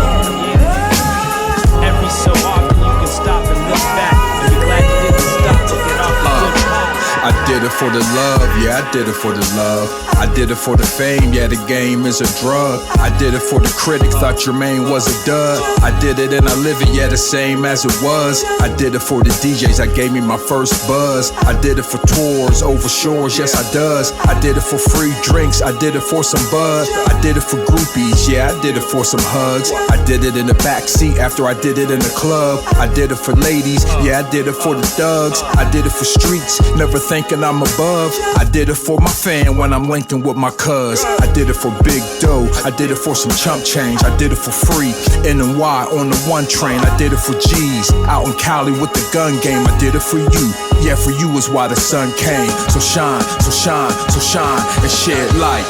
Every so often you can stop and look back and be glad you didn't stop to get off the good path. I did it for the love, yeah, I did it for the love. I did it for the fame, yeah, the game is a drug. I did it for the critics, thought Jermaine was a dud. I did it and I live it, yeah, the same as it was. I did it for the DJs that gave me my first buzz. I did it for tours, over shores, yes I does. I did it for free drinks, I did it for some bud. I did it for groupies, yeah, I did it for some hugs. I did it in the backseat after I did it in the club. I did it for ladies, yeah, I did it for the thugs. I did it for streets, never thinking I'm above. I did it for my fan when I'm linking with my cuz. I did it for big dough, I did it for some chump change. I did it for free, N&Y on the one train. I did it for G's, out in Cali with the gun game. I did it for you, yeah, for you is why the sun came. So shine, so shine, so shine, and shed light.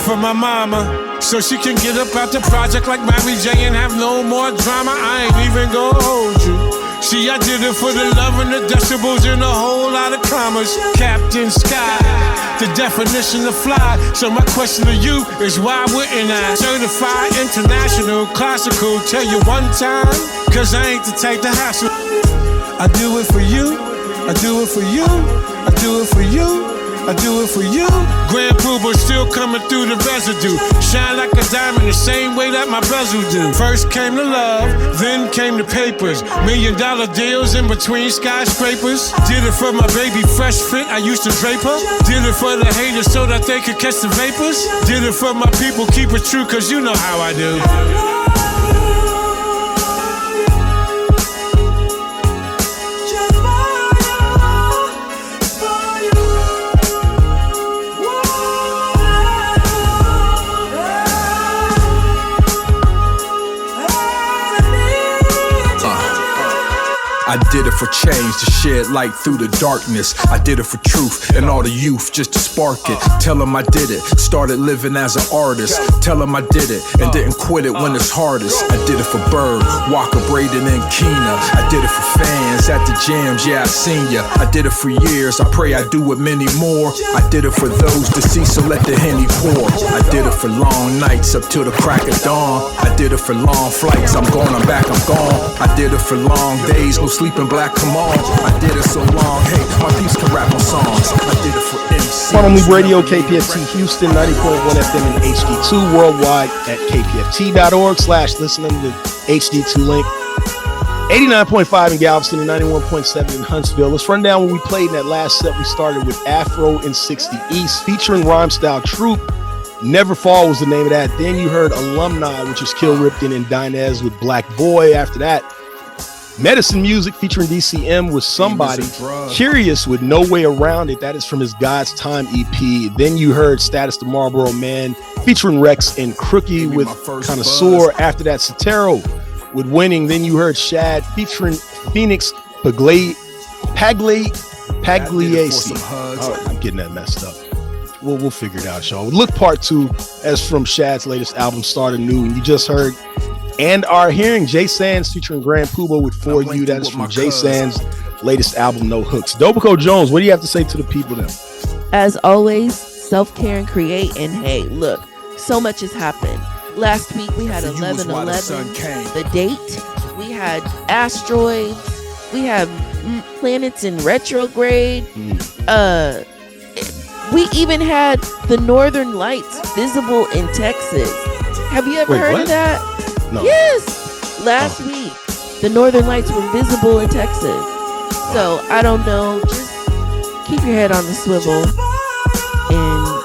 For my mama, so she can get up out the project like Mary J and have no more drama. I ain't even gonna hold you. See, I did it for the love and the decibels and a whole lot of commas. Captain Sky, the definition of fly. So my question to you is why wouldn't I? Certified international classical. Tell you one time, cause I ain't the type to hassle. I do it for you, I do it for you, I do it for you, I do it for you. Grand Pooba still coming through the residue. Shine like a diamond the same way that my bezel do. First came the love, then came the papers. $1 million deals in between skyscrapers. Did it for my baby fresh fit, I used to drape her. Did it for the haters so that they could catch the vapors. Did it for my people, keep it true, cause you know how I do. I did it for change, to shed light through the darkness. I did it for truth and all the youth, just to spark it. Tell them I did it, started living as an artist. Tell them I did it and didn't quit it when it's hardest. I did it for Bird, Walker, Braden, and Keena. I did it for fans at the jams, yeah, I seen ya. I did it for years, I pray I do it many more. I did it for those deceased, so let the Henny pour. I did it for long nights up till the crack of dawn. I did it for long flights, I'm gone, I'm back, I'm gone. I did it for long days, no sleeping black, come on. I did it so long, hey, my peeps can rap on songs. I did it for MC. Quantum Leap Radio, KPFT Houston, 90.1 FM and HD2 worldwide at kpft.org/listen under the HD2 link. 89.5 in Galveston and 91.7 in Huntsville. Let's run down what we played in that last set. We started with Afro in 60 East featuring Rhyme Style Troop. Never Fall was the name of that. Then you heard Alumni, which is Kill Ripton and Dinez with Black Boy. After that, Medicine Music featuring DCM with Somebody. Curious with No Way Around It. That is from his God's Time EP. Then you heard Status the Marlboro Man featuring Rex and Crookie with Connoisseur. After that, Sotero with Winning. Then you heard Shad featuring Phoenix Pagliace. Oh, I'm getting that messed up. We'll figure it out, y'all. Look Part 2 as from Shad's latest album, Start Anew. And you just heard And Are Hearing Jay Sands featuring Grand Puba with For You. That is from Jay Sands' latest album, No Hooks. Dobico Jones, what do you have to say to the people then? As always, self-care and create. And hey, look, so much has happened. Last week we had 11/11, the date. We had asteroids. We have planets in retrograde. We even had the northern lights visible in Texas. Have you ever heard of that? No. Yes. Last week, the northern lights were visible in Texas. So I don't know. Just keep your head on the swivel and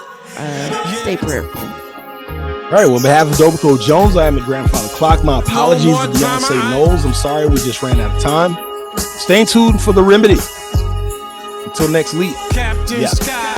stay prayerful. All right, well, on behalf of Dobico Jones, I am the Grandfather Clock. My apologies to Beyonce Knowles. I'm sorry, we just ran out of time. Stay tuned for the remedy. Until next week. Captain Sky.